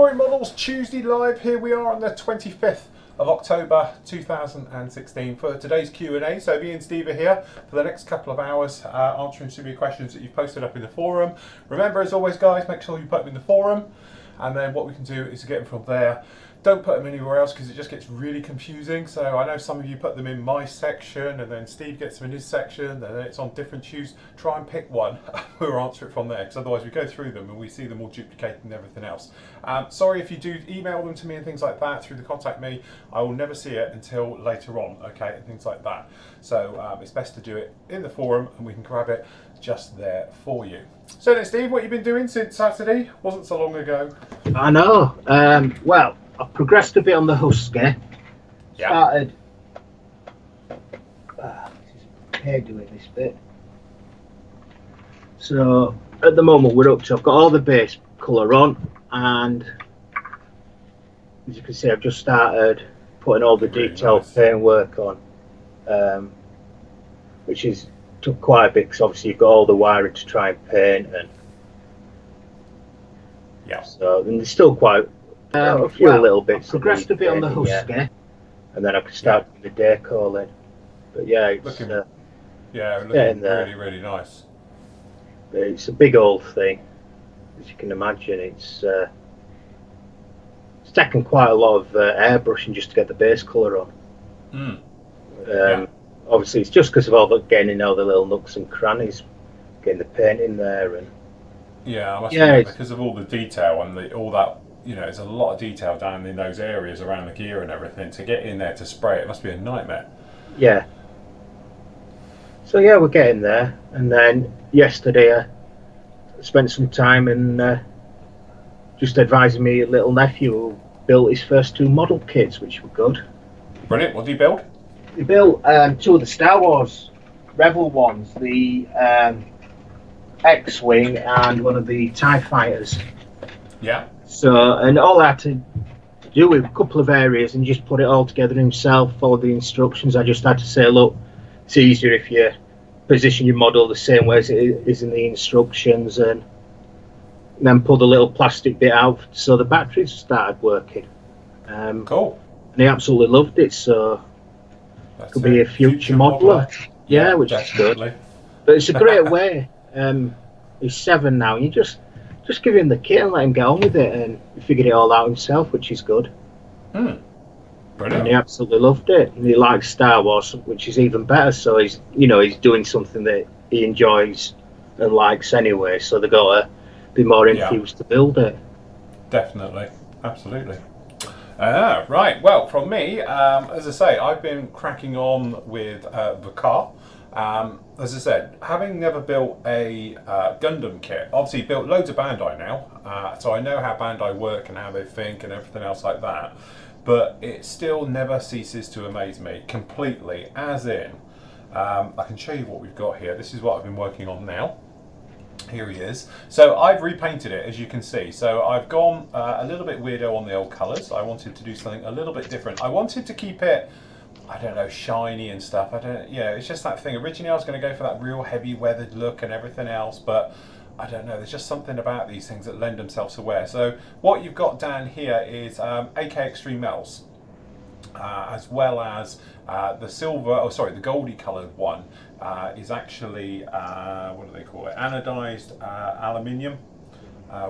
Flory Models Tuesday live. Here we are on the 25th of October 2016 for today's Q&A. So me and Steve are here for the next couple of hours answering some of your questions that you've posted up in the forum. Remember, as always guys, make sure you put them in the forum, and then what we can do is get them from there. Don't put them anywhere else because it just gets really confusing. So I know some of you put them in my section and then Steve gets them in his section and then it's on different shoes. Try and pick one. We'll answer it from there because otherwise we go through them and we see them all duplicated and everything else. Sorry if you do email them to me and things like that through the contact me. I will never see it until later on, okay, and things like that. So it's best to do it in the forum and we can grab it just there for you. So then Steve, what have you been doing since Saturday? Wasn't so long ago. I know. Well, I've progressed a bit on the Husky. Yeah. Started. Here doing this bit. So at the moment we're up to. I've got all the base colour on, and as you can see, I've just started putting all the detailed paint work on, which is took quite a bit because obviously you've got all the wiring to try and paint, and yeah. So and there's still quite. A few little bits. Progressed a bit on the Husky, and then I could start doing the decal in. But yeah, it's looking really, really nice. It's a big old thing, as you can imagine. It's taken quite a lot of airbrushing just to get the base colour on. Obviously, it's just because of all the getting in all the little nooks and crannies, getting the paint in there, and I must admit, because of all the detail and all that. You know, there's a lot of detail down in those areas around the gear and everything. To get in there to spray it must be a nightmare. Yeah. So yeah, we're getting there. And then yesterday I spent some time and just advising me little nephew who built his first 2 model kits, which were good. Brilliant. What did he build? He built 2 of the Star Wars Rebel ones, the X-Wing and one of the TIE Fighters. Yeah. So, and all I had to do with a couple of areas and just put it all together himself, follow the instructions. I just had to say, look, it's easier if you position your model the same way as it is in the instructions, and then pull the little plastic bit out so the batteries started working. Cool. And he absolutely loved it, so it could be a future modeler. Yeah, which definitely. Is good. But it's a great way. He's 7 now, and you just give him the kit and let him get on with it, and he figured it all out himself, which is good. Brilliant. And he absolutely loved it, and he likes Star Wars, which is even better. So he's doing something that he enjoys and likes anyway. So they've got to be more enthused to build it. Definitely, absolutely. Right. Well, from me, as I say, I've been cracking on with the car. As I said, having never built a Gundam kit, obviously built loads of Bandai now, so I know how Bandai work and how they think and everything else like that, but it still never ceases to amaze me completely, as in, I can show you what we've got here. This is what I've been working on now. Here he is. So I've repainted it, as you can see. So I've gone a little bit weirdo on the old colours. I wanted to do something a little bit different. I wanted to keep it, I don't know, shiny and stuff. It's just that thing. Originally I was going to go for that real heavy weathered look and everything else, but I don't know, there's just something about these things that lend themselves to wear. So what you've got down here is AK Extreme Metals, as well as the goldy coloured one is actually, what do they call it, anodized aluminium,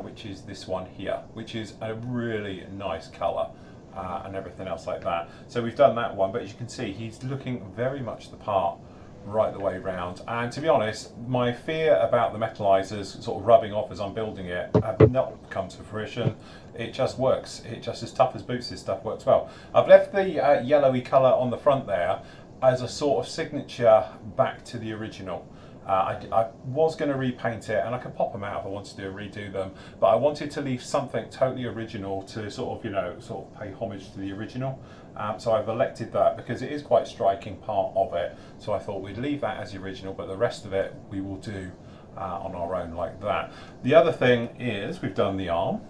which is this one here, which is a really nice colour. And everything else like that. So we've done that one, but as you can see, he's looking very much the part right the way round. And to be honest, my fear about the metallizers sort of rubbing off as I'm building it have not come to fruition. It just works. It just, as tough as boots, this stuff works well. I've left the yellowy colour on the front there as a sort of signature back to the original. I was going to repaint it, and I could pop them out if I wanted to redo them, but I wanted to leave something totally original to sort of pay homage to the original. So I've elected that because it is quite a striking part of it. So I thought we'd leave that as the original, but the rest of it we will do on our own like that. The other thing is we've done the arm.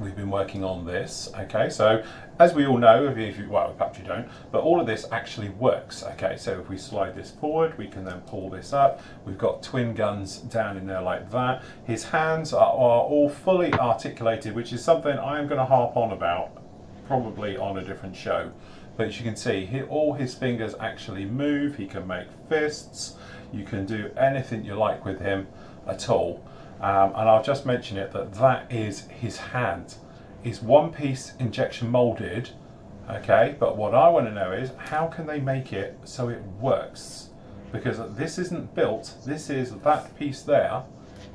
we've been working on this. Okay, so as we all know, if you, well, perhaps you don't, but all of this actually works. Okay, so if we slide this forward, we can then pull this up. We've got twin guns down in there like that. His hands are all fully articulated, which is something I'm going to harp on about probably on a different show. But as you can see, all his fingers actually move. He can make fists. You can do anything you like with him at all. And I'll just mention it that that is his hand. Is one piece injection molded, okay? But what I want to know is how can they make it so it works? Because this isn't built. This is that piece there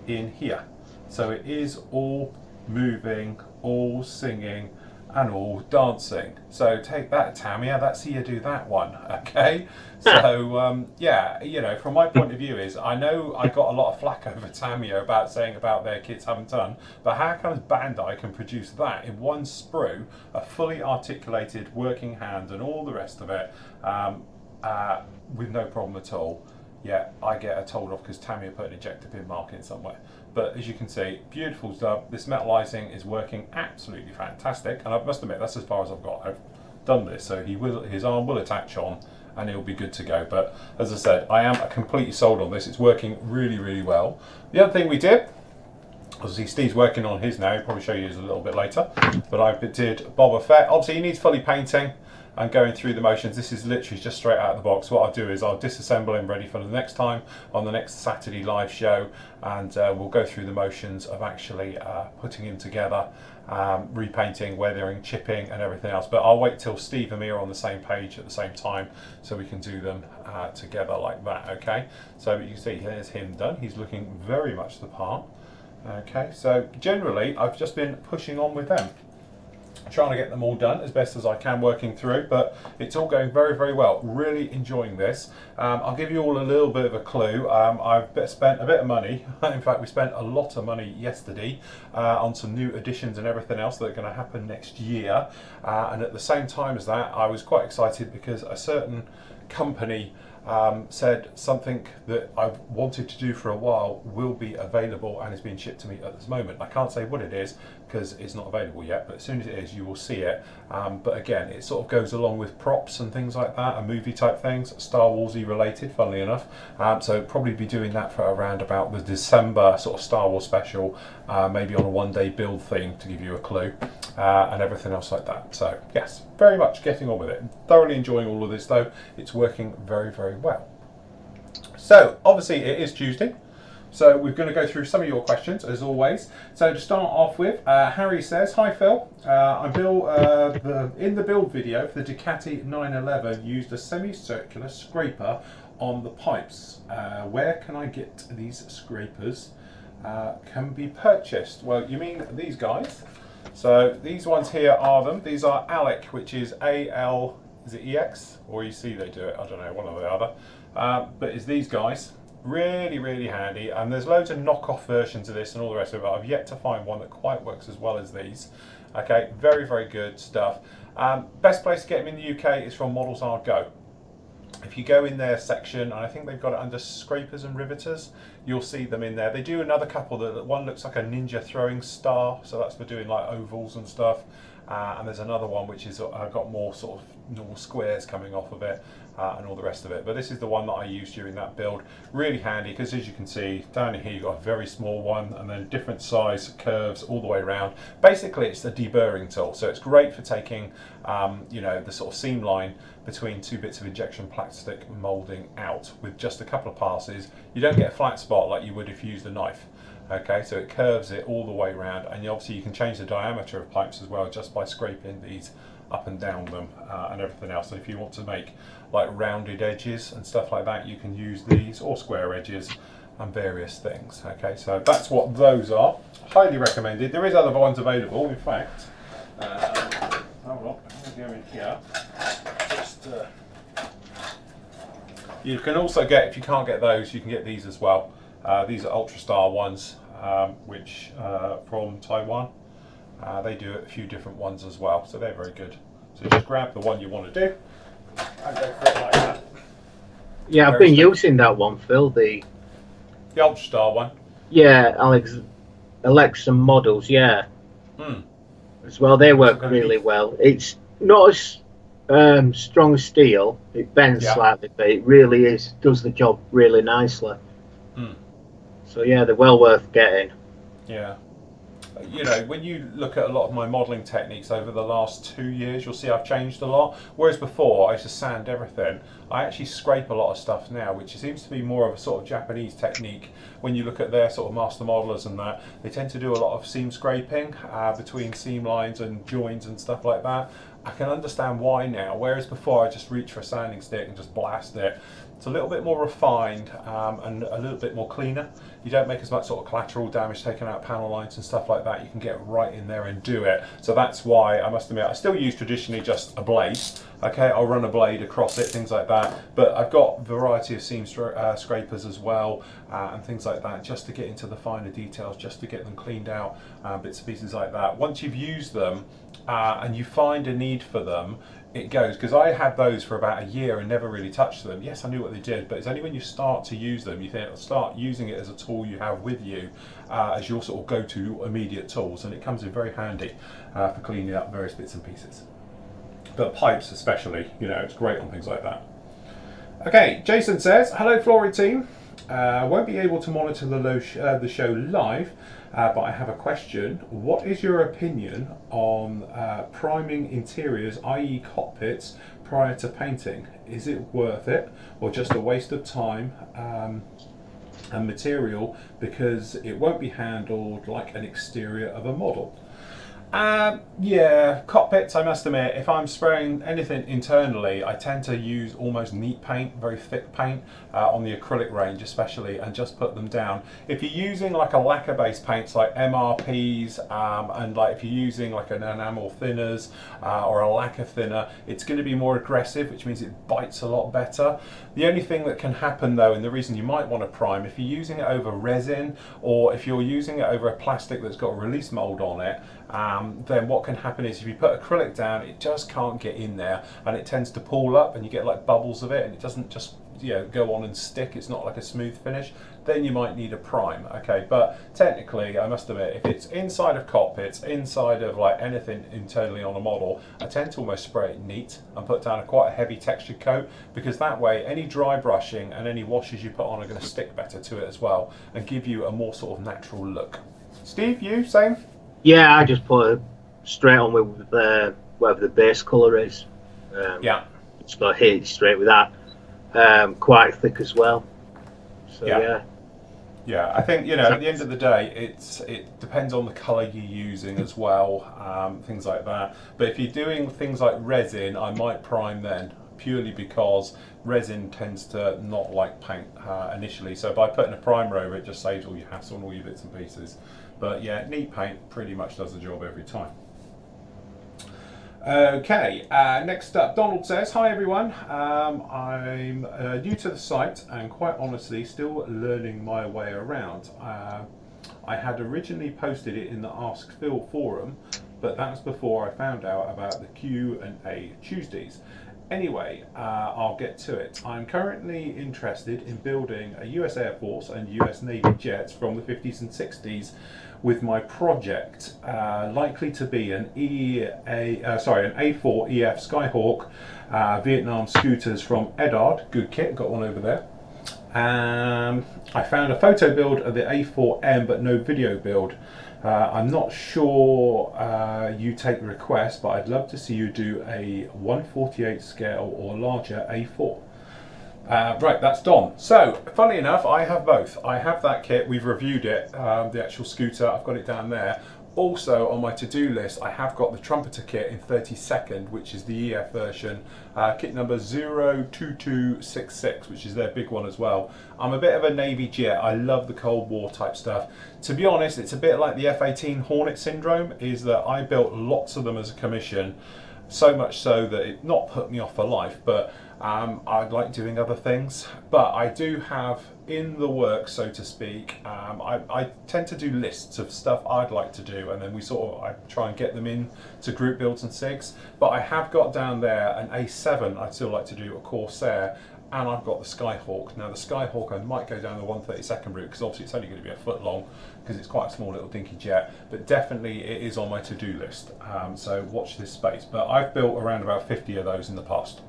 in here. So it is all moving, all singing, and all dancing. So take that, Tamiya. That's how you do that one, okay? So yeah, you know, from my point of view is I know I got a lot of flack over Tamiya about saying about their kits haven't done, but how comes Bandai can produce that in one sprue, a fully articulated working hand and all the rest of it, with no problem at all? Yeah, I get told off because Tamiya put an ejector pin mark in somewhere. But as you can see, beautiful stuff. This metalizing is working absolutely fantastic, and I must admit that's as far as I've got. I've done this, so his arm will attach on, and he'll be good to go. But as I said, I am completely sold on this. It's working really, really well. The other thing we did, obviously Steve's working on his now. He'll probably show you his a little bit later. But I did Boba Fett. Obviously, he needs fully painting and going through the motions. This is literally just straight out of the box. What I'll do is I'll disassemble him ready for the next time on the next Saturday live show, and we'll go through the motions of actually putting him together, repainting, weathering, chipping and everything else. But I'll wait till Steve and me are on the same page at the same time so we can do them together like that, okay? So you can see there's him done. He's looking very much the part. Okay, so generally I've just been pushing on with them, trying to get them all done as best as I can, working through, but it's all going very, very well. Really enjoying this. I'll give you all a little bit of a clue. I've spent a bit of money. In fact, we spent a lot of money yesterday on some new additions and everything else that are going to happen next year. And at the same time as that, I was quite excited because a certain company said something that I've wanted to do for a while will be available and is being shipped to me at this moment. I can't say what it is because it's not available yet, but as soon as it is, you will see it. But again, it sort of goes along with props and things like that, and movie type things, Star Warsy related, funnily enough. So probably be doing that for around about the December sort of Star Wars special, maybe on a one-day build theme to give you a clue, and everything else like that. So yes, very much getting on with it. Thoroughly enjoying all of this though. It's working very, very well. So obviously it is Tuesday, so we're going to go through some of your questions as always. So to start off with, Harry says, "Hi Phil, in the build video for the Ducati 911 used a semicircular scraper on the pipes. Where can I get these scrapers? Can be purchased?" Well, you mean these guys? So these ones here are them. These are Alec, which is AL, is it EX? Or EC they do it, I don't know, one or the other. But it's these guys. Really, really handy. And there's loads of knockoff versions of this and all the rest of it. I've yet to find one that quite works as well as these. Okay, very, very good stuff. Best place to get them in the UK is from Models R Go. If you go in their section, and I think they've got it under scrapers and riveters, you'll see them in there. They do another couple. That one looks like a ninja throwing star, so that's for doing like ovals and stuff. And there's another one which is got more sort of normal squares coming off of it, and all the rest of it. But this is the one that I used during that build. Really handy because, as you can see down here, you've got a very small one and then different size curves all the way around. Basically it's the deburring tool, so it's great for taking you know, the sort of seam line between two bits of injection plastic moulding out with just a couple of passes. You don't get a flat spot like you would if you used a knife. Okay, so it curves it all the way around, and obviously you can change the diameter of pipes as well just by scraping these up and down them, and everything else. And if you want to make like rounded edges and stuff like that, you can use these, or square edges and various things. Okay, so that's what those are. Highly recommended. There is other ones available, in fact. Hold on, I'm going to go in here. Just you can also get, if you can't get those, you can get these as well. These are Ultra Star ones, which from Taiwan. They do a few different ones as well, so they're very good. So just grab the one you want to do and go for it like that. Yeah, I've been using that one, Phil. The Ultra Star one. Yeah, Alexa models. Yeah. as well. They What's it work going to be? really well. It's not as strong as steel. It bends Yeah. slightly, but it really is does the job really nicely. Mm. So yeah, they're well worth getting. Yeah. You know, when you look at a lot of my modelling techniques over the last 2 years, you'll see I've changed a lot. Whereas before I used to sand everything, I actually scrape a lot of stuff now, which seems to be more of a sort of Japanese technique. When you look at their sort of master modelers and that, they tend to do a lot of seam scraping between seam lines and joins and stuff like that. I can understand why now, whereas before I just reach for a sanding stick and just blast it. It's a little bit more refined and a little bit more cleaner. You don't make as much sort of collateral damage taking out panel lines and stuff like that. You can get right in there and do it. So that's why I must admit I still use traditionally just a blade. Okay, I'll run a blade across it, things like that. But I've got a variety of seam scrapers as well and things like that, just to get into the finer details, just to get them cleaned out, bits and pieces like that. Once you've used them and you find a need for them, it goes, because I had those for about a year and never really touched them. Yes, I knew what they did, but it's only when you start to use them, you think, start using it as a tool you have with you as your sort of go-to immediate tools, and it comes in very handy for cleaning up various bits and pieces. But pipes especially, you know, it's great on things like that. Okay, Jason says, hello Flory team. Won't be able to monitor the show live, but I have a question. What is your opinion on priming interiors, i.e. cockpits, prior to painting? Is it worth it, or just a waste of time and material because it won't be handled like an exterior of a model? Yeah, cockpits, I must admit, if I'm spraying anything internally, I tend to use almost neat paint, very thick paint, on the acrylic range especially, and just put them down. If you're using like a lacquer-based paints like MRPs, and like if you're using like an enamel thinners or a lacquer thinner, it's going to be more aggressive, which means it bites a lot better. The only thing that can happen though, and the reason you might want to prime, if you're using it over resin, or if you're using it over a plastic that's got a release mold on it, then what can happen is if you put acrylic down, it just can't get in there, and it tends to pool up, and you get like bubbles of it, and it doesn't just, you know, go on and stick. It's not like a smooth finish. Then you might need a prime. Okay, but technically, I must admit, if it's inside of cockpits, inside of like anything internally on a model, I tend to almost spray it neat and put down quite a heavy textured coat, because that way any dry brushing and any washes you put on are going to stick better to it as well and give you a more sort of natural look. Steve, you same? Yeah, I just put it straight on with whatever the base colour is. Yeah. Just got hit straight with that. Quite thick as well. So yeah. Yeah, I think, you know, at the end of the day, it depends on the colour you're using as well, things like that. But if you're doing things like resin, I might prime then, purely because resin tends to not like paint initially. So by putting a primer over it, just saves all your hassle and all your bits and pieces. But yeah, neat paint pretty much does the job every time. Okay, next up, Donald says, hi everyone, I'm new to the site and quite honestly still learning my way around. I had originally posted it in the Ask Phil forum, but that was before I found out about the Q&A Tuesdays. Anyway, I'll get to it. I'm currently interested in building a US Air Force and US Navy jets from the 50s and 60s with my project, likely to be an an A4 EF Skyhawk Vietnam scooters from Edard. Good kit, got one over there. I found a photo build of the A4M but no video build. I'm not sure you take requests, but I'd love to see you do a 1/48 scale or larger A4. Right, that's Don. So, funnily enough, I have both. I have that kit, we've reviewed it, the actual scooter, I've got it down there. Also, on my to-do list, I have got the trumpeter kit in 32nd, which is the EF version, kit number 02266, which is their big one as well. I'm a bit of a Navy jet, I love the Cold War type stuff. To be honest, it's a bit like the F-18 Hornet syndrome, is that I built lots of them as a commission, so much so that it not put me off for life, but I like doing other things. But I do have in the works, so to speak, I tend to do lists of stuff I'd like to do, and then I try and get them in to group builds and SIGs. But I have got down there an A7 I'd still like to do, a Corsair, and I've got the Skyhawk. Now the Skyhawk, I might go down the 132nd route because obviously it's only going to be a foot long because it's quite a small little dinky jet, but definitely it is on my to-do list. So watch this space. But I've built around about 50 of those in the past.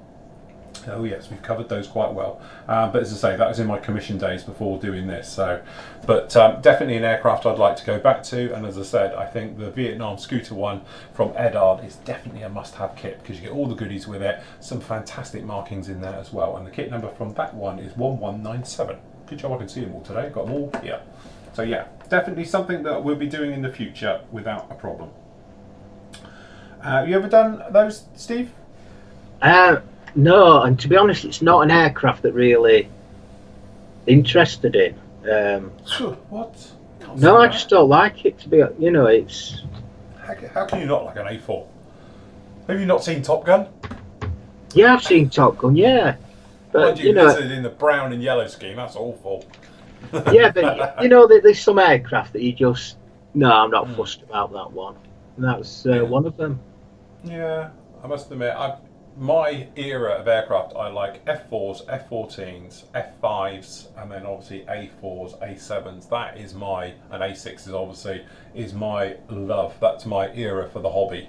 Oh yes, we've covered those quite well. But as I say, that was in my commission days before doing this. So, but definitely an aircraft I'd like to go back to. And as I said, I think the Vietnam Scooter one from Edard is definitely a must-have kit because you get all the goodies with it. Some fantastic markings in there as well. And the kit number from that one is 1197. Good job I can see them all today. Got them all here. So yeah, definitely something that we'll be doing in the future without a problem. You ever done those, Steve? No, and to be honest, it's not an aircraft that really interested in. What? No, I just don't like it. To be, it's. How can you not like an A4? Have you not seen Top Gun? Yeah, I've seen Top Gun. Yeah, but Mind you, this is in the brown and yellow scheme. That's awful. Yeah, but there's some aircraft that you just I'm not fussed about that one. And that's one of them. Yeah, I must admit, my era of aircraft, I like F4s, F14s, F5s, and then obviously A4s, A7s. That is and A6s obviously is my love. That's my era for the hobby.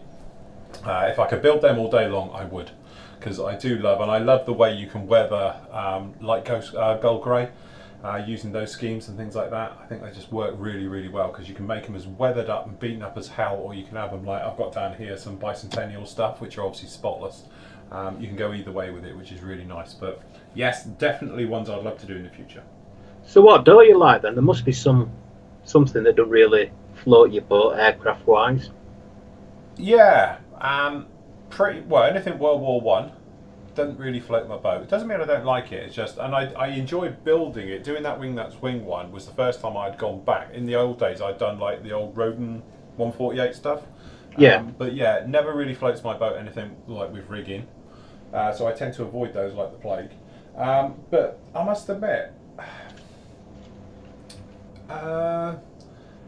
If I could build them all day long, I would, because I do love, and I love the way you can weather light gold grey. Using those schemes and things like that, I think they just work really, really well because you can make them as weathered up and beaten up as hell, or you can have them like I've got down here, some bicentennial stuff, which are obviously spotless. You can go either way with it, which is really nice. But yes, definitely ones I'd love to do in the future. So what don't you like then? There must be something that don't really float your boat aircraft wise. Yeah, pretty well. Anything World War One doesn't really float my boat. It doesn't mean I don't like it. It's just, and I enjoy building it. Doing that Wing That's Wing one was the first time I'd gone back. In the old days, I'd done like the old Rodin 148 stuff. Yeah. But yeah, it never really floats my boat. Anything like with rigging. So I tend to avoid those like the plague. But I must admit,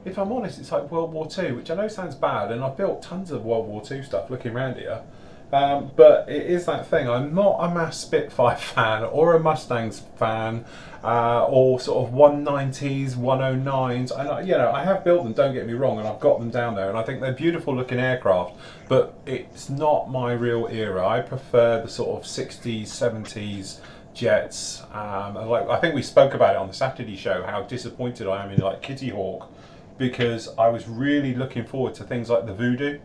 if I'm honest, it's like World War Two, which I know sounds bad, and I've built tons of World War Two stuff looking around here. But it is that thing. I'm not a mass Spitfire fan or a Mustangs fan, or sort of 190s, 109s. And I have built them. Don't get me wrong, and I've got them down there, and I think they're beautiful looking aircraft. But it's not my real era. I prefer the sort of 60s, 70s jets. I think we spoke about it on the Saturday show. How disappointed I am in like Kitty Hawk, because I was really looking forward to things like the Voodoo.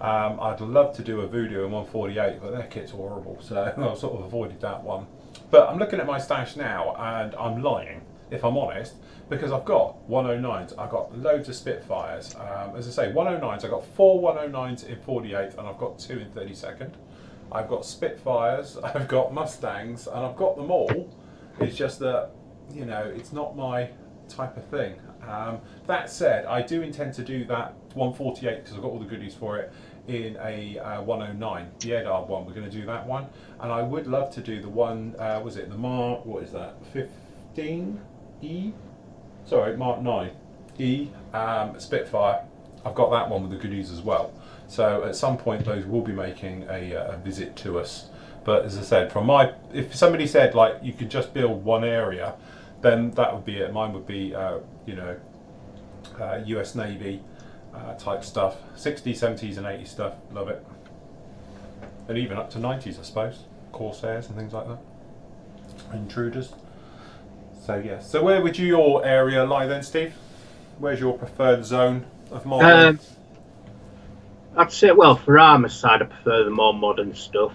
I'd love to do a Voodoo in 148, but their kit's horrible, so I've sort of avoided that one. But I'm looking at my stash now, and I'm lying, if I'm honest, because I've got 109s, I've got loads of Spitfires. As I say, 109s, I've got 4 109s in 48, and I've got 2 in 32nd. I've got Spitfires, I've got Mustangs, and I've got them all. It's just that, it's not my type of thing. That said, I do intend to do that 148 because I've got all the goodies for it in a 109, the Edard one. We're going to do that one, and I would love to do the one. Was it the Mark? What is that? 15E? Sorry, Mark 9E Spitfire. I've got that one with the goodies as well. So at some point, those will be making a visit to us. But as I said, if somebody said like you could just build one area, then that would be it. Mine would be, US Navy type stuff. 60s, 70s and 80s stuff, love it. And even up to 90s, I suppose. Corsairs and things like that. Intruders. So yeah. So where would your area lie then, Steve? Where's your preferred zone of modelling? I'd say, well, for armour side, I prefer the more modern stuff.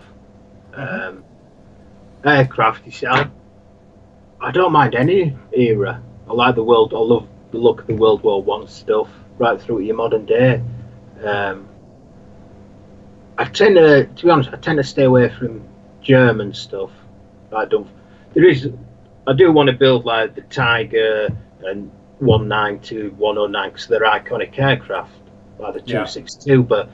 Aircraft, you see, I don't mind any era. I love the look of the World War One stuff right through to your modern day. I tend to be honest, stay away from German stuff. I do want to build like the Tiger and 192, 109 because they're iconic aircraft, like the 262. But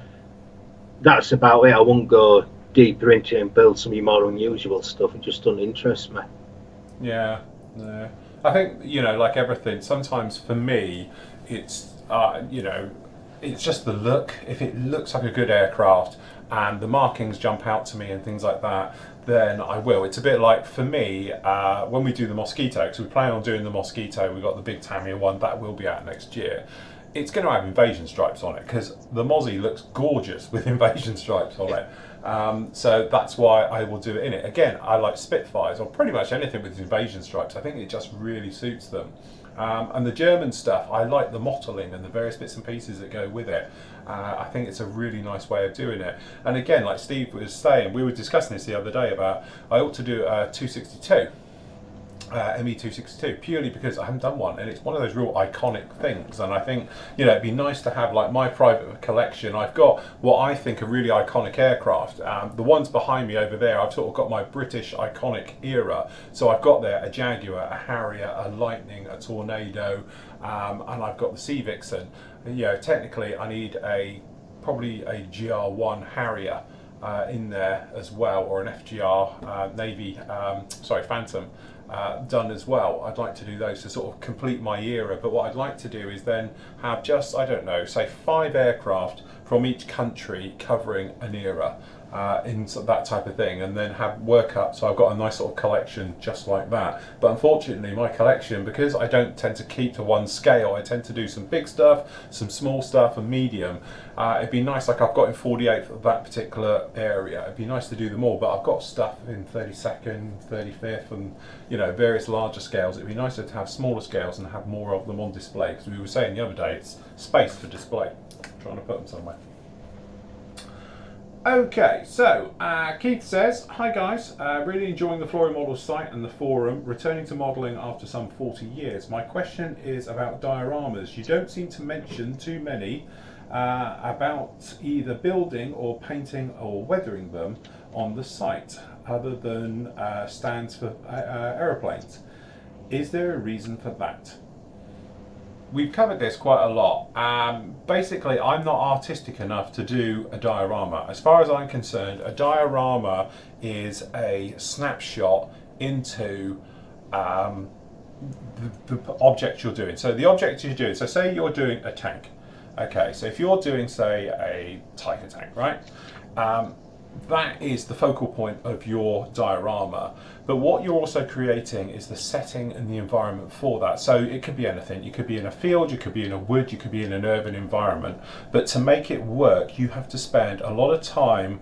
that's about it. I won't go deeper into it and build some of your more unusual stuff. It just doesn't interest me. Yeah, no. I think, like everything, sometimes for me, it's, it's just the look. If it looks like a good aircraft and the markings jump out to me and things like that, then I will. It's a bit like, for me, when we do the Mosquito, because we plan on doing the Mosquito, we've got the big Tamiya one, that will be out next year. It's going to have invasion stripes on it, because the Mozzie looks gorgeous with invasion stripes on it. So that's why I will do it in it. Again, I like Spitfires, or pretty much anything with invasion stripes. I think it just really suits them. And the German stuff, I like the mottling and the various bits and pieces that go with it. I think it's a really nice way of doing it. And again, like Steve was saying, we were discussing this the other day about I ought to do a 262. ME262, purely because I haven't done one, and it's one of those real iconic things. And I think, you know, it'd be nice to have, like, my private collection. I've got what I think are really iconic aircraft. The ones behind me over there, I've sort of got my British iconic era. So I've got there a Jaguar, a Harrier, a Lightning, a Tornado, and I've got the Sea Vixen. You know, technically I need probably a GR1 Harrier in there as well, or an FGR Navy, Phantom. Done as well. I'd like to do those to sort of complete my era, but what I'd like to do is then have just, I don't know, say 5 aircraft from each country covering an era in that type of thing, and then have work up so I've got a nice sort of collection just like that. But unfortunately my collection, because I don't tend to keep to one scale, I tend to do some big stuff, some small stuff, and medium. It'd be nice, like I've got in 48th of that particular area, it'd be nice to do them all, but I've got stuff in 32nd, 35th, and, you know, various larger scales. It'd be nicer to have smaller scales and have more of them on display, because we were saying the other day it's space for display. I'm trying to put them somewhere. Okay, so Keith says, hi guys, really enjoying the Flory Models site and the forum, returning to modelling after some 40 years. My question is about dioramas. You don't seem to mention too many about either building or painting or weathering them on the site, other than stands for aeroplanes. Is there a reason for that? We've covered this quite a lot. Basically, I'm not artistic enough to do a diorama. As far as I'm concerned, a diorama is a snapshot into the object you're doing. So the object you're doing, so say you're doing a tank. Okay, so if you're doing, say, a Tiger tank, right? That is the focal point of your diorama. But what you're also creating is the setting and the environment for that. So it could be anything. You could be in a field, you could be in a wood, you could be in an urban environment. But to make it work, you have to spend a lot of time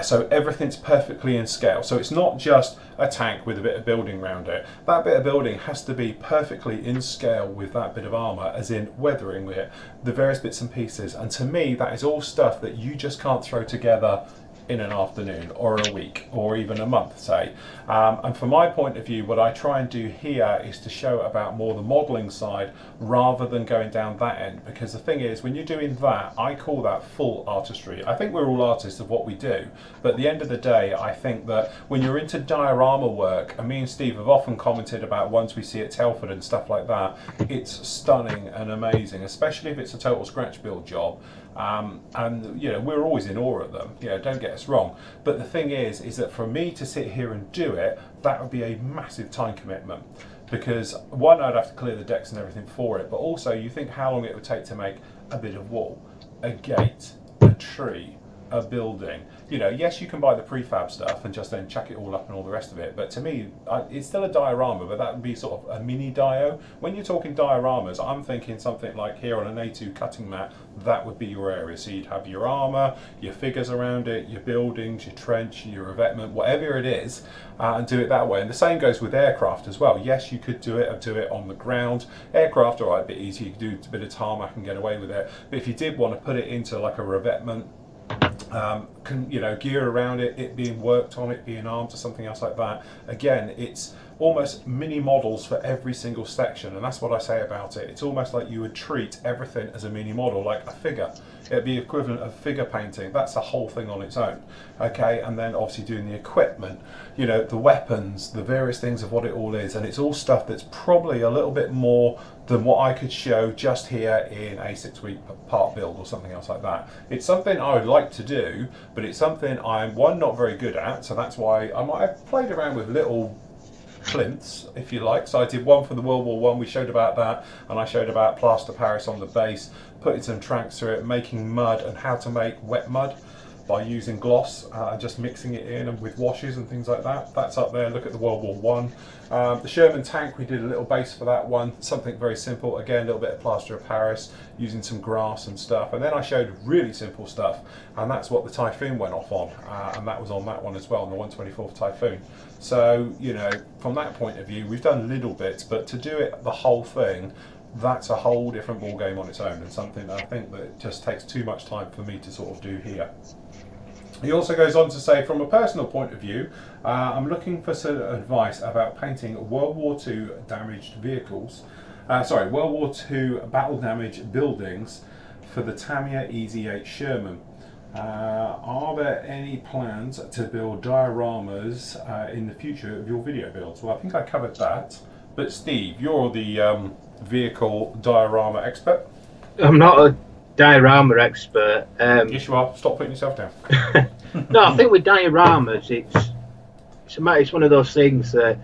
so everything's perfectly in scale. So it's not just a tank with a bit of building around it. That bit of building has to be perfectly in scale with that bit of armour, as in weathering it, the various bits and pieces. And to me, that is all stuff that you just can't throw together in an afternoon or a week or even a month, say. And from my point of view, what I try and do here is to show about more the modelling side rather than going down that end, because the thing is, when you're doing that, I call that full artistry. I think we're all artists of what we do, but at the end of the day, I think that when you're into diorama work, and me and Steve have often commented about ones we see at Telford and stuff like that, it's stunning and amazing, especially if it's a total scratch build job. And you know, we're always in awe of them, you know, don't get us wrong, but the thing is that for me to sit here and do it, that would be a massive time commitment, because one, I'd have to clear the decks and everything for it, but also you think how long it would take to make a bit of wall, a gate, a tree, a building. You know, yes, you can buy the prefab stuff and just then chuck it all up and all the rest of it, but to me, it's still a diorama, but that would be sort of a mini dio. When you're talking dioramas, I'm thinking something like here on an A2 cutting mat, that would be your area. So you'd have your armour, your figures around it, your buildings, your trench, your revetment, whatever it is, and do it that way. And the same goes with aircraft as well. Yes, you could do it on the ground. Aircraft, all right, a bit easy, you could do a bit of tarmac and get away with it. But if you did want to put it into like a revetment, you know, gear around it, it being worked on, it being armed or something else like that. Again, it's almost mini models for every single section, and that's what I say about it. It's almost like you would treat everything as a mini model, like a figure. It'd be equivalent of figure painting. That's a whole thing on its own. Okay, and then obviously doing the equipment, you know, the weapons, the various things of what it all is, and it's all stuff that's probably a little bit more than what I could show just here in a 6-week part build or something else like that. It's something I would like to do, but it's something I'm, one, not very good at, so that's why I might have played around with little plinths, if you like. So I did one for the World War One, we showed about that, and I showed about plaster Paris on the base, putting some tracks through it, making mud and how to make wet mud. by using gloss and just mixing it in and with washes and things like that. That's up there. Look at the World War One. The Sherman tank, we did a little base for that one, something very simple. Again, a little bit of plaster of Paris, using some grass and stuff. And then I showed really simple stuff, and that's what the Typhoon went off on, and that was on that one as well, on the 124th Typhoon. So, you know, from that point of view, we've done little bits, but to do it the whole thing, that's a whole different ball game on its own, and something that I think that just takes too much time for me to sort of do here. He also goes on to say, from a personal point of view, I'm looking for some advice about painting World War II damaged vehicles, World War II battle damaged buildings for the Tamiya EZ8 Sherman. Are there any plans to build dioramas in the future of your video builds? Well, I think I covered that, but Steve, you're the vehicle diorama expert. I'm not a diorama expert. Yes, you are. Stop putting yourself down. No, I think with dioramas, it's one of those things that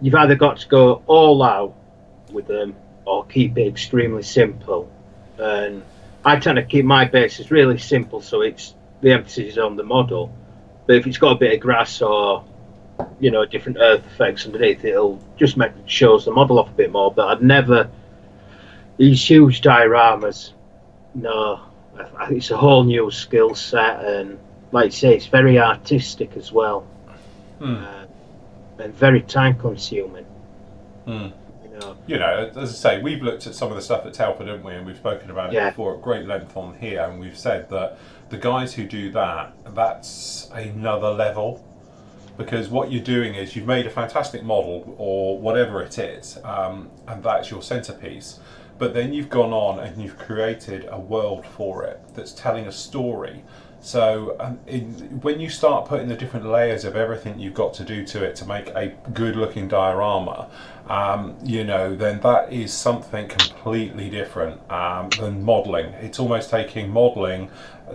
you've either got to go all out with them or keep it extremely simple. And I tend to keep my bases really simple, so it's the emphasis is on the model. But if it's got a bit of grass or, you know, different earth effects underneath, it'll just shows the model off a bit more. But I'd never these huge dioramas. No, I think it's a whole new skill set, and like you say, it's very artistic as well, and very time consuming. You know, as I say, we've looked at some of the stuff at Telford, haven't we? And we've spoken about it before at great length on here, and we've said that the guys who do that, that's another level. Because what you're doing is you've made a fantastic model or whatever it is, and that's your centerpiece. But then you've gone on and you've created a world for it that's telling a story. So when you start putting the different layers of everything you've got to do to it to make a good looking diorama, you know, then that is something completely different than modelling. It's almost taking modelling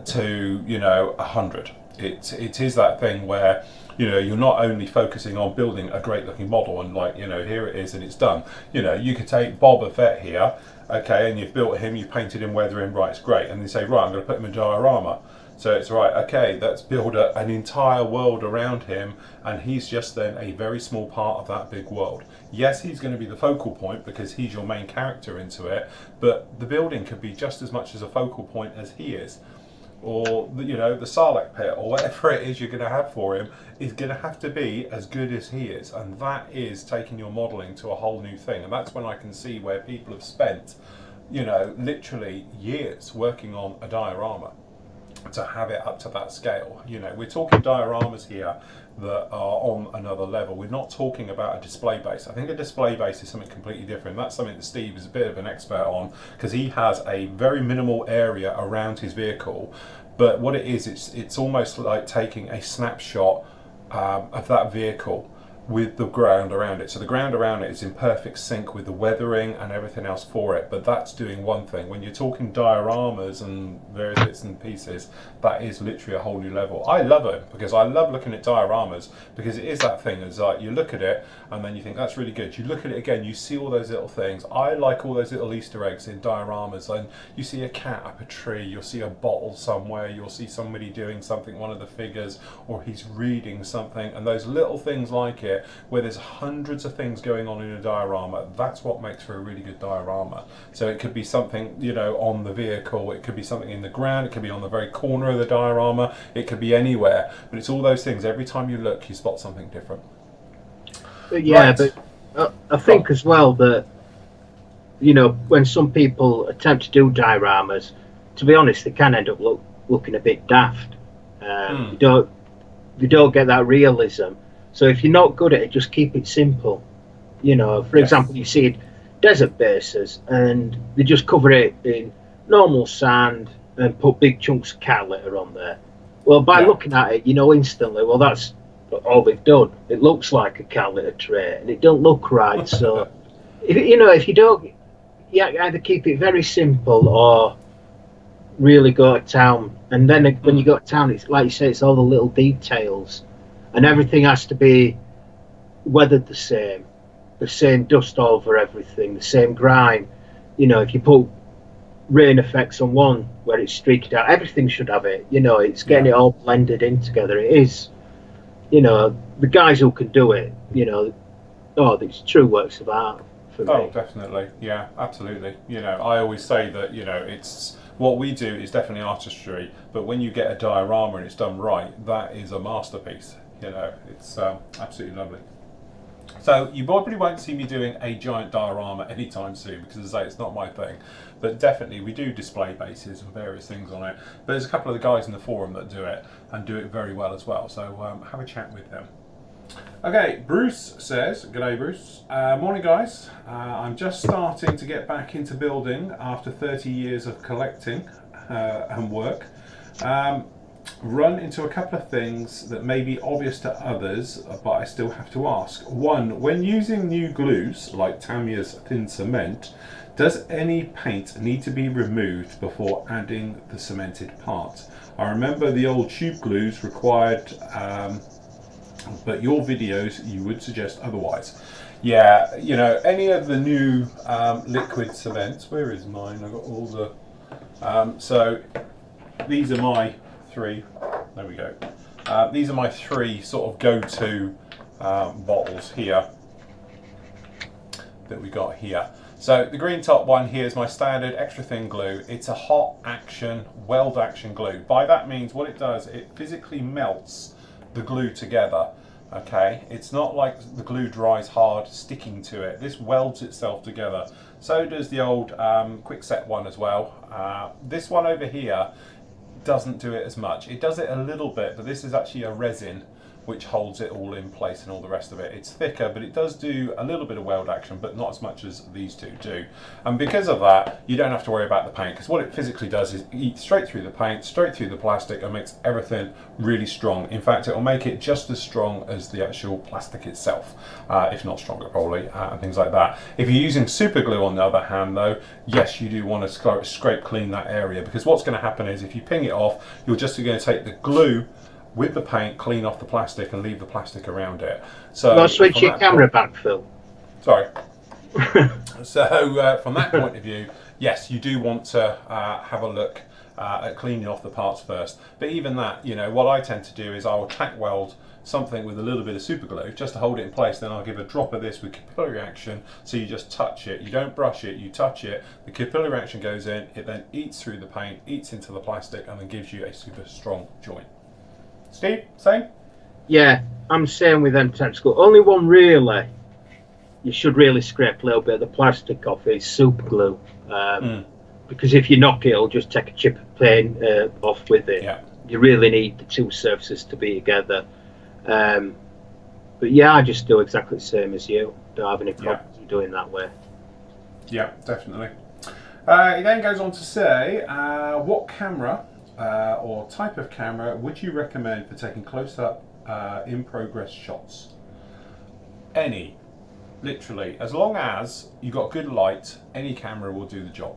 to, you know, 100. It is that thing where, you know, you're not only focusing on building a great looking model and, like, you know, here it is and it's done. You know, you could take Boba Fett here, okay, and you've built him, you've painted him, weather him, right, it's great. And you say, right, I'm going to put him in diorama. So it's right, okay, let's build an entire world around him, and he's just then a very small part of that big world. Yes, he's going to be the focal point because he's your main character into it, but the building could be just as much as a focal point as he is. Or, you know, the Sarlacc pit or whatever it is you're going to have for him is going to have to be as good as he is, and that is taking your modelling to a whole new thing. And that's when I can see where people have spent, you know, literally years working on a diorama to have it up to that scale. You know, we're talking dioramas here that are on another level. We're not talking about a display base. I think a display base is something completely different. That's something that Steve is a bit of an expert on, because he has a very minimal area around his vehicle. But what it is, it's almost like taking a snapshot of that vehicle with the ground around it. So the ground around it is in perfect sync with the weathering and everything else for it, but that's doing one thing. When you're talking dioramas and various bits and pieces, that is literally a whole new level. I love it because I love looking at dioramas, because it is that thing. It's like you look at it and then you think that's really good. You look at it again, you see all those little things. I like all those little Easter eggs in dioramas, and you see a cat up a tree, you'll see a bottle somewhere, you'll see somebody doing something, one of the figures, or he's reading something, and those little things like it, where there's hundreds of things going on in a diorama, that's what makes for a really good diorama. So it could be something, you know, on the vehicle, it could be something in the ground, it could be on the very corner of the diorama, it could be anywhere, but it's all those things. Every time you look, you spot something different. Yeah, right. But I think as well that, you know, when some people attempt to do dioramas, to be honest, they can end up looking a bit daft. You don't get that realism. So if you're not good at it, just keep it simple. You know, for example, you see desert bases and they just cover it in normal sand and put big chunks of cat litter on there. Well, by looking at it, you know instantly, well, that's all they've done. It looks like a cat litter tray and it don't look right. So, if you don't, you either keep it very simple or really go to town. And then when you go to town, it's like you say, it's all the little details. And everything has to be weathered the same dust over everything, the same grime. You know, if you put rain effects on one where it's streaked out. Everything should have it. You know, it's getting it all blended in together. It is, you know, the guys who can do it, you know, oh, it's true works of art for me. Oh, definitely. Yeah, absolutely. You know, I always say that, you know, it's what we do is definitely artistry, but when you get a diorama and it's done right, that is a masterpiece. You know, it's absolutely lovely. So you probably won't see me doing a giant diorama anytime soon because, as I say, it's not my thing. But definitely we do display bases and various things on it. But there's a couple of the guys in the forum that do it and do it very well as well. So have a chat with them. Okay, Bruce says, g'day Bruce. Morning guys. I'm just starting to get back into building after 30 years of collecting and work. Run into a couple of things that may be obvious to others, but I still have to ask. One, when using new glues like Tamiya's thin cement, does any paint need to be removed before adding the cemented part? I remember the old tube glues required, but your videos you would suggest otherwise. Yeah, you know, any of the new liquid cements, where is mine? I've got all the, so these are my three, there we go. These are my three sort of go-to bottles here that we got here. So the green top one here is my standard extra thin glue. It's a hot action, weld action glue. By that means what it does, it physically melts the glue together. Okay, it's not like the glue dries hard sticking to it. This welds itself together. So does the old quick-set one as well. This one over here doesn't do it as much. It does it a little bit, but this is actually a resin which holds it all in place and all the rest of it. It's thicker, but it does do a little bit of weld action, but not as much as these two do. And because of that, you don't have to worry about the paint, because what it physically does is eat straight through the paint, straight through the plastic, and makes everything really strong. In fact, it will make it just as strong as the actual plastic itself, if not stronger probably, and things like that. If you're using super glue on the other hand though, yes, you do want to scrape clean that area, because what's going to happen is if you ping it off, you're just going to take the glue with the paint, clean off the plastic and leave the plastic around it. So Well, switch your camera back, Phil. Sorry. So from that point of view, yes, you do want to have a look at cleaning off the parts first. But even that, you know, what I tend to do is I will tack weld something with a little bit of super glue just to hold it in place. Then I'll give a drop of this with capillary action. So you just touch it, you don't brush it, you touch it. The capillary action goes in, it then eats through the paint, eats into the plastic, and then gives you a super strong joint. Steve, same? Yeah, I'm saying with them tactical. Only one really you should really scrape a little bit of the plastic off is super glue. Because if you knock it, it'll just take a chip of paint off with it. Yeah. You really need the two surfaces to be together. But yeah, I just do exactly the same as you. Don't have any problems with doing that way. Yeah, definitely. He then goes on to say, what camera or type of camera would you recommend for taking close-up in-progress shots? Any, literally, as long as you've got good light, any camera will do the job.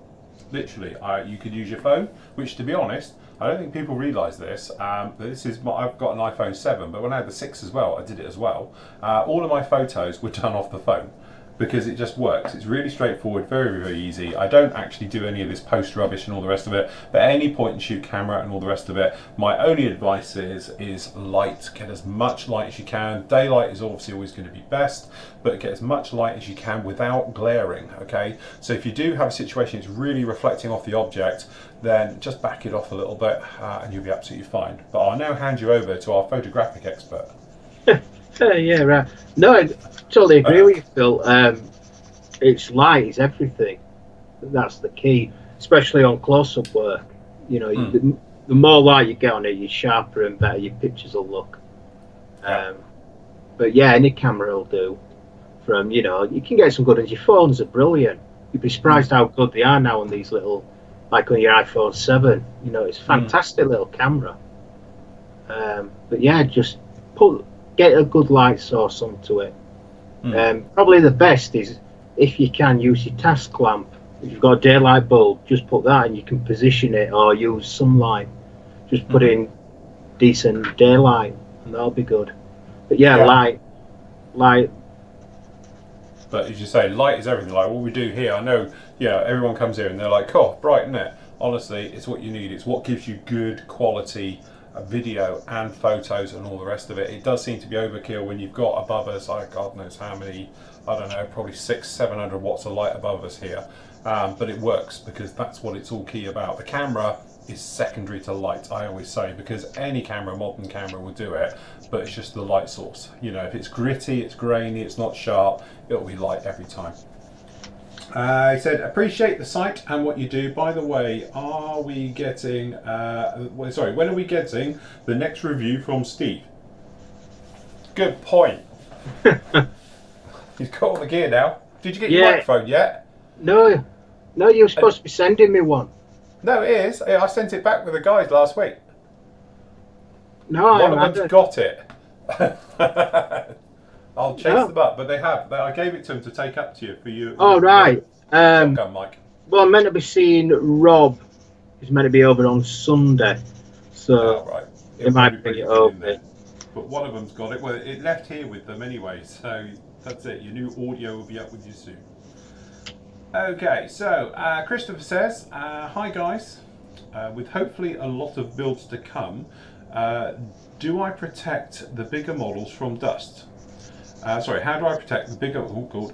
Literally, you could use your phone, which to be honest, I don't think people realise this. This is I've got an iPhone 7, but when I had the 6 as well, I did it as well. All of my photos were done off the phone, because it just works. It's really straightforward, very, very easy. I don't actually do any of this post rubbish and all the rest of it, but any point and shoot camera and all the rest of it, my only advice is light. Get as much light as you can. Daylight is obviously always going to be best, but get as much light as you can without glaring, okay? So if you do have a situation it's really reflecting off the object, then just back it off a little bit and you'll be absolutely fine. But I'll now hand you over to our photographic expert. Yeah, right. No, I totally agree with you, Phil. It's light is everything. That's the key, especially on close-up work. You know, the more light you get on it, the sharper and better your pictures will look. But yeah, any camera will do. From, you know, you can get some good ones. Your phones are brilliant. You'd be surprised how good they are now on these little, like on your iPhone 7. You know, it's a fantastic little camera. But yeah, just get a good light source onto it. Probably the best is if you can use your task lamp. If you've got a daylight bulb, just put that and you can position it, or use sunlight. Just put in decent daylight and that'll be good. But yeah, light. But as you say, light is everything. Like what we do here, I know, everyone comes here and they're like, "Oh, bright, isn't it?" Honestly, it's what you need. It's what gives you good quality video and photos and all the rest of it. It does seem to be overkill when you've got above us, like God knows how many, I don't know, probably 600-700 watts of light above us here. But it works because that's what it's all key about. The camera is secondary to light, I always say, because any camera, modern camera, will do it, but it's just the light source. If it's gritty, it's grainy, it's not sharp, it'll be light every time. He said, appreciate the site and what you do. By the way, are we getting, when are we getting the next review from Steve? Good point. He's got all the gear now. Did you get your microphone yet? No, you're supposed to be sending me one. No, it is. I sent it back with the guys last week. No, one of them's got it. I'll chase them up, but they have. I gave it to them to take up to you for you. Oh, right. Shotgun mic. Well, I'm meant to be seeing Rob. He's meant to be over on Sunday. So right. They might bring it over. But one of them's got it. Well, it left here with them anyway, so that's it. Your new audio will be up with you soon. Okay, so Christopher says, hi guys, with hopefully a lot of builds to come, do I protect the bigger models from dust? How do I protect the bigger,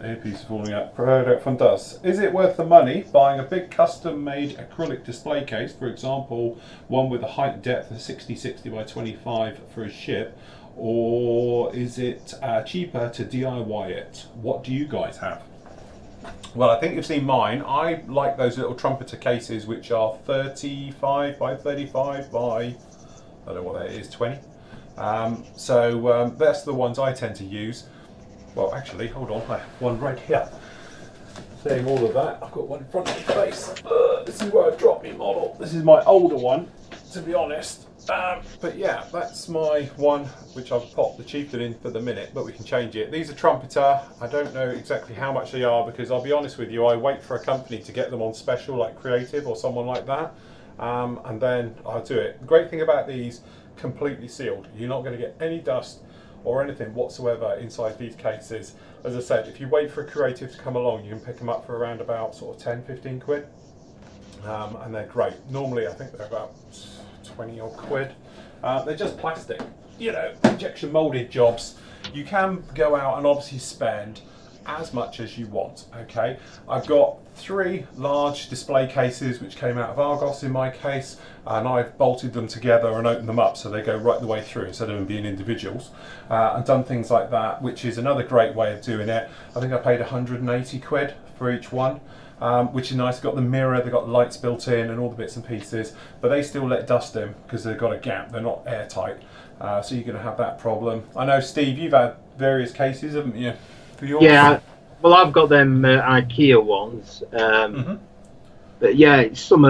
earpiece falling out, product from dust? Is it worth the money buying a big custom-made acrylic display case, for example, one with a height depth of 60 by 25 for a ship, or is it cheaper to DIY it? What do you guys have? Well, I think you've seen mine. I like those little trumpeter cases, which are 35 by 35 by, I don't know what that is, 20. That's the ones I tend to use. Well, actually, hold on, I have one right here. Saying all of that, I've got one in front of my face. This is where I dropped my model. This is my older one, to be honest. But yeah, that's my one, which I've popped the chieftain in for the minute, but we can change it. These are trumpeter. I don't know exactly how much they are, because I'll be honest with you, I wait for a company to get them on special, like Creative or someone like that, and then I'll do it. The great thing about these, completely sealed. You're not going to get any dust or anything whatsoever inside these cases. As I said, if you wait for a Creative to come along, you can pick them up for around about sort of 10-15 quid, and they're great. Normally I think they're about 20 odd quid. They're just plastic, injection molded jobs. You can go out and obviously spend as much as you want. Okay, I've got 3 large display cases which came out of Argos in my case, and I've bolted them together and opened them up so they go right the way through instead of them being individuals, and done things like that, which is another great way of doing it. I think I paid 180 quid for each one, which is nice. They've got the mirror, they've got lights built in and all the bits and pieces, but they still let dust in because they've got a gap, they're not airtight, so you're going to have that problem. I know, Steve, you've had various cases, haven't you? Yeah, well, I've got them IKEA ones, but yeah, some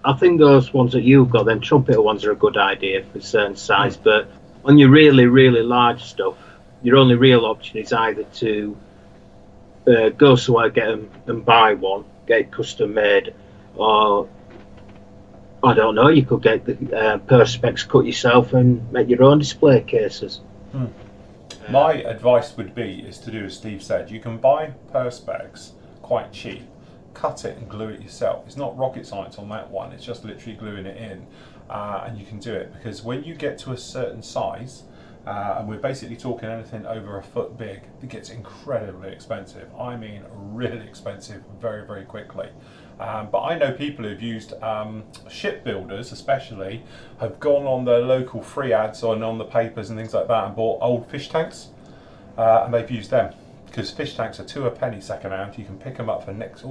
I think those ones that you've got, them trumpeter ones, are a good idea for a certain size, but on your really, really large stuff, your only real option is either to go somewhere, get them and buy one, get it custom made, or I don't know, you could get the perspex cut yourself and make your own display cases. My advice would be is to do as Steve said. You can buy perspex quite cheap, cut it and glue it yourself. It's not rocket science on that one, it's just literally gluing it in, and you can do it, because when you get to a certain size, and we're basically talking anything over a foot big, it gets incredibly expensive. I mean really expensive very, very quickly. But I know people who've used shipbuilders especially, have gone on their local free ads on the papers and things like that and bought old fish tanks, and they've used them, because fish tanks are 2 a penny second hand. You can pick them up for next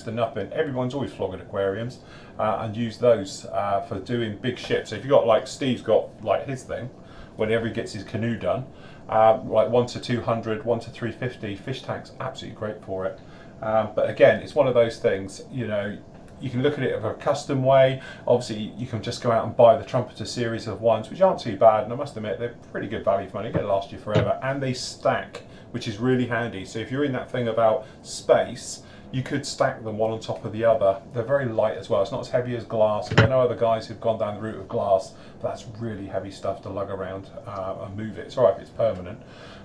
to nothing. Everyone's always flogging aquariums, and use those for doing big ships. So if you've got, like Steve's got, like his thing, whenever he gets his canoe done, like 1 to 200, 1 to 350, fish tanks absolutely great for it. But again, it's one of those things, you can look at it in a custom way. Obviously, you can just go out and buy the trumpeter series of ones, which aren't too bad, and I must admit, they're pretty good value for money, they last you forever, and they stack, which is really handy. So if you're in that thing about space, you could stack them one on top of the other. They're very light as well. It's not as heavy as glass. I know other guys who've gone down the route of glass, but that's really heavy stuff to lug around and move it. It's all right if it's permanent.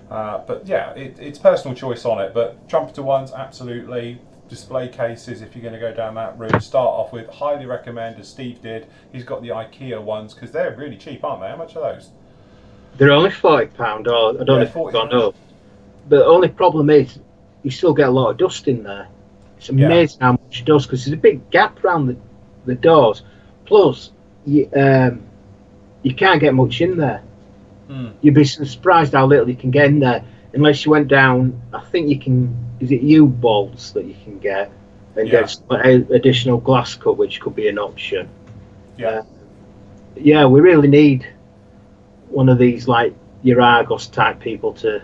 But yeah, it's personal choice on it. But trumpeter ones, absolutely. Display cases, if you're going to go down that route, start off with. Highly recommend, as Steve did. He's got the IKEA ones because they're really cheap, aren't they? How much are those? They're only £40, or I don't know Yeah, if they've gone £40. up. But the only problem is you still get a lot of dust in there. It's Yeah, amazing how much dust, because there's a big gap around the doors. Plus, you can't get much in there. You'd be surprised how little you can get in there, unless you went down. I think you can. Is it U-bolts that you can get and Yeah. get some additional glass cut, which could be an option. yeah, Yeah, we really need one of these like your Argos type people to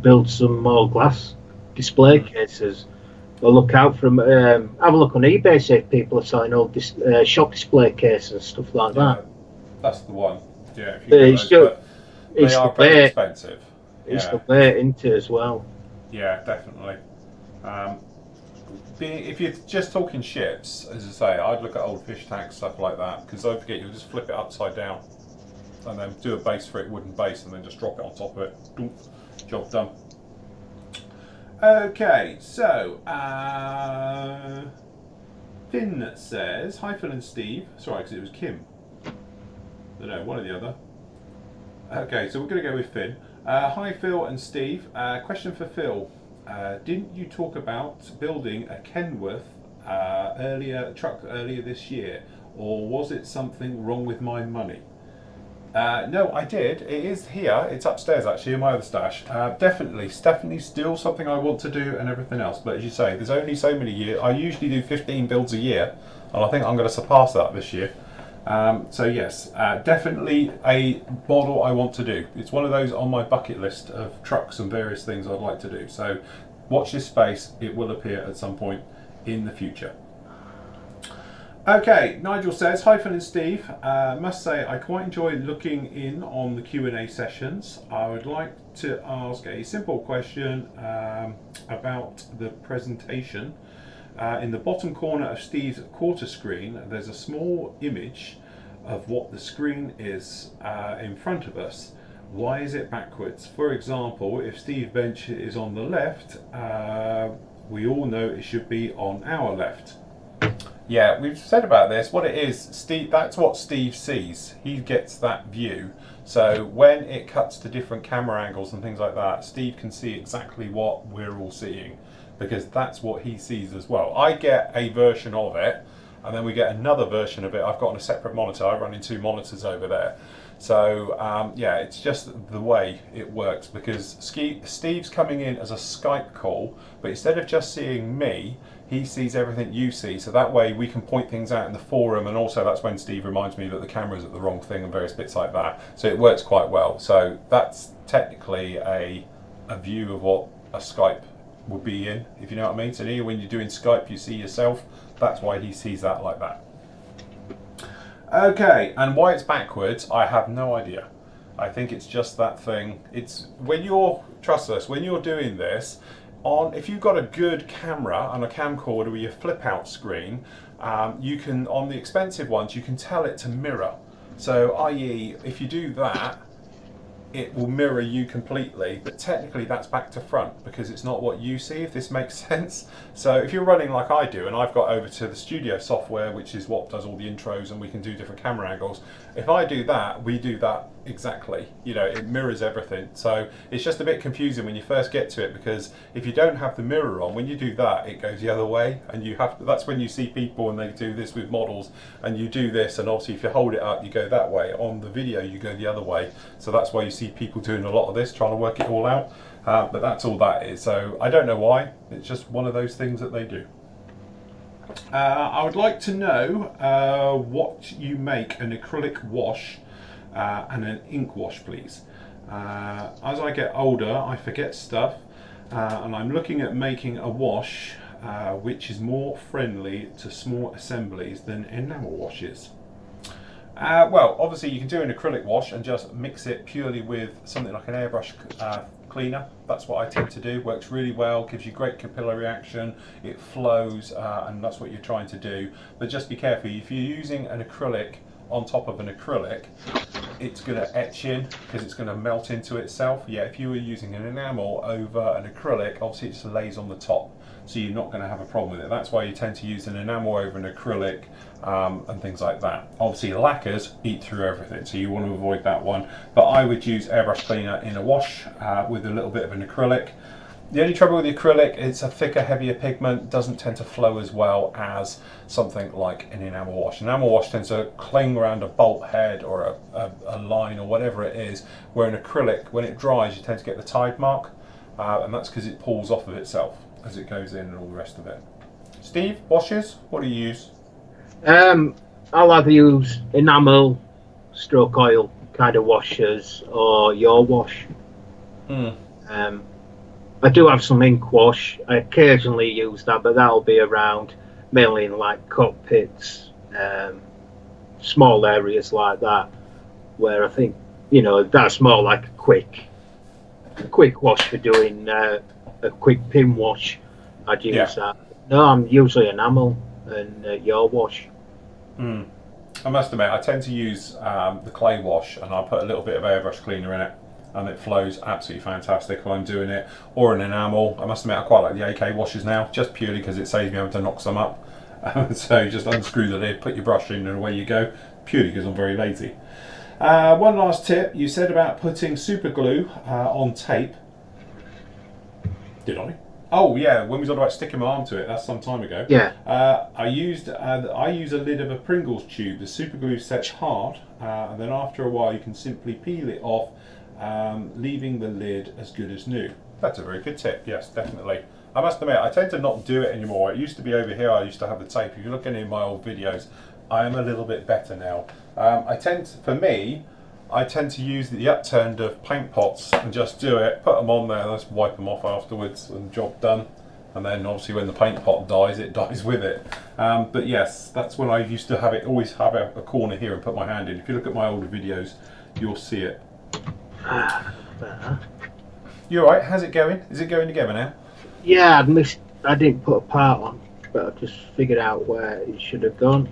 build some more glass display cases. Well, look out for them. Have a look on eBay, see if people are selling old shop display cases and stuff like yeah. that. That's the one. Yeah, if you get It's those, still, but they are very expensive. it's the Yeah, way into as well. yeah, definitely. Um, if you're just talking ships, as I say, I'd look at old fish tanks, stuff like that, because don't forget, you'll just flip it upside down and then do a base for it, wooden base, and then just drop it on top of it. Boom, job done. Okay, so Finn says, hi Phil and Steve. Sorry, because it was Kim. No, one or the other. Okay, so we're going to go with Finn. Hi Phil and Steve. Question for Phil. Didn't you talk about building a Kenworth truck earlier this year, or was it something wrong with my money? No, I did. It is here. It's upstairs actually in my other stash. Definitely still something I want to do and everything else. But as you say, there's only so many years. I usually do 15 builds a year, and I think I'm going to surpass that this year. So yes, definitely a model I want to do. It's one of those on my bucket list of trucks and various things I'd like to do. So watch this space. It will appear at some point in the future. Okay, Nigel says, hi Phil and Steve. Must say I quite enjoy looking in on the Q&A sessions. I would like to ask a simple question about the presentation. In the bottom corner of Steve's quarter screen, there's a small image of what the screen is in front of us. Why is it backwards? For example, if Steve's bench is on the left, we all know it should be on our left. Yeah, we've said about this. What it is, Steve, that's what Steve sees. He gets that view. So when it cuts to different camera angles and things like that, Steve can see exactly what we're all seeing, because that's what he sees as well. I get a version of it, and then we get another version of it. I've got on a separate monitor. I run in two monitors over there. So yeah, it's just the way it works, because Steve's coming in as a Skype call, but instead of just seeing me, he sees everything you see, so that way we can point things out in the forum, and also that's when Steve reminds me that the camera's at the wrong thing and various bits like that. So it works quite well. So that's technically a view of what a Skype would be in, if you know what I mean. So here when you're doing Skype, you see yourself. That's why he sees that like that. Okay, and why it's backwards, I have no idea. I think it's just that thing. It's when you're, trust us, when you're doing this, if you've got a good camera and a camcorder with your flip out screen, you can, on the expensive ones, you can tell it to mirror. So i.e. if you do that, it will mirror you completely, but technically that's back to front because it's not what you see, if this makes sense. So if you're running like I do, and I've got over to the studio software, which is what does all the intros, and we can do different camera angles. If I do that, we do that exactly. You know, it mirrors everything. So it's just a bit confusing when you first get to it, because if you don't have the mirror on, when you do that, it goes the other way, and you have to, that's when you see people and they do this with models, and you do this, and obviously if you hold it up, you go that way. On the video, you go the other way. So that's why you see people doing a lot of this, trying to work it all out. But that's all that is. So I don't know why. It's just one of those things that they do. I would like to know what you make an acrylic wash and an ink wash, please. As I get older, I forget stuff, and I'm looking at making a wash which is more friendly to small assemblies than enamel washes. Well, obviously you can do an acrylic wash and just mix it purely with something like an airbrush cleaner. That's what I tend to do. Works really well, gives you great capillary action, it flows, and that's what you're trying to do. But just be careful, if you're using an acrylic on top of an acrylic, it's going to etch in because it's going to melt into itself. Yeah, if you were using an enamel over an acrylic, obviously it just lays on the top, so you're not going to have a problem with it. That's why you tend to use an enamel over an acrylic and things like that. Obviously lacquers eat through everything, so you want to avoid that one. But I would use airbrush cleaner in a wash with a little bit of an acrylic. The only trouble with the acrylic, it's a thicker, heavier pigment, doesn't tend to flow as well as something like an enamel wash. Enamel wash tends to cling around a bolt head or a line or whatever it is, where an acrylic, when it dries, you tend to get the tide mark, and that's because it pulls off of itself as it goes in and all the rest of it. Steve, washes, what do you use? I'll either use enamel, stroke oil kind of washers, or your wash. I do have some ink wash. I occasionally use that, but that'll be around mainly in like cockpits, small areas like that, where I think, you know, that's more like a quick wash for doing a quick pin wash. I'd use that. No, I'm usually enamel and your wash. I must admit, I tend to use the clay wash, and I'll put a little bit of airbrush cleaner in it, and it flows absolutely fantastic when I'm doing it. Or an enamel. I must admit, I quite like the AK washes now, just purely because it saves me having to knock some up. So you just unscrew the lid, put your brush in, and away you go, purely because I'm very lazy. One last tip, you said about putting super glue on tape. Did I? Oh yeah, when we was on about sticking my arm to it, that's some time ago. Yeah. I use a lid of a Pringles tube. The super glue sets hard, and then after a while you can simply peel it off, leaving the lid as good as new. That's a very good tip. Yes, definitely. I must admit, I tend to not do it anymore. It used to be over here. I used to have the tape. If you look at any of my old videos, I am a little bit better now. I tend to use the upturned of paint pots and just do it, put them on there, let's wipe them off afterwards, and job done. And then obviously when the paint pot dies, it dies with it. But yes, that's when I used to have it, always have a corner here and put my hand in. If you look at my older videos, you'll see it. You alright? How's it going? Is it going together now? Yeah, I didn't put a part on, but I just figured out where it should have gone.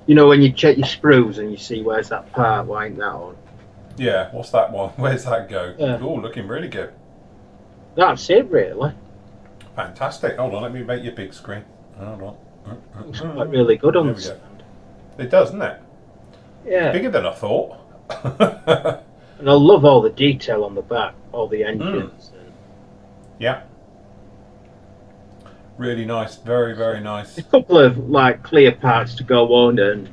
You know, when you check your sprues and you see where's that part, why ain't that on? Yeah, what's that one? Where's that go? Yeah. Oh, looking really good. That's it, really. Fantastic. Hold on, let me make your big screen. Hold on. Looks quite really good on There the we go. stand. It does, doesn't it? Yeah. Bigger than I thought. And I love all the detail on the back, all the engines. Yeah. Really nice. Very, very nice. A couple of like clear parts to go on, and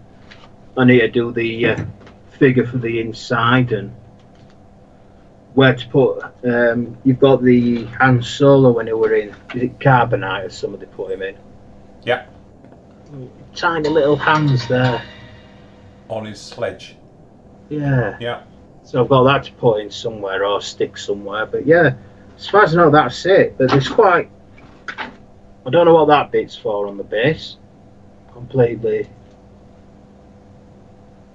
I need to do the figure for the inside and where to put. You've got the Han Solo when they were in, is it Carbonite or somebody put him in? Yeah. Tiny little hands there. On his sledge. Yeah. Yeah. So I've got that to put in somewhere or stick somewhere. But yeah, as far as I know, that's it. But there's quite. I don't know what that bit's for on the base. Completely.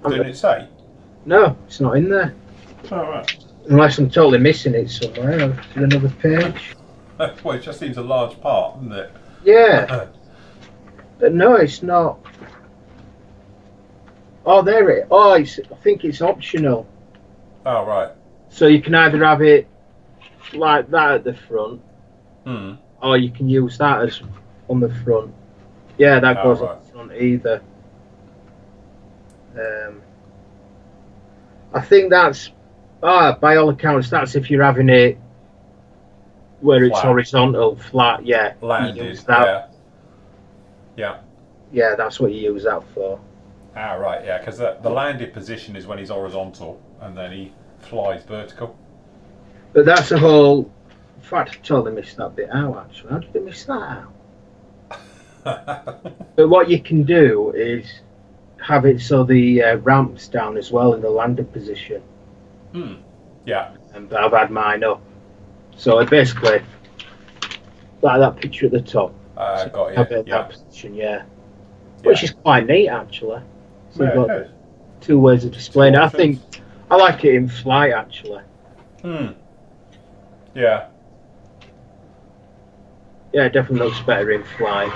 Didn't it say? No, it's not in there. Oh, right. Unless I'm totally missing it somewhere. I'll do another page. Well, it just seems a large part, doesn't it? Yeah. But no, it's not. Oh, there it. Oh, I think it's optional. Oh, right. So you can either have it like that at the front, Hmm. or you can use that as on the front. Yeah, that goes right. on the front either. I think that's. By all accounts, that's if you're having it where it's Flat. horizontal, flat. Yeah. you Landed. use that. Yeah. Yeah, that's what you use that for. Ah, right. Yeah, because the landed position is when he's horizontal, and then he flies vertical. But that's a whole. In fact, I totally missed that bit out. Actually, how did I miss that out? But what you can do is have it so the ramp's down as well in the landed position. Hmm. Yeah. And I've had mine up. So I basically like that picture at the top. So Got you. have it in Yeah. that position, yeah. Which is quite neat actually. So Yeah, you've it got is. two ways of displaying it. I options. think I like it in flight actually. Hmm. Yeah. Yeah, it definitely looks better in flight.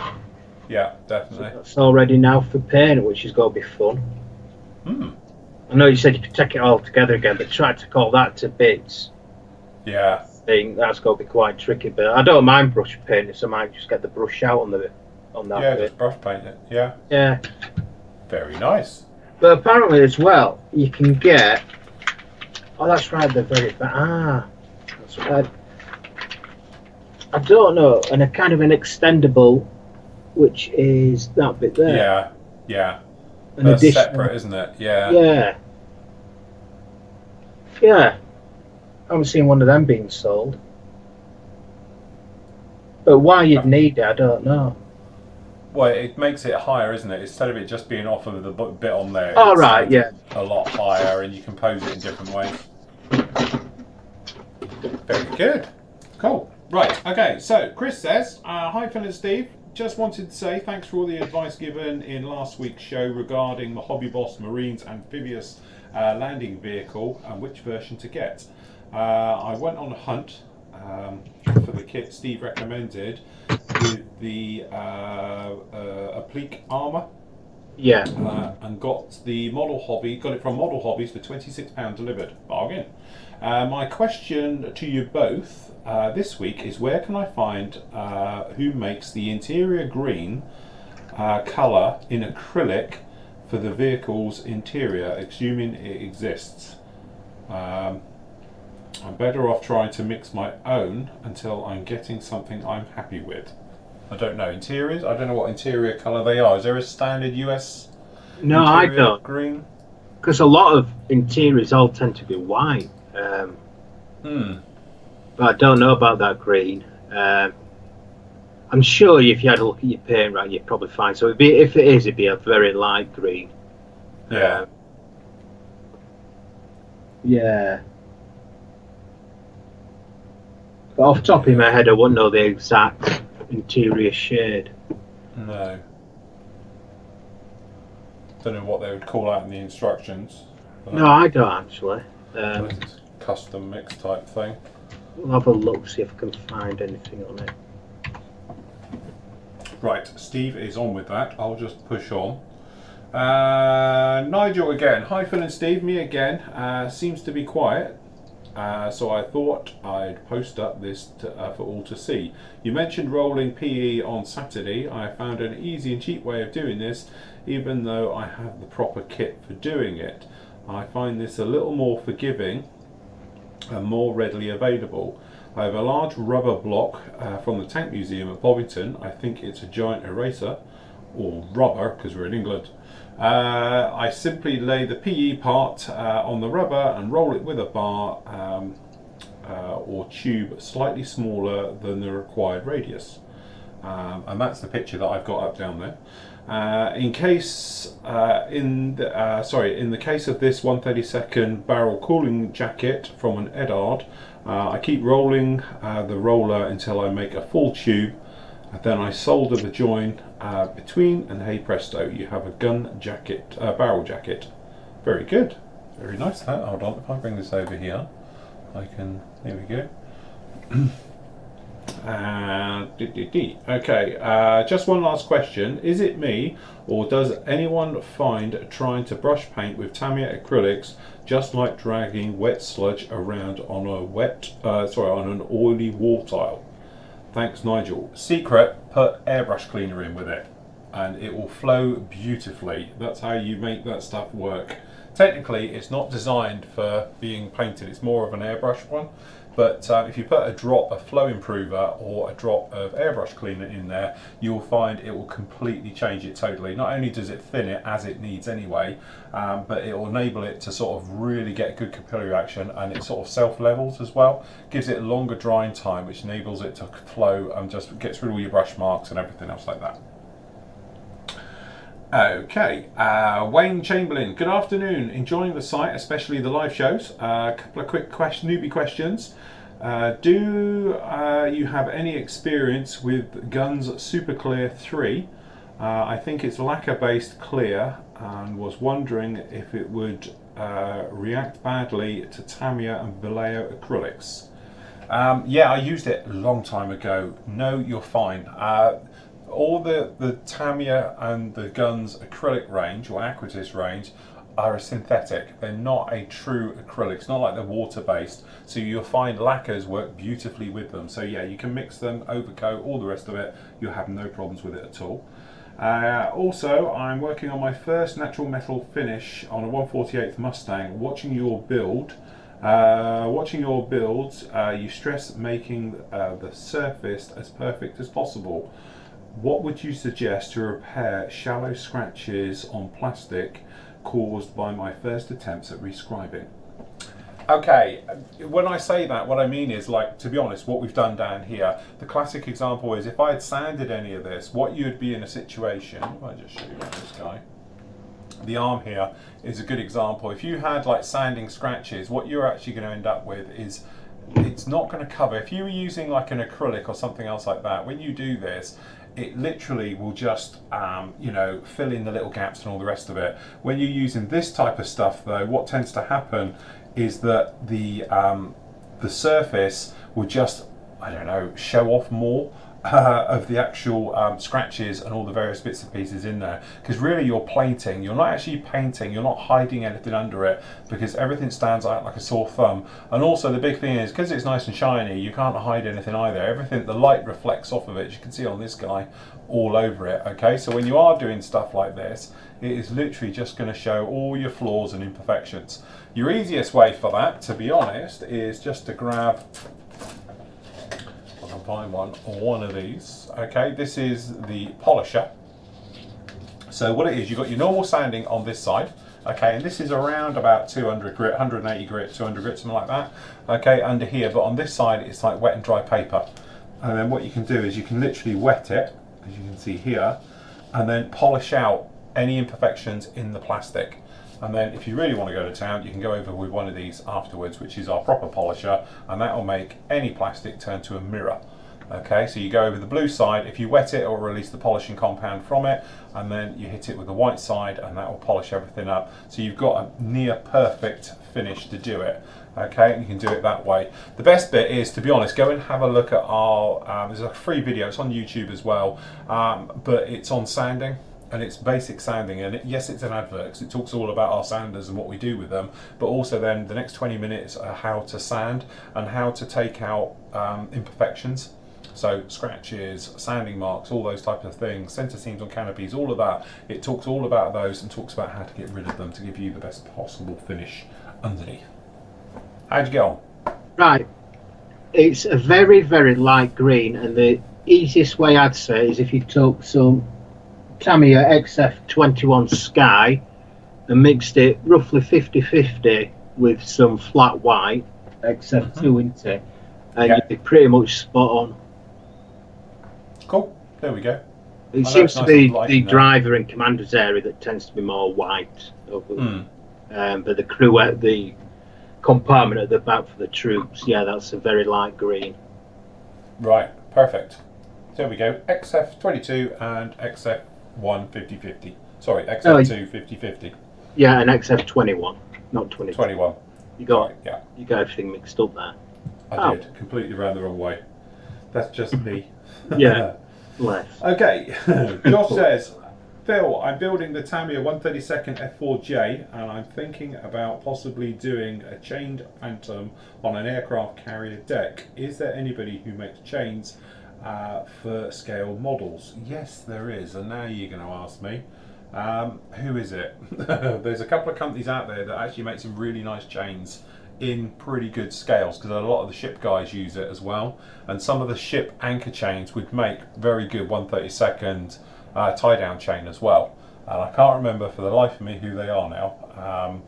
Yeah, So definitely. that's all ready now for paint, which is going to be fun. Hmm. I know you said you could take it all together again, but try to call that to bits. Yeah. I think that's going to be quite tricky. But I don't mind brush painting, so I might just get the brush out on that Yeah, bit. just brush paint it. Yeah. Yeah, Very nice. but apparently as well, you can get. Oh, that's right. The very that's right. I don't know, and a kind of an extendable, which is that bit there, Yeah. Yeah. an That's additional. separate, isn't it? Yeah. Yeah, yeah. I haven't seen one of them being sold. But why you'd need it, I don't know. Well, it makes it higher, isn't it? Instead of it just being off of the bit on there, All it right, slides yeah. it a lot higher, and you can pose it in different ways. Very good. Cool. Right. Okay. So Chris says, "Hi, Phil and Steve. Just wanted to say thanks for all the advice given in last week's show regarding the Hobby Boss Marine's amphibious landing vehicle and which version to get. I went on a hunt for the kit Steve recommended with the applique armour." Yeah. And got it from Model Hobbies for £26 delivered. Bargain. My question to you both this week is, where can I find who makes the interior green colour in acrylic for the vehicle's interior, assuming it exists? I'm better off trying to mix my own until I'm getting something I'm happy with. I don't know. Interiors? I don't know what interior colour they are. Is there a standard US No, I interior don't. green? Because a lot of interiors all tend to be white. Hmm. But I don't know about that green. I'm sure if you had a look at your paint, right, you'd probably find so. If it is, it'd be a very light green. Yeah. Yeah. But off the top of Yeah. my head, I wouldn't know the exact interior shade. No. Don't know what they would call out in the instructions. No, I don't actually. Unless it's custom mix type thing. We'll have a look, see if I can find anything on it. Right, Steve is on with that. I'll just push on. Nigel again. Hi Phil and Steve, me again. Seems to be quiet. So I thought I'd post up this for all to see. You mentioned rolling PE on Saturday. I found an easy and cheap way of doing this, even though I have the proper kit for doing it. I find this a little more forgiving and more readily available. I have a large rubber block from the Tank Museum at Bovington. I think it's a giant eraser, or rubber because we're in England. I simply lay the PE part on the rubber and roll it with a bar or tube slightly smaller than the required radius. And that's the picture that I've got up down there. In the case of this 1/32 barrel cooling jacket from an Edard, I keep rolling the roller until I make a full tube. Then I solder the join between, and hey presto, you have a gun jacket, barrel jacket. Very good, very nice. Hold on, if I bring this over here, I can. There we go. Okay, just one last question. Is it me, or does anyone find trying to brush paint with Tamiya acrylics just like dragging wet sludge around on on an oily wall tile? Thanks, Nigel. Secret: put airbrush cleaner in with it, and it will flow beautifully. That's how you make that stuff work. Technically, it's not designed for being painted. It's more of an airbrush one. But if you put a drop of flow improver or a drop of airbrush cleaner in there, you'll find it will completely change it totally. Not only does it thin it as it needs anyway, but it will enable it to sort of really get good capillary action, and it sort of self-levels as well. Gives it a longer drying time, which enables it to flow and just gets rid of all your brush marks and everything else like that. Okay, Wayne Chamberlain, good afternoon. Enjoying the site, especially the live shows. A couple of quick newbie questions. Do you have any experience with Guns Super Clear 3? I think it's lacquer based clear, and was wondering if it would react badly to Tamiya and Vallejo acrylics. Yeah, I used it a long time ago. No, you're fine. All the Tamiya and the Guns acrylic range or Aquatis range are a synthetic. They're not a true acrylic. It's not like they're water based. So you'll find lacquers work beautifully with them. So yeah, you can mix them, overcoat, all the rest of it. You'll have no problems with it at all. Also, I'm working on my first natural metal finish on a 1/48 Mustang. Watching your builds, you stress making the surface as perfect as possible. What would you suggest to repair shallow scratches on plastic caused by my first attempts at rescribing? Okay, when I say that, what I mean is, like, to be honest, what we've done down here, the classic example is if I had sanded any of this, what you'd be in a situation, if I just show you this guy, the arm here is a good example. If you had like sanding scratches, what you're actually going to end up with is it's not going to cover. If you were using like an acrylic or something else like that, when you do this, it literally will just you know, fill in the little gaps and all the rest of it. When you're using this type of stuff though, what tends to happen is that the surface will just, I don't know, show off more of the actual scratches and all the various bits and pieces in there, because really you're plating, you're not actually painting, you're not hiding anything under it, because everything stands out like a sore thumb. And also the big thing is, because it's nice and shiny, you can't hide anything either. Everything, the light reflects off of it, as you can see on this guy, all over it. Okay, so when you are doing stuff like this, it is literally just going to show all your flaws and imperfections. Your easiest way for that, to be honest, is just to grab, find one of these. Okay, this is the polisher. So what it is, you've got your normal sanding on this side, okay, and this is around about 200 grit, 180 grit, 200 grit, something like that, okay, under here. But on this side it's like wet and dry paper, and then what you can do is you can literally wet it, as you can see here, and then polish out any imperfections in the plastic. And then if you really want to go to town, you can go over with one of these afterwards, which is our proper polisher, and that will make any plastic turn to a mirror. Okay, so you go over the blue side, if you wet it, it will release the polishing compound from it, and then you hit it with the white side and that will polish everything up. So you've got a near perfect finish to do it. Okay, and you can do it that way. The best bit is, to be honest, go and have a look at our, there's a free video, it's on YouTube as well, but it's on sanding. And it's basic sanding, and yes, it's an advert because it talks all about our sanders and what we do with them, but also then the next 20 minutes are how to sand and how to take out imperfections. So scratches, sanding marks, all those types of things, centre seams on canopies, all of that. It talks all about those and talks about how to get rid of them to give you the best possible finish underneath. How'd you get on? Right, it's a very, very light green, and the easiest way I'd say is if you took some Tamiya XF21 Sky and mixed it roughly 50-50 with some flat white XF2 into it, and you'd be pretty much spot on. Cool, there we go. It seems to be the driver and commander's area that tends to be more white, but the crew, the compartment at the back for the troops, yeah, that's a very light green. Right, perfect. There we go, XF22 and XF1 50-50. Sorry, XF2 50-50. Yeah, and XF21, not 22. 21. You got, right, yeah. You got everything mixed up there. I did, completely ran the wrong way. That's just me. Yeah, less. Okay, Josh says, Phil, I'm building the Tamiya 132nd F4J, and I'm thinking about possibly doing a chained Phantom on an aircraft carrier deck. Is there anybody who makes chains for scale models? Yes, there is, and now you're going to ask me. Who is it? There's a couple of companies out there that actually make some really nice chains in pretty good scales, because a lot of the ship guys use it as well, and some of the ship anchor chains would make very good 132nd tie down chain as well, and I can't remember for the life of me who they are now.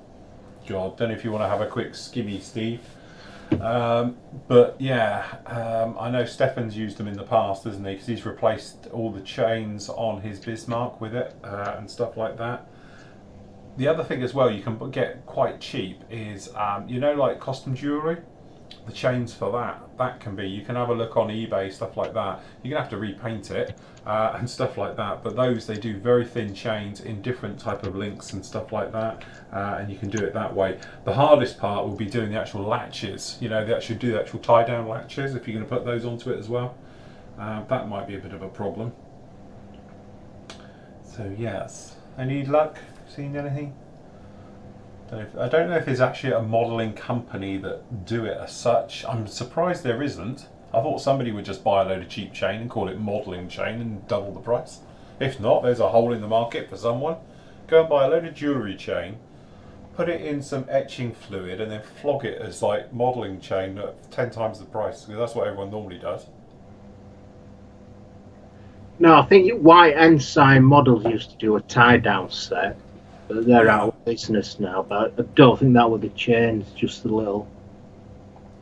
God, don't know if you want to have a quick skimmy, Steve. But yeah, I know Stefan's used them in the past, hasn't he? Because he's replaced all the chains on his Bismarck with it and stuff like that. The other thing as well you can get quite cheap is, you know, like costume jewellery. the chains for that can be, you can have a look on eBay, stuff like that. You're gonna have to repaint it and stuff like that, but those, they do very thin chains in different type of links and stuff like that, and you can do it that way. The hardest part will be doing the actual latches, you know, the actual tie down latches, if you're going to put those onto it as well. That might be a bit of a problem. So yes, any luck seeing anything? I don't know if there's actually a modelling company that do it as such. I'm surprised there isn't. I thought somebody would just buy a load of cheap chain and call it modelling chain and double the price. If not, there's a hole in the market for someone. Go and buy a load of jewellery chain, put it in some etching fluid, and then flog it as like modelling chain at 10 times the price, because that's what everyone normally does. No, I think White Ensign Models used to do a tie down set, but they're out of business now. But I don't think that was the chains, just the little.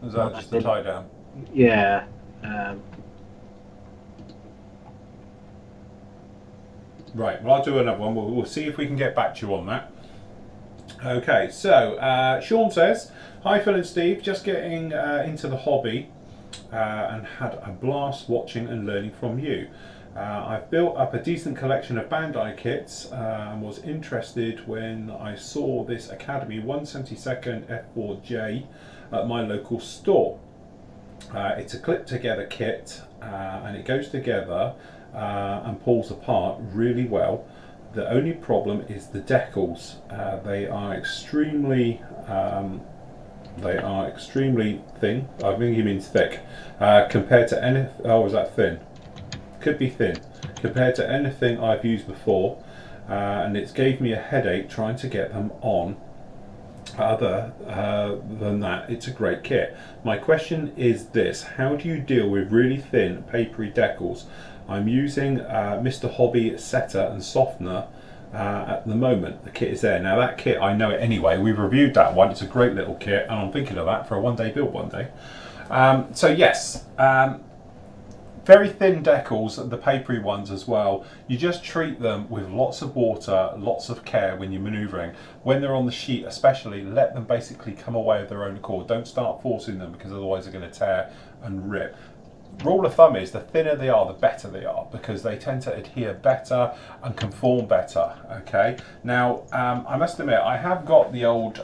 Is that just the tie down? Yeah. Right, well, I'll do another one. We'll see if we can get back to you on that. Okay, so Sean says, hi Phil and Steve, just getting into the hobby and had a blast watching and learning from you. I've built up a decent collection of Bandai kits and was interested when I saw this Academy 172nd F4J at my local store. It's a clip together kit and it goes together and pulls apart really well. The only problem is the decals. They are extremely thin. I think he means thick compared to any. Oh, was that thin? Could be thin compared to anything I've used before, and it's gave me a headache trying to get them on. Other than that, it's a great kit. My question is this: how do you deal with really thin papery decals? I'm using Mr. Hobby setter and softener at the moment. The kit is there. Now that kit, I know it anyway. We've reviewed that one. It's a great little kit, and I'm thinking of that for a one-day build one day. So yes, very thin decals, the papery ones as well. You just treat them with lots of water, lots of care when you're manoeuvring. When they're on the sheet especially, let them basically come away of their own accord. Don't start forcing them, because otherwise they're going to tear and rip. Rule of thumb is the thinner they are, the better they are, because they tend to adhere better and conform better. Okay, now I must admit I have got the old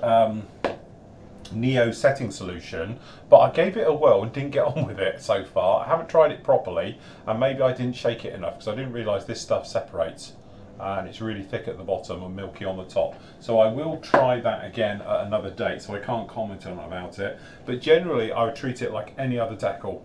Neo setting solution, but I gave it a whirl and didn't get on with it so far. I haven't tried it properly, and maybe I didn't shake it enough, because I didn't realise this stuff separates and it's really thick at the bottom and milky on the top. So I will try that again at another date, so I can't comment on about it, but generally I would treat it like any other decal.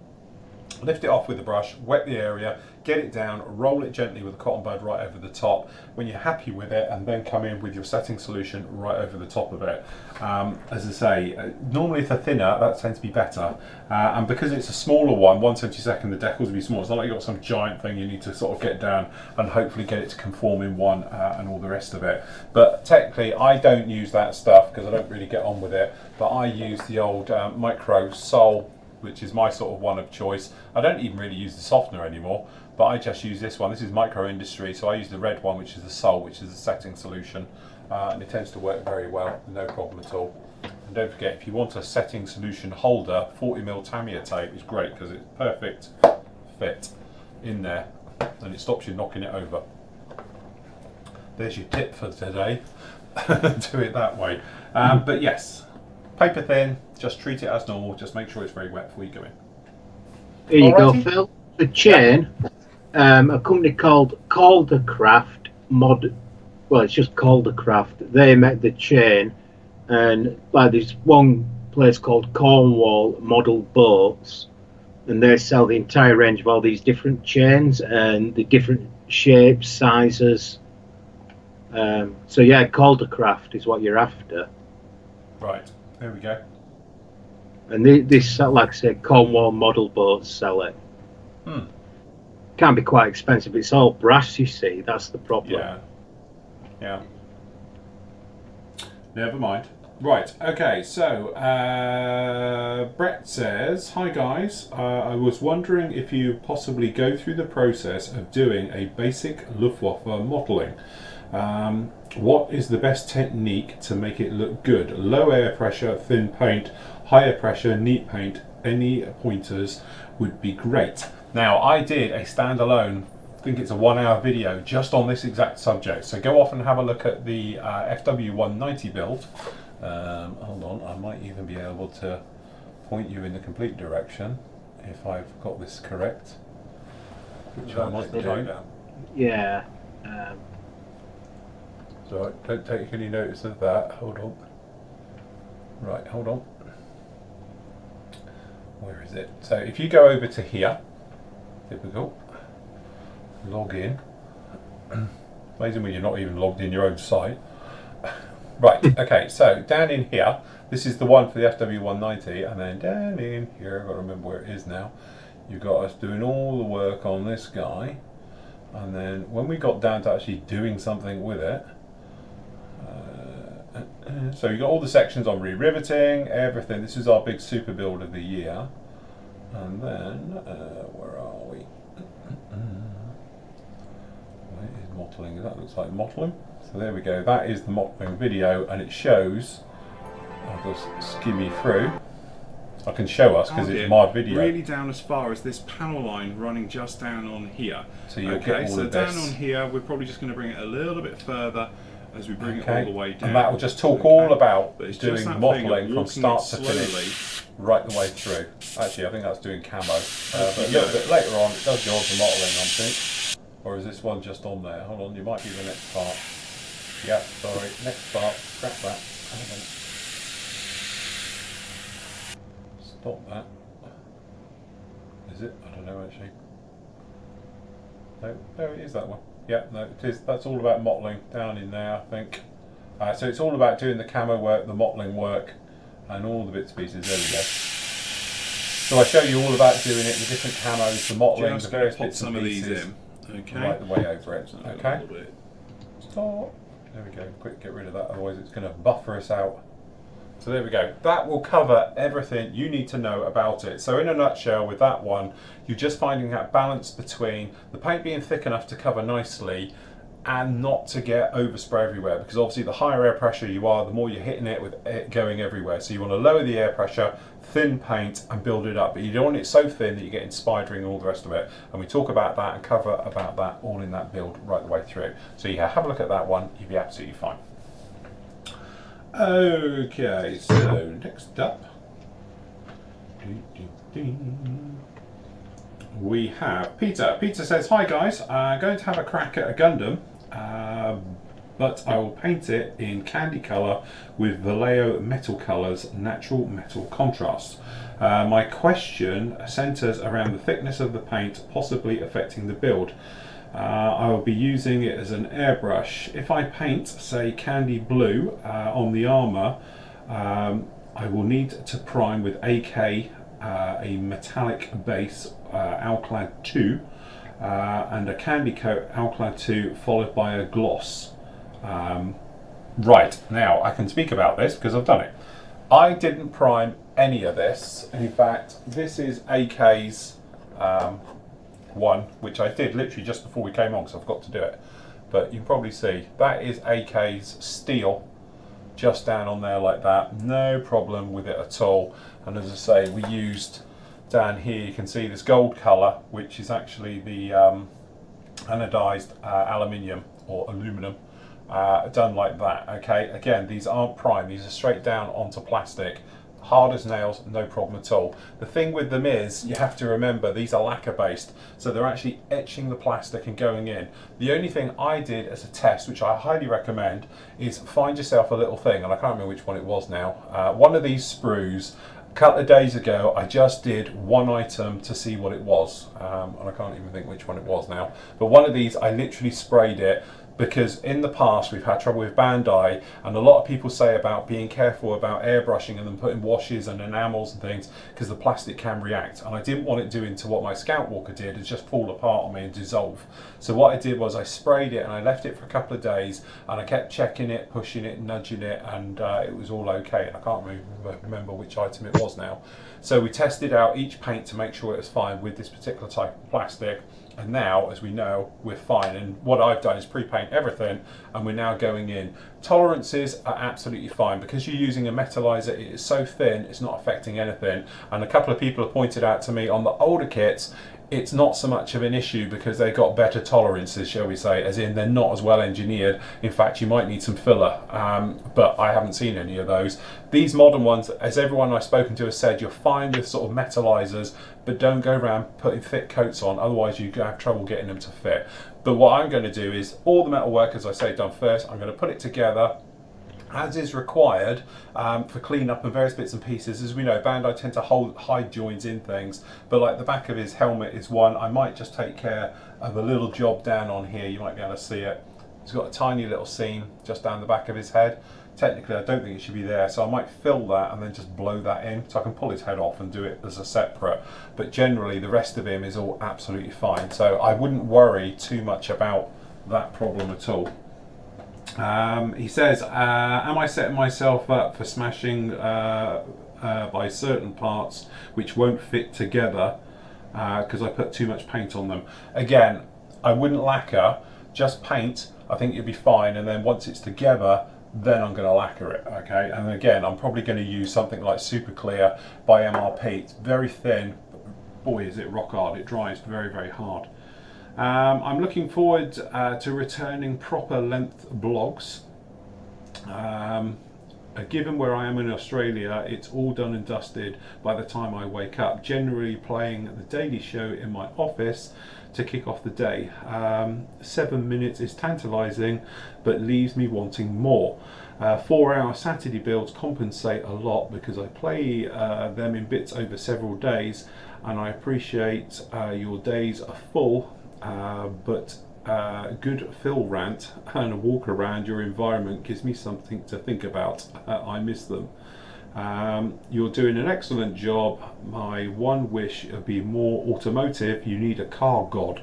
Lift it off with a brush, wet the area, get it down, roll it gently with a cotton bud right over the top when you're happy with it, and then come in with your setting solution right over the top of it. As I say, normally if they're thinner, that tends to be better, and because it's a smaller one, 1/72, the decals will be small. It's not like you've got some giant thing you need to sort of get down and hopefully get it to conform in one and all the rest of it. But technically I don't use that stuff because I don't really get on with it, but I use the old micro sole, which is my sort of one of choice. I don't even really use the softener anymore, but I just use this one. This is Micro Industry, so I use the red one, which is the Sol, which is the setting solution, and it tends to work very well, no problem at all. And don't forget, if you want a setting solution holder, 40mm Tamiya tape is great because it's perfect fit in there, and it stops you knocking it over. There's your tip for today. Do it that way. But yes, paper thin, just treat it as normal, just make sure it's very wet before you go in. Here you go, Phil. The chain, a company called Caldercraft well, it's just Caldercraft. They make the chain, and by this one place called Cornwall Model Boats, and they sell the entire range of all these different chains and the different shapes, sizes. So yeah, Caldercraft is what you're after. Right, there we go. And this, like I said, Cornwall Model Boats sell it. Can be quite expensive. It's all brass, you see. That's the problem. Yeah. Never mind. Right, okay, so Brett says, hi guys, I was wondering if you possibly go through the process of doing a basic Luftwaffe modelling. What is the best technique to make it look good? Low air pressure, thin paint, higher pressure, neat paint, any pointers would be great. Now, I did a standalone, I think it's a 1 hour video just on this exact subject. So go off and have a look at the FW190 build. Hold on, I might even be able to point you in the complete direction if I've got this correct, which I might do. Yeah. So don't take any notice of that. Hold on. Right, hold on. Where is it? So if you go over to here, typical, log in. Amazing when you're not even logged in your own site. Right, okay, so down in here, this is the one for the FW190, and then down in here, I've got to remember where it is now, you've got us doing all the work on this guy, and then when we got down to actually doing something with it, so you've got all the sections on re-riveting, everything. This is our big super build of the year. And then, where are we? Where is mottling? That looks like mottling. So there we go. That is the mottling video, and it shows. I'll just skim you through. I can show us because it's my video. Really down as far as this panel line running just down on here. So you'll get all of this. Down on here, we're probably just going to bring it a little bit further as we bring it all the way down. And that will just talk all about doing mottling from start to slowly, finish, right the way through. Actually, I think that's doing camo. But a little bit later on, it does go on to mottling, I think. Or is this one just on there? Hold on, you might be the next part. Yeah, sorry, next part. Scrap that. Stop that. Is it? I don't know actually. No, it is that one. Yeah, no, it is. That's all about mottling down in there, I think. So it's all about doing the camo work, the mottling work, and all the bits and pieces. There we go. So I show you all about doing it, the different camos, the mottling, the various bits and pieces. Okay. Right the way over it. Okay. Bit. Stop. There we go. Quick, get rid of that. Otherwise, it's going to buffer us out. So there we go. That will cover everything you need to know about it. So in a nutshell, with that one, you're just finding that balance between the paint being thick enough to cover nicely and not to get overspray everywhere, because obviously the higher air pressure you are, the more you're hitting it with it going everywhere. So you want to lower the air pressure, thin paint and build it up, but you don't want it so thin that you get spidering and all the rest of it. And we talk about that and cover about that all in that build right the way through. So yeah, have a look at that one, you'll be absolutely fine. Okay, so next up, we have Peter. Peter says, hi guys, I'm going to have a crack at a Gundam, but I will paint it in candy colour with Vallejo metal colours, natural metal contrast. My question centres around the thickness of the paint possibly affecting the build. I will be using it as an airbrush. If I paint, say, candy blue on the armour, I will need to prime with AK, a metallic base, Alclad 2, and a candy coat Alclad 2 followed by a gloss. Right, now I can speak about this because I've done it. I didn't prime any of this. In fact, this is AK's one, which I did literally just before we came on because I forgot to do it. But you can probably see that is AK's steel just down on there like that. No problem with it at all. And as I say, we used down here, you can see this gold colour, which is actually the anodized aluminium or aluminum, done like that. Okay, again, these aren't prime, these are straight down onto plastic. Hard as nails, no problem at all. The thing with them is, you have to remember, these are lacquer based, so they're actually etching the plastic and going in. The only thing I did as a test, which I highly recommend, is find yourself a little thing, and I can't remember which one it was now, one of these sprues. A couple of days ago, I just did one item to see what it was, and I can't even think which one it was now, but one of these, I literally sprayed it, because in the past we've had trouble with Bandai, and a lot of people say about being careful about airbrushing and then putting washes and enamels and things because the plastic can react, and I didn't want it doing to what my Scout Walker did, is just fall apart on me and dissolve. So what I did was I sprayed it and I left it for a couple of days, and I kept checking it, pushing it, nudging it, and it was all okay. I can't remember which item it was now. So we tested out each paint to make sure it was fine with this particular type of plastic. And now, as we know, we're fine. And what I've done is pre-paint everything, and we're now going in. Tolerances are absolutely fine because you're using a metallizer. It is so thin, it's not affecting anything. And a couple of people have pointed out to me on the older kits, it's not so much of an issue because they've got better tolerances, shall we say, as in they're not as well engineered. In fact, you might need some filler, but I haven't seen any of those. These modern ones, as everyone I've spoken to has said, you're fine with sort of metallizers, but don't go around putting thick coats on, otherwise you have trouble getting them to fit. But what I'm going to do is all the metal work, as I say, done first. I'm going to put it together as is required for cleanup and various bits and pieces. As we know, Bandai tend to hide joins in things, but like the back of his helmet is one. I might just take care of a little job down on here. You might be able to see it. He's got a tiny little seam just down the back of his head. Technically, I don't think it should be there, so I might fill that and then just blow that in, so I can pull his head off and do it as a separate. But generally, the rest of him is all absolutely fine, so I wouldn't worry too much about that problem at all. He says, am I setting myself up for smashing by certain parts which won't fit together because I put too much paint on them? Again, I wouldn't lacquer, just paint. I think you'll be fine, and then once it's together, then I'm going to lacquer it, okay? And again, I'm probably going to use something like Super Clear by MRP. It's very thin, but boy is it rock hard. It dries very, very hard. I'm looking forward to returning proper length blogs. Given where I am in Australia, it's all done and dusted by the time I wake up, generally playing the Daily Show in my office to kick off the day. 7 minutes is tantalising, but leaves me wanting more. 4-hour Saturday builds compensate a lot because I play them in bits over several days, and I appreciate your days are full, but good fill rant and a walk around your environment gives me something to think about. I miss them. You're doing an excellent job. My one wish would be more automotive. You need a car god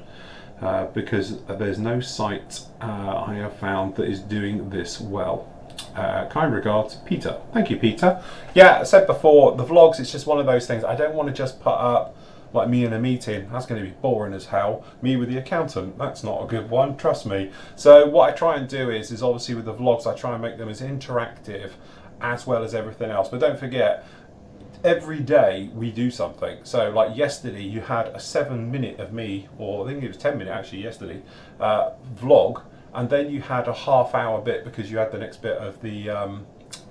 because there's no site I have found that is doing this well. Kind regards, Peter. Thank you, Peter. Yeah, I said before, the vlogs, it's just one of those things. I don't want to just put up like me in a meeting. That's going to be boring as hell. Me with the accountant, that's not a good one, trust me. So what I try and do is obviously with the vlogs, I try and make them as interactive as well as everything else. But don't forget, every day we do something. So like yesterday you had a 7-minute of me, or I think it was 10 minute actually yesterday, vlog, and then you had a half-hour bit because you had the next bit of the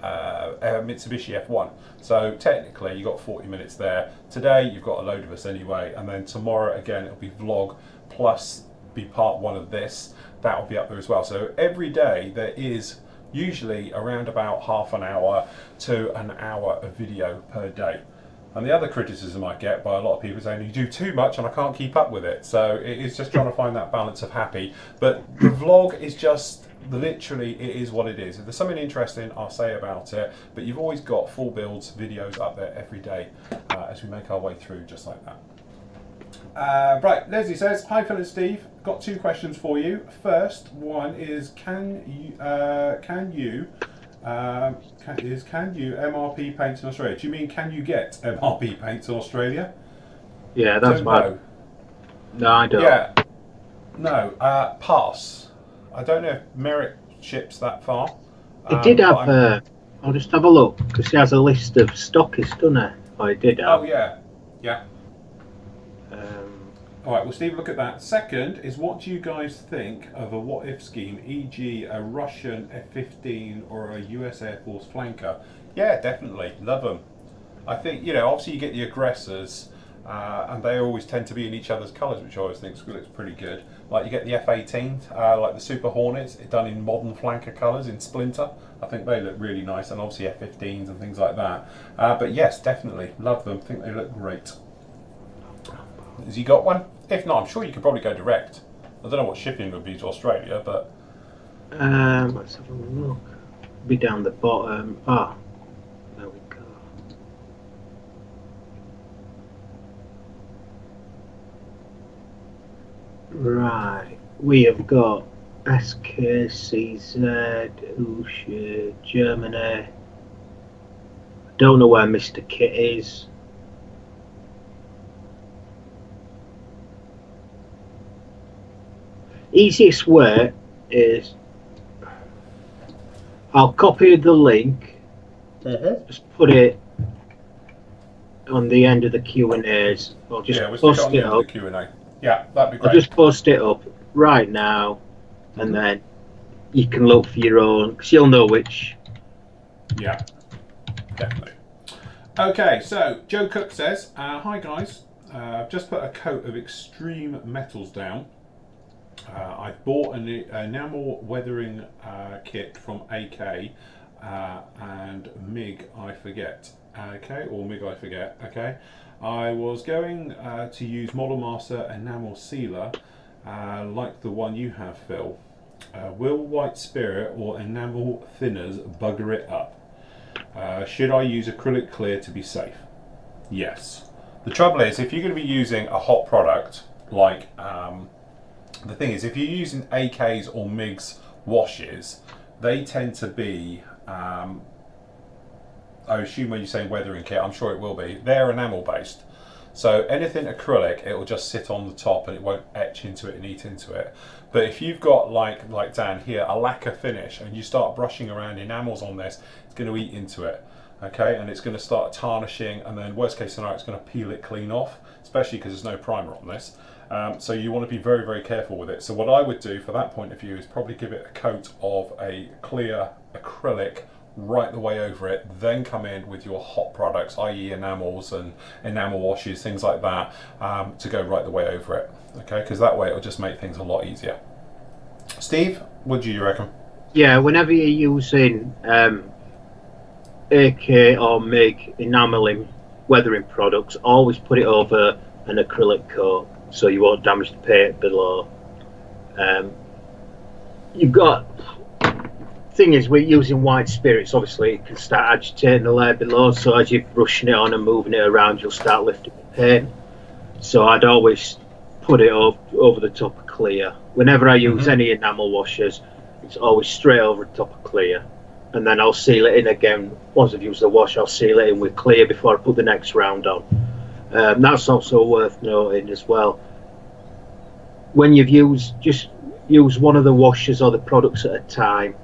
Mitsubishi F1. So technically you got 40 minutes there. Today you've got a load of us anyway, and then tomorrow again it'll be vlog plus be part one of this. That will be up there as well. So every day there is usually around about half an hour to an hour of video per day. And the other criticism I get by a lot of people is saying you do too much and I can't keep up with it. So it is just trying to find that balance of happy. But the vlog is just literally, it is what it is. If there's something interesting, I'll say about it. But you've always got full builds, videos up there every day as we make our way through just like that. Right, Leslie says, hi Phil and Steve, got 2 questions for you. First one is, can you MRP paint in Australia? Do you mean can you get MRP paint in Australia? Yeah, that's fine. No, I don't. Yeah, no, pass. I don't know if Merit ships that far. It did have, I'll just have a look, because he has a list of stockists, doesn't it? Oh, it did have. Oh, yeah, yeah. All right, well, Steve, look at that. Second is, what do you guys think of a what-if scheme, e.g. a Russian F-15 or a US Air Force flanker? Yeah, definitely. Love them. I think, you know, obviously you get the aggressors, and they always tend to be in each other's colours, which I always think looks pretty good. Like you get the F-18, like the Super Hornets, done in modern flanker colours in Splinter. I think they look really nice, and obviously F-15s and things like that. But yes, definitely. Love them. I think they look great. Has he got one? If not, I'm sure you could probably go direct. I don't know what shipping would be to Australia, but... let's have a look. Be down the bottom. Ah, there we go. Right, we have got SKCZ, Usha, Germany. Don't know where Mr. Kit is. Easiest way is I'll copy the link, just put it on the end of the Q&As. I'll just Yeah, we'll stick it post on the it end of up. the Q&A. Yeah, that'd be I'll great. just post it up right now, and then you can look for your own, because you'll know which. Yeah, definitely. Okay, so Joe Cook says, hi guys, I've just put a coat of extreme metals down. I've bought an enamel weathering kit from AK and MIG I forget. Okay, or MIG I forget. Okay, I was going to use Model Master enamel sealer like the one you have, Phil. Will White Spirit or enamel thinners bugger it up? Should I use acrylic clear to be safe? Yes. The trouble is, if you're going to be using a hot product like the thing is, if you're using AKs or MIGs washes, they tend to be, I assume when you're saying weathering kit, I'm sure it will be, they're enamel based. So anything acrylic, it will just sit on the top and it won't etch into it and eat into it. But if you've got, like down here, a lacquer finish and you start brushing around enamels on this, it's going to eat into it. Okay, and it's going to start tarnishing, and then worst case scenario, it's going to peel it clean off, especially because there's no primer on this. So you want to be very, very careful with it. So what I would do for that point of view is probably give it a coat of a clear acrylic right the way over it, then come in with your hot products, i.e. enamels and enamel washes, things like that, to go right the way over it. Okay, because that way it'll just make things a lot easier. Steve, what do you reckon? Yeah, whenever you're using AK or MIG enameling weathering products, always put it over an acrylic coat so you won't damage the paint below. You've got, thing is, we're using white spirits, obviously it can start agitating the layer below, so as you're brushing it on and moving it around, you'll start lifting the paint. So I'd always put it over the top of clear. Whenever I use any enamel washers, it's always straight over the top of clear, and then I'll seal it in again. Once I've used the wash, I'll seal it in with clear before I put the next round on. That's also worth noting as well. When you've used, just use one of the washers or the products at a time,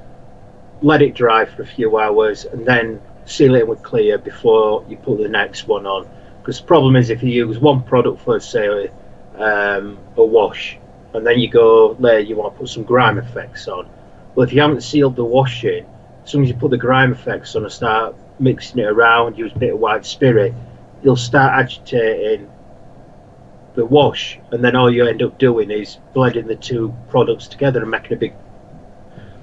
let it dry for a few hours, and then seal it in with clear before you put the next one on. Because the problem is, if you use one product for, say, a wash, and then you go later you want to put some grime effects on, well, if you haven't sealed the washing, as soon as you put the grime effects on and start mixing it around, use a bit of white spirit, you'll start agitating the wash, and then all you end up doing is blending the two products together and making a big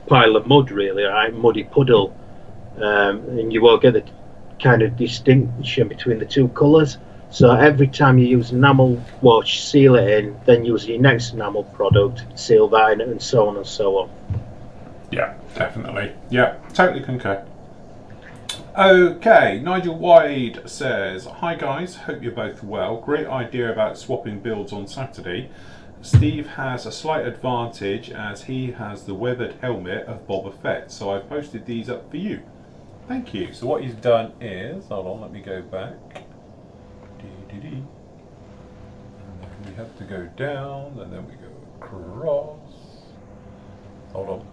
pile of mud, really, right? Muddy puddle, and you won't get the kind of distinction between the two colours. So every time you use enamel wash, seal it in, then use your next enamel product, seal that in, and so on and so on. Yeah, definitely. Yeah, totally concur. Okay, Nigel Wade says, hi guys, hope you're both well. Great idea about swapping builds on Saturday. Steve has a slight advantage as he has the weathered helmet of Boba Fett, so I've posted these up for you. Thank you. So what he's done is, hold on, let me go back. And then we have to go down, and then we go across. Hold on.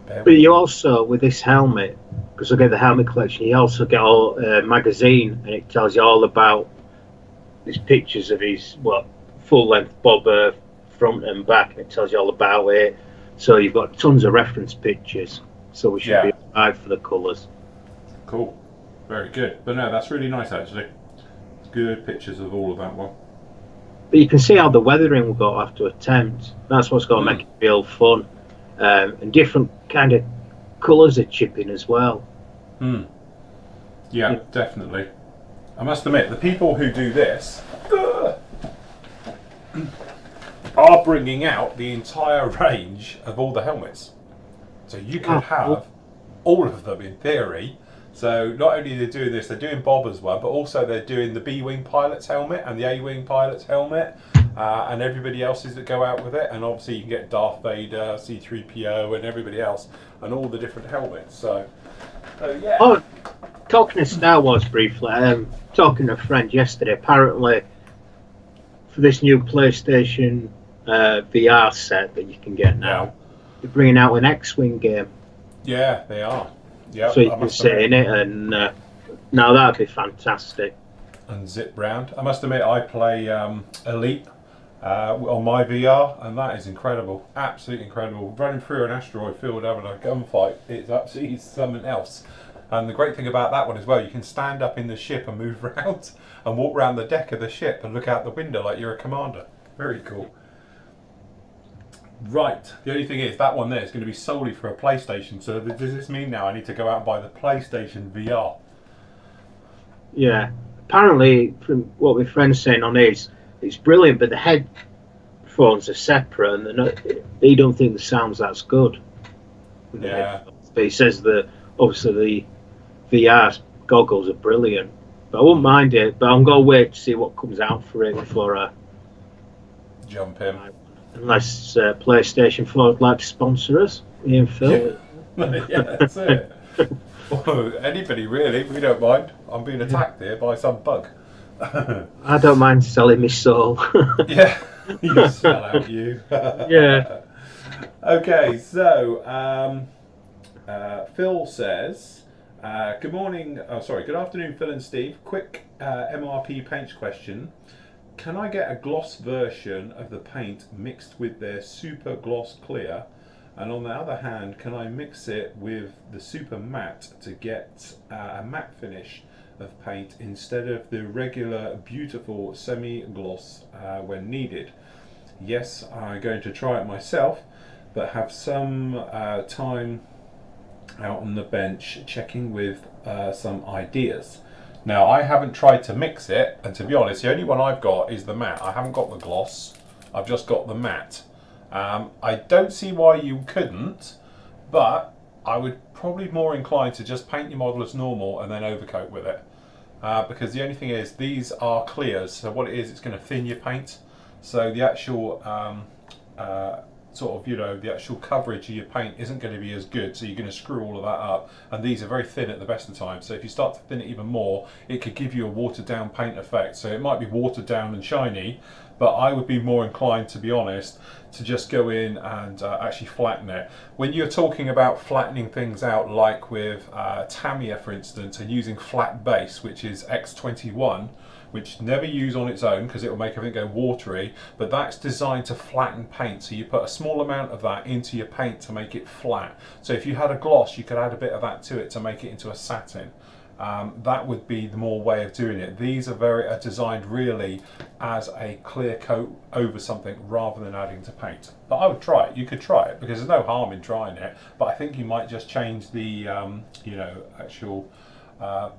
But you also, with this helmet, because I get the helmet collection, you also get a magazine, and it tells you all about these pictures of his full-length Boba front and back, and it tells you all about it. So you've got tons of reference pictures. So we should be alright for the colours. Cool, very good. But no, that's really nice actually. It's good pictures of all of that one. But you can see how the weathering will go after attempt. That's what's going to make it real fun. And different kind of colours are chipping as well. Yeah, definitely. I must admit, the people who do this are bringing out the entire range of all the helmets. So you could have all of them in theory. So not only are they doing this, they're doing Boba's one, but also they're doing the B-Wing pilot's helmet and the A-Wing pilot's helmet. And everybody else's that go out with it, and obviously you can get Darth Vader, C-3PO, and everybody else, and all the different helmets. So yeah. Oh, talking of Star Wars briefly, talking to a friend yesterday. Apparently, for this new PlayStation VR set that you can get now. Yeah. They're bringing out an X-Wing game, Yeah, they are. Yeah, so you I can must sit admit. in it, and now that'd be fantastic. And zip round. I must admit, I play Elite on my VR, and that is incredible. Absolutely incredible. Running through an asteroid field having a gunfight, it's absolutely something else. And the great thing about that one as well, you can stand up in the ship and move around and walk around the deck of the ship and look out the window like you're a commander. Very cool. Right, the only thing is that one there is going to be solely for a PlayStation, so does this mean now I need to go out and buy the PlayStation VR? Yeah. Apparently, from what my friend's saying on his, it's brilliant, but the headphones are separate, and they don't think the sound's that's good. With the Yeah. headphones. But he says that obviously the VR goggles are brilliant. But I wouldn't mind it. But I'm gonna wait to see what comes out for it before I Jump in. unless PlayStation 4 would like to sponsor us, me and Phil. Yeah, that's it. Well, anybody really, we don't mind. I'm being attacked here by some bug. I don't mind selling my soul. Yeah, you sell out, you. Yeah. Okay, so Phil says, good morning, good afternoon, Phil and Steve. Quick MRP paints question. Can I get a gloss version of the paint mixed with their super gloss clear? And on the other hand, can I mix it with the super matte to get a matte finish of paint instead of the regular beautiful semi-gloss when needed? Yes, I'm going to try it myself, but have some time out on the bench checking with some ideas. Now, I haven't tried to mix it, and to be honest, the only one I've got is the matte. I haven't got the gloss, I've just got the matte. I don't see why you couldn't, but I would probably more inclined to just paint your model as normal and then overcoat with it. Because the only thing is, these are clears, so what it is, it's going to thin your paint. So the actual the actual coverage of your paint isn't going to be as good, so you're going to screw all of that up, and these are very thin at the best of times, so if you start to thin it even more, it could give you a watered down paint effect. So it might be watered down and shiny, but I would be more inclined, to be honest, to just go in and actually flatten it. When you're talking about flattening things out, like with Tamiya for instance, and using flat base, which is X21, which never use on its own because it will make everything go watery, but that's designed to flatten paint. So you put a small amount of that into your paint to make it flat. So if you had a gloss, you could add a bit of that to it to make it into a satin. That would be the more way of doing it. These are designed really as a clear coat over something rather than adding to paint. But I would try it. You could try it because there's no harm in trying it. But I think you might just change the actual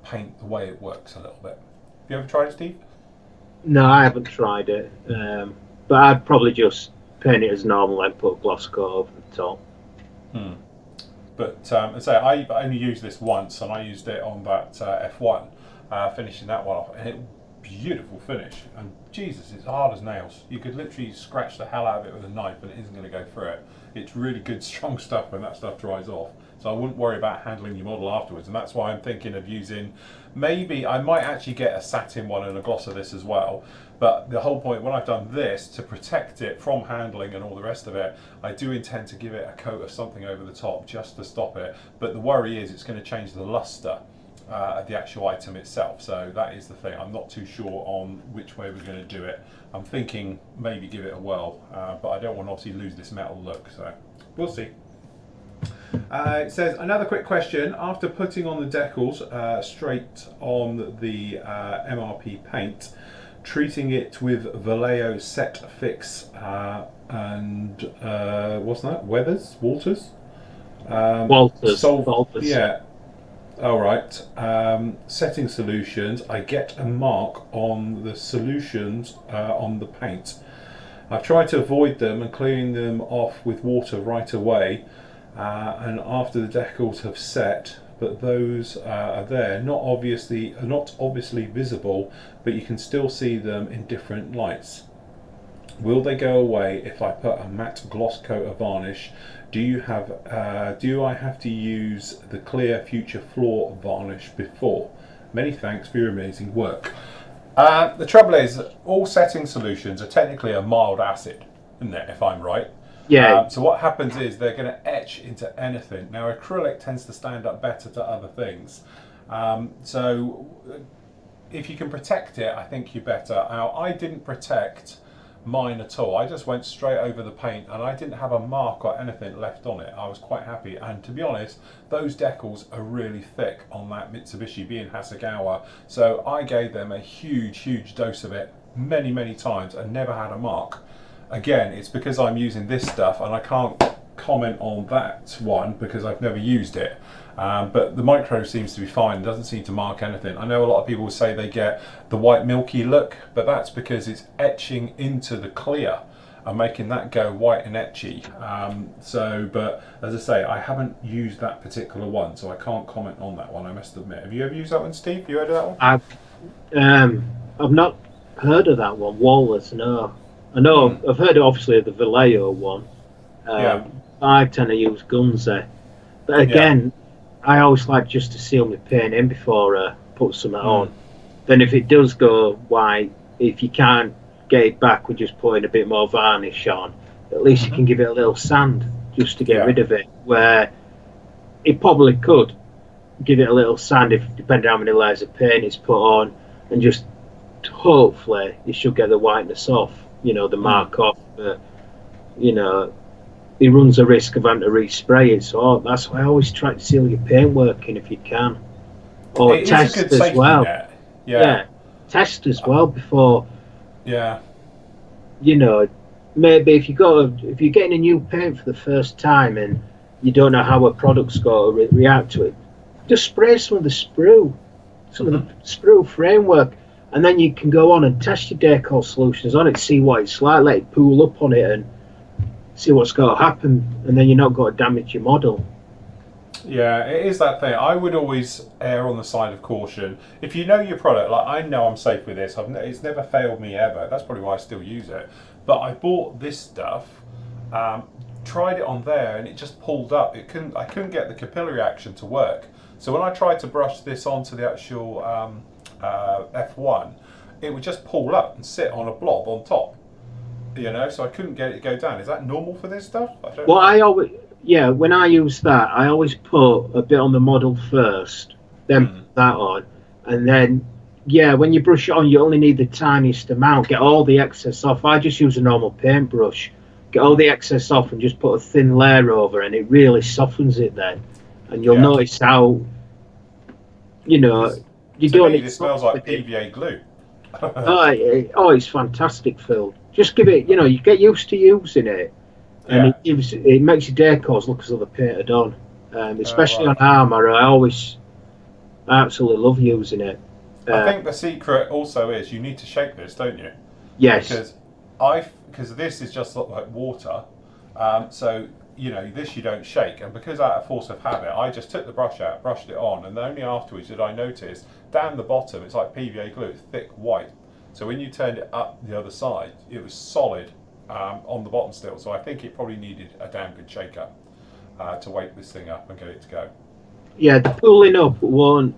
paint, the way it works a little bit. Have you ever tried it, Steve? No, I haven't tried it. But I'd probably just paint it as normal and put a gloss coat over the top. But I only used this once, and I used it on that F1, finishing that one off, and beautiful finish. And Jesus, it's hard as nails. You could literally scratch the hell out of it with a knife, and it isn't going to go through it. It's really good, strong stuff when that stuff dries off. So I wouldn't worry about handling your model afterwards, and that's why I'm thinking of using. Maybe I might actually get a satin one and a gloss of this as well. But the whole point, when I've done this, to protect it from handling and all the rest of it, I do intend to give it a coat of something over the top just to stop it. But the worry is it's going to change the luster of the actual item itself. So that is the thing. I'm not too sure on which way we're going to do it. I'm thinking maybe give it a whirl, but I don't want to obviously lose this metal look. So we'll see. It says, another quick question. After putting on the decals straight on the MRP paint, treating it with Vallejo Set Fix and what's that? Waters? Walters. Yeah. All right. Setting solutions. I get a mark on the solutions on the paint. I've tried to avoid them and clearing them off with water right away. And after the decals have set, but those are there, not obviously visible, but you can still see them in different lights. Will they go away if I put a matte gloss coat of varnish? Do I have to use the clear Future Floor varnish before? Many thanks for your amazing work. The trouble is, all setting solutions are technically a mild acid. isn't it, if I'm right? Yeah. So what happens is they're going to etch into anything. Now acrylic tends to stand up better to other things. So if you can protect it, I think you're better. Now I didn't protect mine at all. I just went straight over the paint and I didn't have a mark or anything left on it. I was quite happy, and to be honest, those decals are really thick on that Mitsubishi, being Hasegawa, so I gave them a huge dose of it many times and never had a mark. Again, it's because I'm using this stuff and I can't comment on that one because I've never used it. But the micro seems to be fine, doesn't seem to mark anything. I know a lot of people say they get the white milky look, but that's because it's etching into the clear and making that go white and etchy. But as I say, I haven't used that particular one, so I can't comment on that one, I must admit. Have you ever used that one, Steve? You heard of that one? I've not heard of that one, Walrus, no. I know, I've heard obviously of the Vallejo one. Yeah. I tend to use Gunze. But again, I always like just to seal my paint in before I put something on. Then if it does go white, if you can't get it back with just putting a bit more varnish on, at least you can give it a little sand just to get rid of it. Where it probably could give it a little sand, if depending on how many layers of paint it's put on, and just hopefully you should get the whiteness off, you know, the mark off. But, you know, it runs a risk of having to respray it, so that's why I always try to seal your paint working if you can, or It test is a good as safety well. net. Yeah. Test as well before. Yeah. You know, maybe if you're getting a new paint for the first time and you don't know how a product's going to react to it, just spray some of the sprue, some of the sprue framework, and then you can go on and test your decal solutions on it, see what it's like, let it pool up on it, and see what's going to happen, and then you're not going to damage your model. Yeah, it is that thing. I would always err on the side of caution. If you know your product, like I know I'm safe with this. It's never failed me ever. That's probably why I still use it. But I bought this stuff, tried it on there, and it just pulled up. I couldn't get the capillary action to work. So when I tried to brush this onto the actual F1, it would just pull up and sit on a blob on top. You know, so I couldn't get it to go down. Is that normal for this stuff? When I use that, I always put a bit on the model first, then put that on, and then when you brush it on, you only need the tiniest amount. Get all the excess off. I just use a normal paintbrush. Get all the excess off and just put a thin layer over, and it really softens it then. And you'll notice how, you know, you don't need. It smells like PVA glue. It's fantastic, Phil. Just give it, you get used to using it, and it makes your decals look as though they're painted on. Especially on armour, I absolutely love using it. I think the secret also is you need to shake this, don't you? Yes. Because this is just like water, so this you don't shake, and because out of force of habit, I just took the brush out, brushed it on, and only afterwards did I notice down the bottom it's like PVA glue, it's thick white. So when you turned it up the other side, it was solid on the bottom still. So I think it probably needed a damn good shake-up to wake this thing up and get it to go. Yeah, the pulling up won't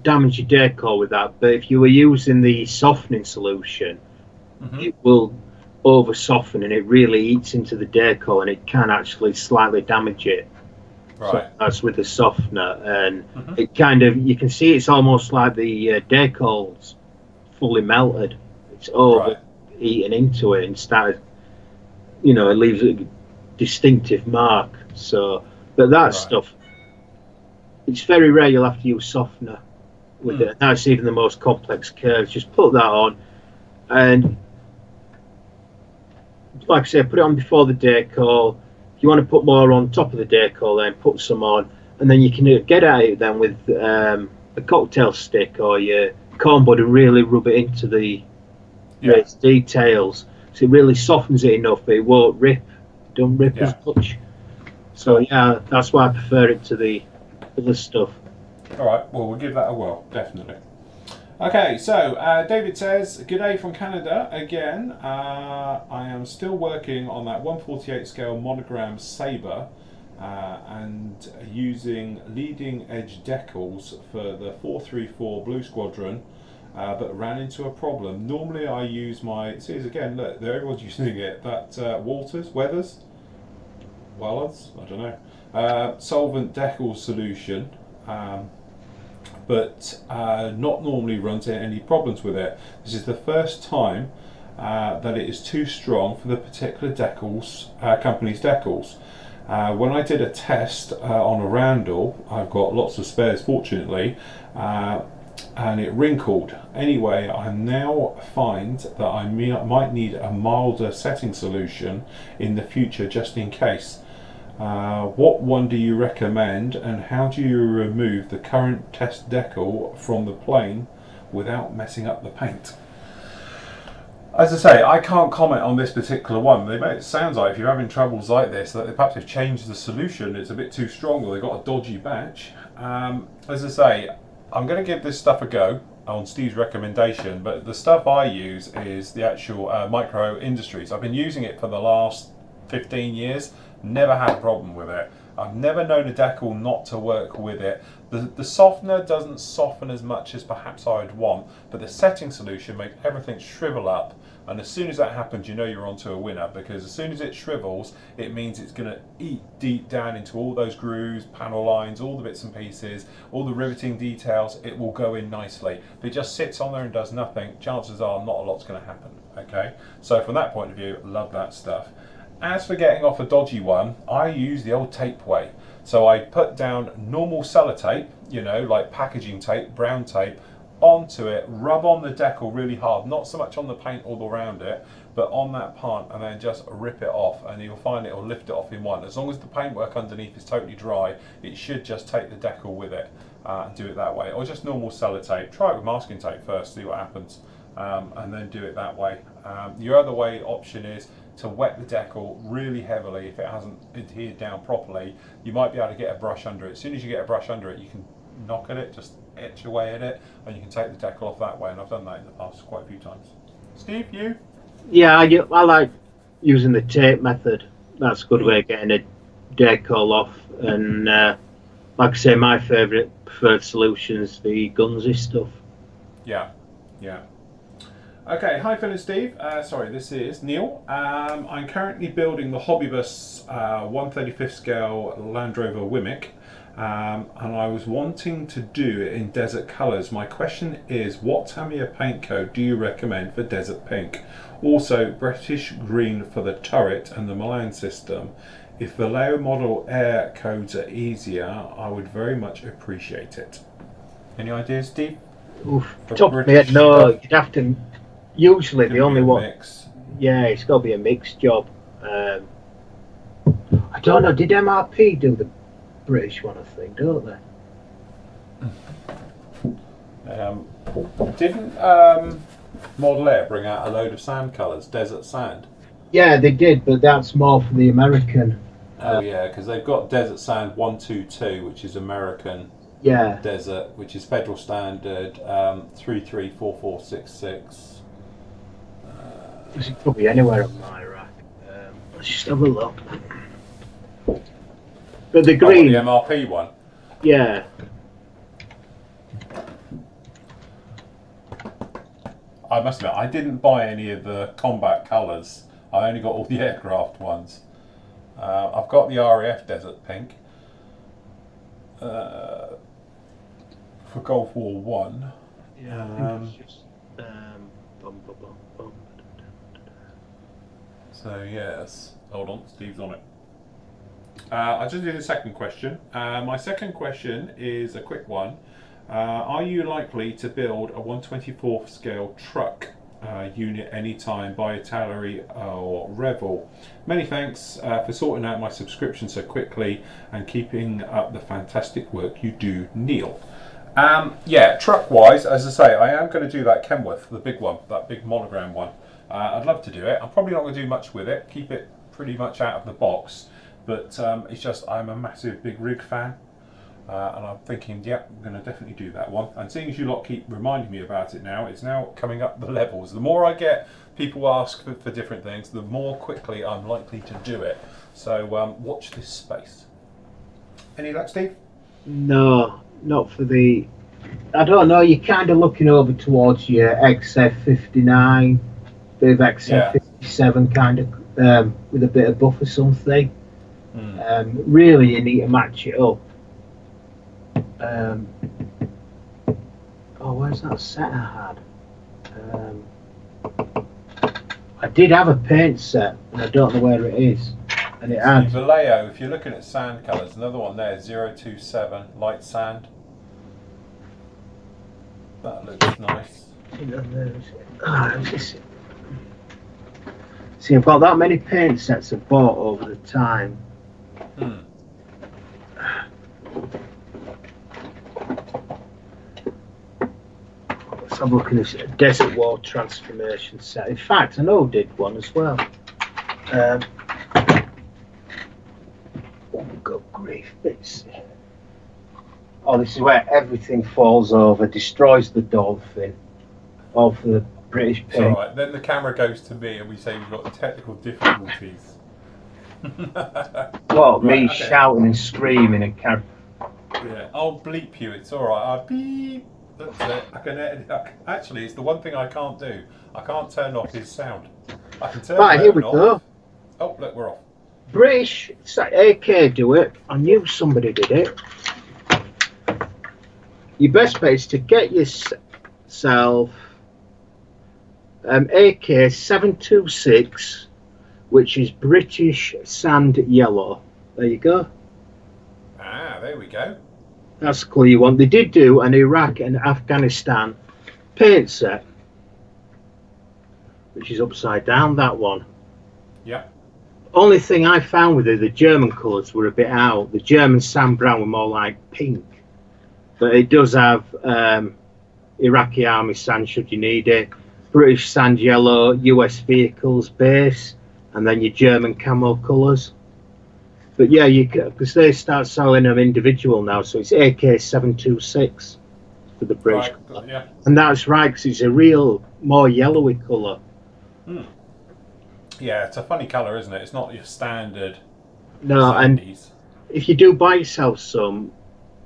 damage your decal with that, but if you were using the softening solution, it will over soften and it really eats into the decal and it can actually slightly damage it. Right. So that's with the softener, and it kind of, you can see it's almost like the decal's fully melted. It's over eating into it and started, it leaves a distinctive mark. So, but that stuff, it's very rare you'll have to use softener with it. That's even the most complex curves. Just put that on, and like I say, put it on before the decal. If you want to put more on top of the decal, then put some on, and then you can get at it then with a cocktail stick or your comb board and really rub it into the details. So it really softens it enough, but it won't rip. Don't rip as much. So that's why I prefer it to the other stuff. All right, well, we'll give that a whirl, definitely. Okay, so David says, good day from Canada again. I am still working on that 1/48 scale monogram sabre and using leading edge decals for the 434 Blue Squadron but ran into a problem. Normally I use my, see again, look, everyone's using it, that Weathers, I don't know, solvent decals solution, but not normally runs into any problems with it. This is the first time that it is too strong for the particular decals, company's decals. When I did a test on a Randall, I've got lots of spares fortunately, and it wrinkled. Anyway, I now find that I might need a milder setting solution in the future just in case. What one do you recommend, and how do you remove the current test decal from the plane without messing up the paint? As I say, I can't comment on this particular one. It sounds like if you're having troubles like this, that they perhaps have changed the solution. It's a bit too strong, or they've got a dodgy batch. As I say, I'm going to give this stuff a go on Steve's recommendation, but the stuff I use is the actual Micro Industries. I've been using it for the last 15 years, never had a problem with it. I've never known a decal not to work with it. The softener doesn't soften as much as perhaps I would want, but the setting solution makes everything shrivel up, and as soon as that happens, you know you're onto a winner, because as soon as it shrivels, it means it's going to eat deep down into all those grooves, panel lines, all the bits and pieces, all the riveting details. It will go in nicely. If it just sits on there and does nothing, chances are not a lot's going to happen. Okay, so from that point of view, love that stuff. As for getting off a dodgy one, I use the old tape way. So I put down normal sellotape, you know, like packaging tape, brown tape, onto it, rub on the decal really hard, not so much on the paint all around it, but on that part, and then just rip it off, and you'll find it'll lift it off in one. As long as the paintwork underneath is totally dry, it should just take the decal with it and do it that way. Or just normal sellotape. Try it with masking tape first, see what happens, and then do it that way. Your other way option is to wet the decal really heavily. If it hasn't adhered down properly, you might be able to get a brush under it. As soon as you get a brush under it, you can knock at it, just etch away at it, and you can take the decal off that way, and I've done that in the past quite a few times. Steve, you? Yeah, I like using the tape method. That's a good way of getting a decal off, and like I say, my preferred solution is the Gunsy stuff. Yeah, yeah. Okay, hi Phil and Steve. Sorry, this is Neil. I'm currently building the Hobbybus 1/35 scale Land Rover Wimic, and I was wanting to do it in desert colours. My question is, what Tamiya paint code do you recommend for desert pink? Also, British green for the turret and the Milan system. If Vallejo model air codes are easier, I would very much appreciate it. Any ideas, Steve? Oof, top of my head, no. You'd have to. Usually the only one. Mix. Yeah, it's got to be a mixed job. I don't know. Did MRP do the British one? I think, don't they? Didn't Model Air bring out a load of sand colours, desert sand? Yeah, they did, but that's more for the American. Oh yeah, because they've got Desert Sand 122, which is American. Yeah. Desert, which is Federal Standard 334466. It could be anywhere on my rack. Let's just have a look. But the green. The MRP one. Yeah. I must admit, I didn't buy any of the combat colours. I only got all the aircraft ones. I've got the RAF Desert Pink for Gulf War 1. Yeah, I think it's just. So yes, hold on, Steve's on it. I just did a second question. My second question is a quick one. Are you likely to build a 1/24 scale truck unit anytime by Italeri or Revel? Many thanks for sorting out my subscription so quickly and keeping up the fantastic work you do, Neil. Yeah, truck wise, as I say, I am going to do that Kenworth, the big one, that big monogram one. I'd love to do it. I'm probably not going to do much with it, keep it pretty much out of the box, but it's just I'm a massive big rig fan, and I'm thinking, yeah, I'm going to definitely do that one. And seeing as you lot keep reminding me about it now, it's now coming up the levels. The more I get people ask for different things, the more quickly I'm likely to do it. So watch this space. Any luck, Steve? No, not for the I don't know. You're kind of looking over towards your XF59, bit of Yeah. XF57, kind of with a bit of buff or something. Mm. Really, you need to match it up. Um, oh, where's that set I had? I did have a paint set, and I don't know where it is. And it See, had. Vallejo, if you're looking at sand colours, another one there, 027, light sand. That looks nice. See, I've got that many paint sets I've bought over the time. Hmm. Let's have a look at this desert wall transformation set. In fact, I know I did one as well. Oh, good grief, bits. Oh, this is where everything falls over, destroys the dolphin. All for the British It's paint. alright, then the camera goes to me and we say we've got technical difficulties. What, me okay. shouting and screaming and Yeah, I'll bleep you, it's alright, I'll beep. That's it, I can edit. Actually, it's the one thing I can't do. I can't turn off his sound. I can turn Right, my here own we off. go. Oh, look, we're off. British, AK do it. I knew somebody did it. Your best bet is to get yourself AK 726, which is British sand yellow. There you go. Ah, there we go. That's the colour you want. They did do an Iraq and Afghanistan paint set, which is upside down, that one. Yeah. Only thing I found with it, the German colours were a bit out. The German sand brown were more like pink. But it does have Iraqi army sand should you need it, British sand yellow, US vehicles base, and then your German camo colours. But yeah, you because they start selling them individual now, so it's AK 726 for the British Right, colour. yeah. And that's right, because it's a real more yellowy colour. Hmm. Yeah, it's a funny colour, isn't it? It's not your standard No, and sandies. if you do buy yourself some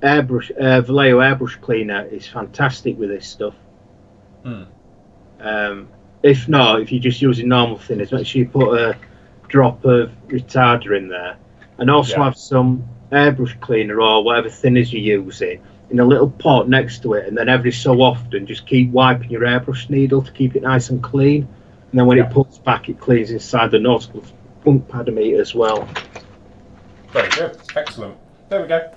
airbrush, Vallejo airbrush cleaner is fantastic with this stuff. Hmm. If not, if you're just using normal thinners, make sure you put a drop of retarder in there, and also Yeah. have some airbrush cleaner or whatever thinners you're using in a little pot next to it, and then every so often just keep wiping your airbrush needle to keep it nice and clean, and then when Yeah. it pulls back it cleans inside the nozzle pump pad meter as well. Very good. Excellent. There we go.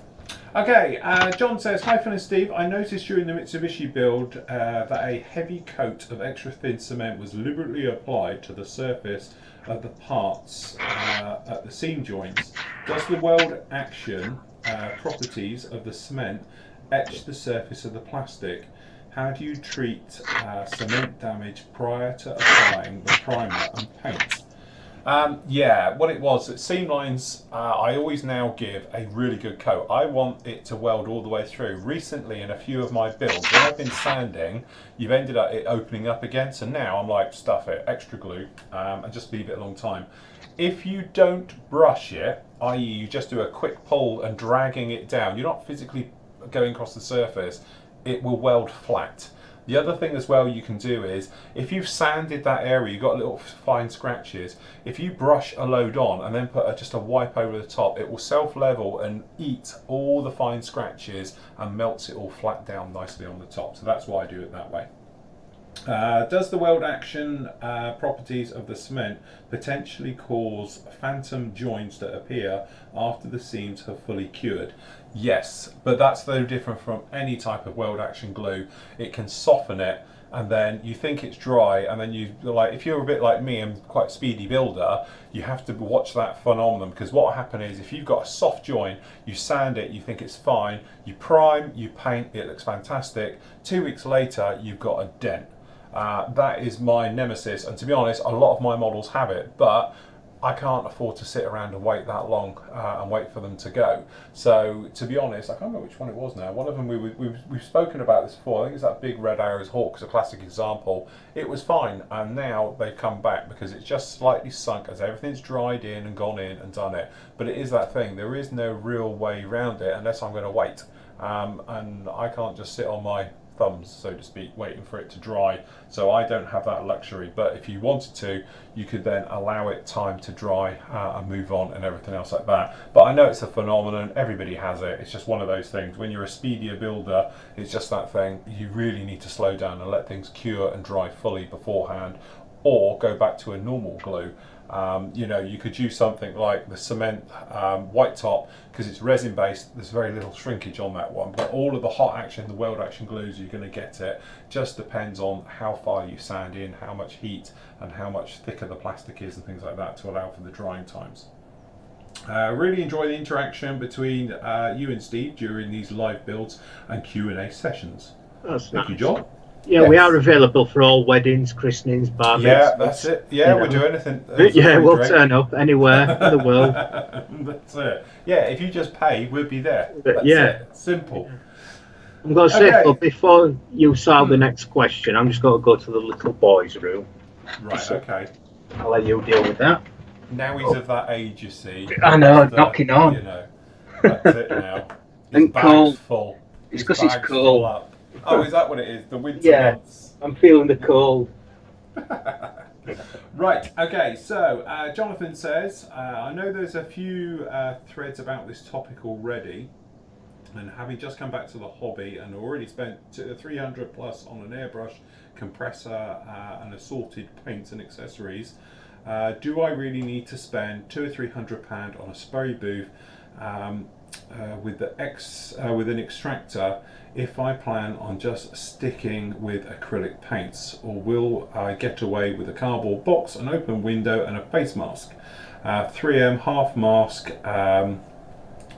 Okay, John says, hi Phil and Steve, I noticed during the Mitsubishi build that a heavy coat of extra thin cement was deliberately applied to the surface of the parts at the seam joints. Does the weld action properties of the cement etch the surface of the plastic? How do you treat cement damage prior to applying the primer and paint? Yeah, what it was, seam lines, I always now give a really good coat. I want it to weld all the way through. Recently, in a few of my builds, when I've been sanding, you've ended up it opening up again. So now I'm like, stuff it, extra glue, and just leave it a long time. If you don't brush it, i.e. you just do a quick pull and dragging it down, you're not physically going across the surface, it will weld flat. The other thing as well you can do is, if you've sanded that area, you've got little fine scratches, if you brush a load on and then put just a wipe over the top, it will self-level and eat all the fine scratches and melts it all flat down nicely on the top. So that's why I do it that way. Does the weld action properties of the cement potentially cause phantom joints that appear after the seams have fully cured? Yes, but that's no different from any type of weld action glue. It can soften it, and then you think it's dry, and then you like, if you're a bit like me and quite a speedy builder, you have to watch that phenomenon, because what will happen is if you've got a soft joint, you sand it, you think it's fine, you prime, you paint, it looks fantastic. 2 weeks later, you've got a dent. That is my nemesis, and to be honest, a lot of my models have it, but I can't afford to sit around and wait that long and wait for them to go. So to be honest, I can't remember which one it was now. One of them we've spoken about this before. I think it's that big Red Arrows Hawk is a classic example. It was fine, and now they've come back because it's just slightly sunk as everything's dried in and gone in and done it. But it is that thing. There is no real way around it unless I'm going to wait. and I can't just sit on my thumbs, so to speak, waiting for it to dry. So I don't have that luxury. But if you wanted to, you could then allow it time to dry and move on and everything else like that. But I know it's a phenomenon, everybody has it. It's just one of those things. When you're a speedier builder, it's just that thing. You really need to slow down and let things cure and dry fully beforehand, or go back to a normal glue. You know, you could use something like the cement white top, because it's resin based. There's very little shrinkage on that one, but all of the hot action, the weld action glues, you're going to get it. Just depends on how far you sand in, how much heat, and how much thicker the plastic is and things like that to allow for the drying times. Really enjoy the interaction between you and Steve during these live builds and Q&A sessions. Thank you, John. Yeah, yes. We are available for all weddings, christenings, bar mitzvahs. Yeah, that's it. Yeah, we'll do anything. Yeah, we'll turn up anywhere in the world. That's it. Yeah, if you just pay, we'll be there. That's it. Simple. I'm going to say, but before you solve the next question, I'm just going to go to the little boy's room. Right, so okay. I'll let you deal with that. Now he's of that age, you see. I know, knocking on. You know, that's it now. His and cold. Full. It's because it's cold. Oh, is that what it is? The winter months? I'm feeling the cold. Right, okay, so Jonathan says, I know there's a few threads about this topic already, and having just come back to the hobby and already spent 300 plus on an airbrush, compressor and assorted paints and accessories, do I really need to spend £200 or £300 on a spray booth with an extractor if I plan on just sticking with acrylic paints, or will I get away with a cardboard box, an open window and a face mask? 3M half mask,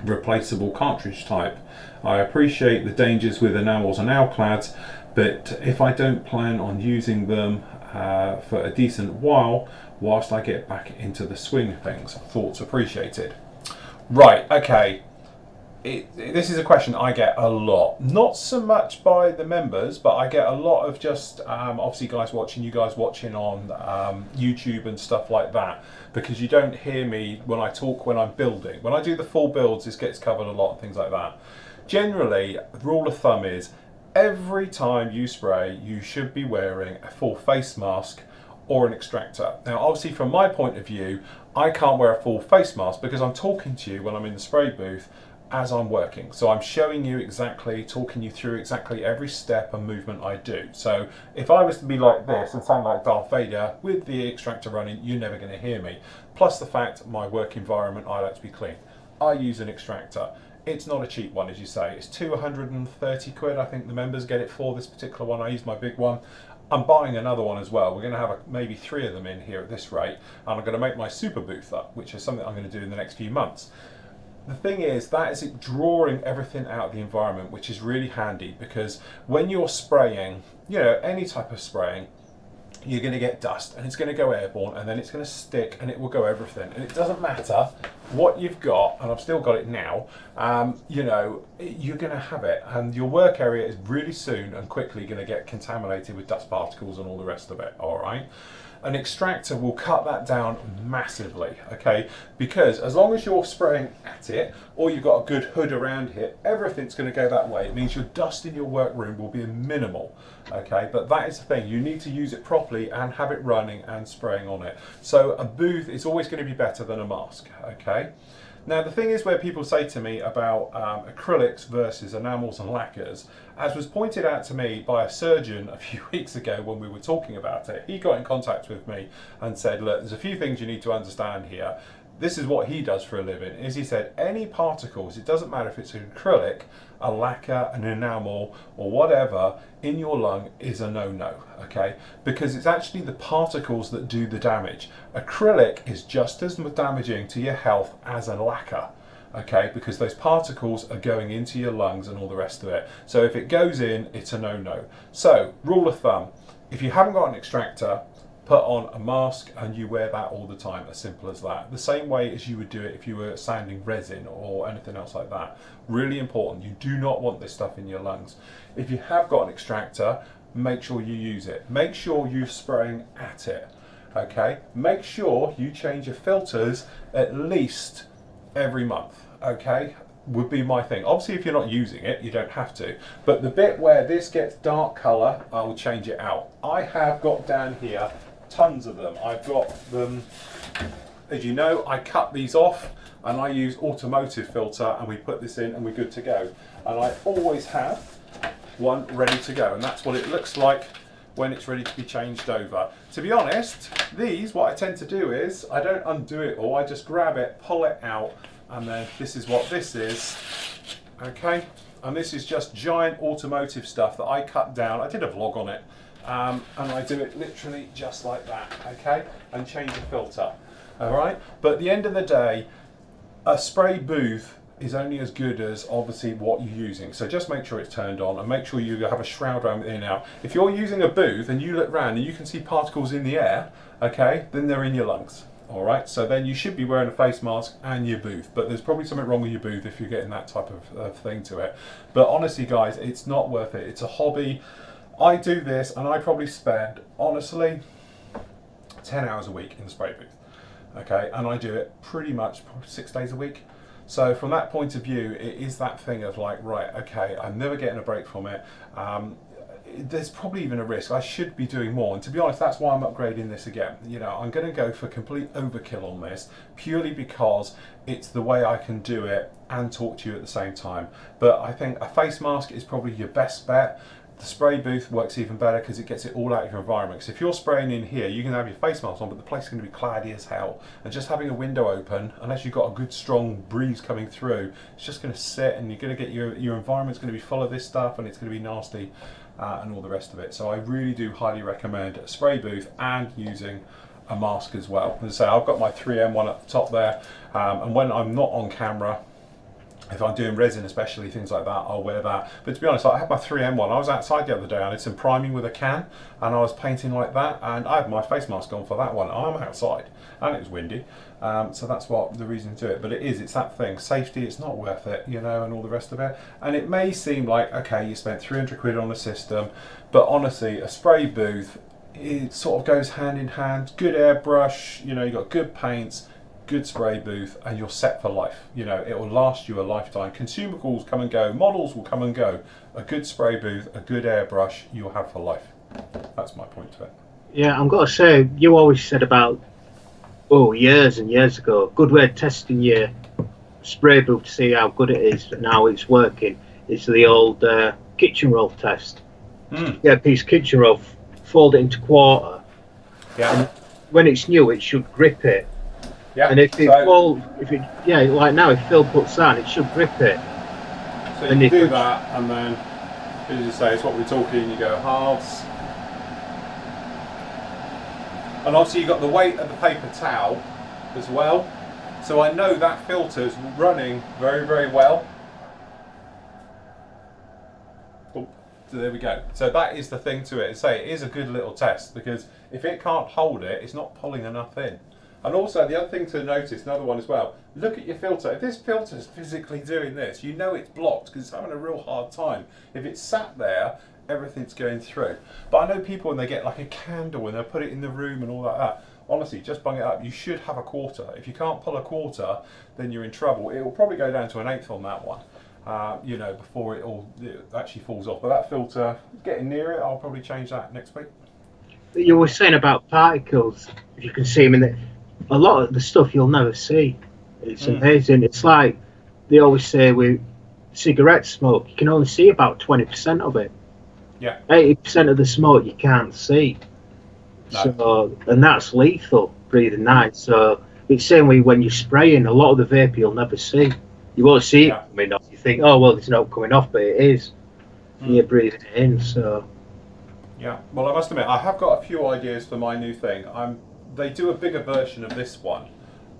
replaceable cartridge type. I appreciate the dangers with enamels and alclads, but if I don't plan on using them for a decent while whilst I get back into the swing of things, thoughts appreciated. Right, okay. This is a question I get a lot, not so much by the members, but I get a lot of just obviously you guys watching on YouTube and stuff like that, because you don't hear me when I talk when I'm building. When I do the full builds, this gets covered a lot and things like that. Generally, the rule of thumb is every time you spray, you should be wearing a full face mask or an extractor. Now, obviously from my point of view, I can't wear a full face mask because I'm talking to you when I'm in the spray booth as I'm working. So I'm showing you exactly, talking you through exactly every step and movement I do. So if I was to be like this and sound like Darth Vader with the extractor running, you're never going to hear me. Plus the fact my work environment, I like to be clean. I use an extractor. It's not a cheap one, as you say. It's 230 quid. I think the members get it for this particular one. I use my big one. I'm buying another one as well. We're going to have maybe 3 of them in here at this rate, and I'm going to make my super booth up, which is something I'm going to do in the next few months. The thing is, that is drawing everything out of the environment, which is really handy, because when you're spraying, you know, any type of spraying, you're going to get dust and it's going to go airborne, and then it's going to stick and it will go everything. And it doesn't matter what you've got, and I've still got it now, you know, you're going to have it, and your work area is really soon and quickly going to get contaminated with dust particles and all the rest of it, all right? An extractor will cut that down massively, okay? Because as long as you're spraying at it, or you've got a good hood around here, everything's going to go that way. It means your dust in your workroom will be minimal, okay? But that is the thing, you need to use it properly and have it running and spraying on it. So a booth is always going to be better than a mask, okay? Now the thing is, where people say to me about acrylics versus enamels and lacquers, as was pointed out to me by a surgeon a few weeks ago when we were talking about it, he got in contact with me and said, look, there's a few things you need to understand here. This is what he does for a living, is he said any particles, it doesn't matter if it's an acrylic, a lacquer, an enamel or whatever, in your lung is a no-no, okay? Because it's actually the particles that do the damage. Acrylic is just as damaging to your health as a lacquer, okay? Because those particles are going into your lungs and all the rest of it. So if it goes in, it's a no-no. So, rule of thumb, if you haven't got an extractor, put on a mask and you wear that all the time, as simple as that. The same way as you would do it if you were sanding resin or anything else like that. Really important, you do not want this stuff in your lungs. If you have got an extractor, make sure you use it. Make sure you're spraying at it, okay? Make sure you change your filters at least every month, okay? would be my thing. Obviously, if you're not using it, you don't have to. But the bit where this gets dark colour, I will change it out. I have got down here tons of them. I've got them, as you know, I cut these off and I use automotive filter and we put this in and we're good to go. And I always have one ready to go, and that's what it looks like when it's ready to be changed over. To be honest, these, what I tend to do is, I don't undo it all, I just grab it, pull it out, and then this is what this is, okay? And this is just giant automotive stuff that I cut down. I did a vlog on it, and I do it literally just like that, okay? And change the filter, all right? But at the end of the day, a spray booth is only as good as obviously what you're using. So just make sure it's turned on and make sure you have a shroud around it now. If you're using a booth and you look around and you can see particles in the air, okay, then they're in your lungs. All right, so then you should be wearing a face mask and your booth, but there's probably something wrong with your booth if you're getting that type of thing to it. But honestly guys, it's not worth it. It's a hobby. I do this and I probably spend, honestly, 10 hours a week in the spray booth. Okay, and I do it pretty much 6 days a week. So from that point of view, it is that thing of like, right, okay, I'm never getting a break from it. There's probably even a risk. I should be doing more. And to be honest, that's why I'm upgrading this again. You know, I'm going to go for complete overkill on this purely because it's the way I can do it and talk to you at the same time. But I think a face mask is probably your best bet. The spray booth works even better because it gets it all out of your environment. Because if you're spraying in here, you can have your face mask on, but the place is going to be cloudy as hell. And just having a window open, unless you've got a good strong breeze coming through, it's just going to sit and you're going to get your environment's going to be full of this stuff and it's going to be nasty and all the rest of it. So I really do highly recommend a spray booth and using a mask as well. As I say, I've got my 3M one at the top there, and when I'm not on camera, if I'm doing resin especially, things like that, I'll wear that. But to be honest, I had my 3M one. I was outside the other day, I did some priming with a can, and I was painting like that, and I had my face mask on for that one. I'm outside, and it was windy, so that's what the reason to do it. But it's that thing, safety, it's not worth it, you know, and all the rest of it. And it may seem like, okay, you spent 300 quid on the system, but honestly, a spray booth, it sort of goes hand in hand. Good airbrush, you know, you've got good paints, good spray booth, and you're set for life. You know, it will last you a lifetime. Consumables come and go, models will come and go. A good spray booth, a good airbrush, you'll have for life. That's my point to it. Yeah, I'm going to say, you always said about, years and years ago, good way of testing your spray booth to see how good it is and how it's working is the old kitchen roll test. Get a piece of kitchen roll, fold it into quarter. Yeah. And when it's new, it should grip it. Yeah. And if like now, if Phil puts that, it should grip it. So you do that, and then, as you say, it's what we're talking. You go halves, and obviously you've got the weight of the paper towel as well. So I know that filter's running very, very well. Oh, so there we go. So that is the thing to it. Say it is a good little test, because if it can't hold it, it's not pulling enough in. And also the other thing to notice, another one as well, look at your filter. If this filter is physically doing this, you know it's blocked because it's having a real hard time. If it's sat there, everything's going through. But I know people when they get like a candle and they put it in the room and all that, honestly, just bung it up. You should have a quarter. If you can't pull a quarter, then you're in trouble. It will probably go down to an eighth on that one, you know, before it actually falls off. But that filter, getting near it, I'll probably change that next week. You were saying about particles, if you can see them in the... A lot of the stuff you'll never see. It's amazing. It's like they always say with cigarette smoke, you can only see about 20% of it. Yeah. 80% of the smoke you can't see. No. So, and that's lethal, breathing that. So it's the same way when you're spraying, a lot of the vapour you'll never see. You won't see it coming off. You think, oh well, it's not coming off, but it is. And you're breathing it in. So. Yeah. Well, I must admit, I have got a few ideas for my new thing. They do a bigger version of this one,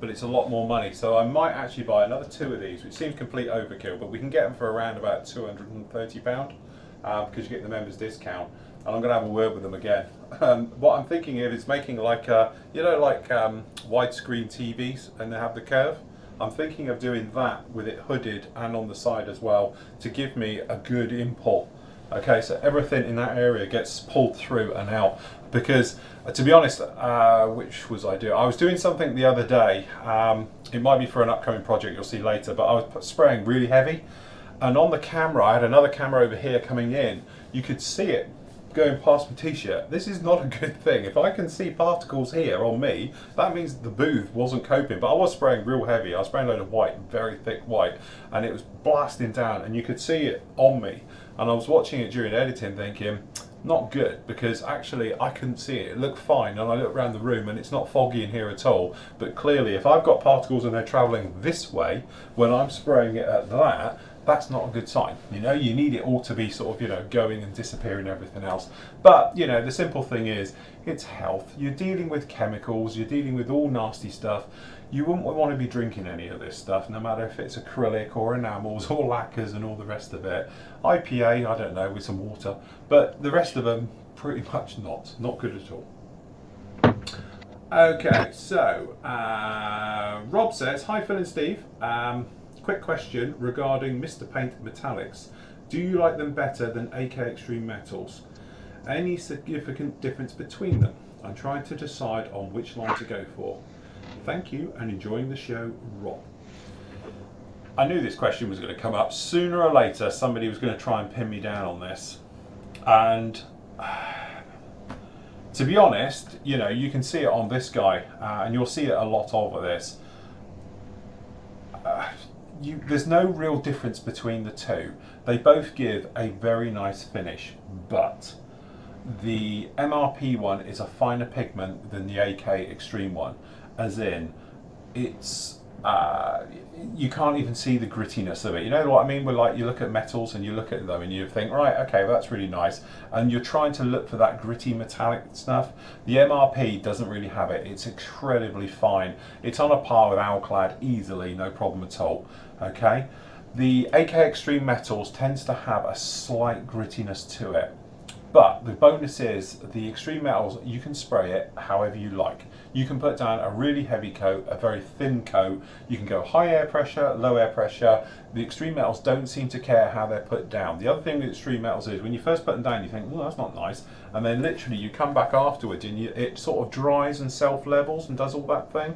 but it's a lot more money. So I might actually buy another 2 of these, which seems complete overkill, but we can get them for around about £230 because you get the members discount. And I'm going to have a word with them again. What I'm thinking of is making like widescreen TVs, and they have the curve. I'm thinking of doing that with it hooded and on the side as well to give me a good input Okay, so everything in that area gets pulled through and out. Because, to be honest, which was I was doing something the other day. It might be for an upcoming project you'll see later, but I was spraying really heavy. And on the camera, I had another camera over here coming in. You could see it going past my t-shirt. This is not a good thing. If I can see particles here on me, that means the booth wasn't coping. But I was spraying real heavy. I was spraying a load of white, very thick white, and it was blasting down, and you could see it on me. And I was watching it during editing thinking, not good, because actually I couldn't see it. It looked fine, and I looked around the room and it's not foggy in here at all. But clearly, if I've got particles and they're traveling this way, when I'm spraying it at that, that's not a good sign. You know, you need it all to be sort of, you know, going and disappearing and everything else. But, you know, the simple thing is, it's health. You're dealing with chemicals, you're dealing with all nasty stuff. You wouldn't want to be drinking any of this stuff, no matter if it's acrylic or enamels or lacquers and all the rest of it. IPA, I don't know, with some water. But the rest of them, pretty much not good at all. Okay, so Rob says, hi Phil and Steve. Quick question regarding Mr. Paint Metallics. Do you like them better than AK Extreme Metals? Any significant difference between them? I'm trying to decide on which line to go for. Thank you and enjoying the show, Rob. I knew this question was going to come up. Sooner or later, somebody was going to try and pin me down on this. And to be honest, you know, you can see it on this guy, and you'll see it a lot over this. There's no real difference between the two. They both give a very nice finish, but the MRP one is a finer pigment than the AK Extreme one, as in it's you can't even see the grittiness of it. You know what I mean? Where like you look at metals and you look at them and you think, right, okay, well, that's really nice, and you're trying to look for that gritty metallic stuff. The MRP doesn't really have it. It's incredibly fine. It's on a par with Alclad easily, no problem at all. Okay, the AK Extreme Metals tends to have a slight grittiness to it. But the bonus is the Extreme Metals, you can spray it however you like. You can put down a really heavy coat, a very thin coat. You can go high air pressure, low air pressure. The Extreme Metals don't seem to care how they're put down. The other thing with Extreme Metals is when you first put them down, you think, oh, that's not nice. And then literally you come back afterwards and it sort of dries and self-levels and does all that thing.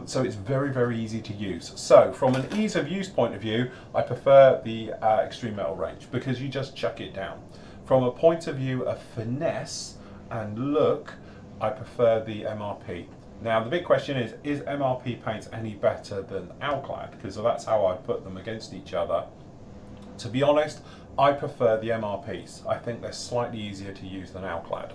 So it's very, very easy to use. So from an ease of use point of view, I prefer the Extreme Metal range because you just chuck it down. From a point of view of finesse and look, I prefer the MRP. Now the big question is MRP paints any better than Alclad? Because that's how I put them against each other. To be honest, I prefer the MRPs. I think they're slightly easier to use than Alclad.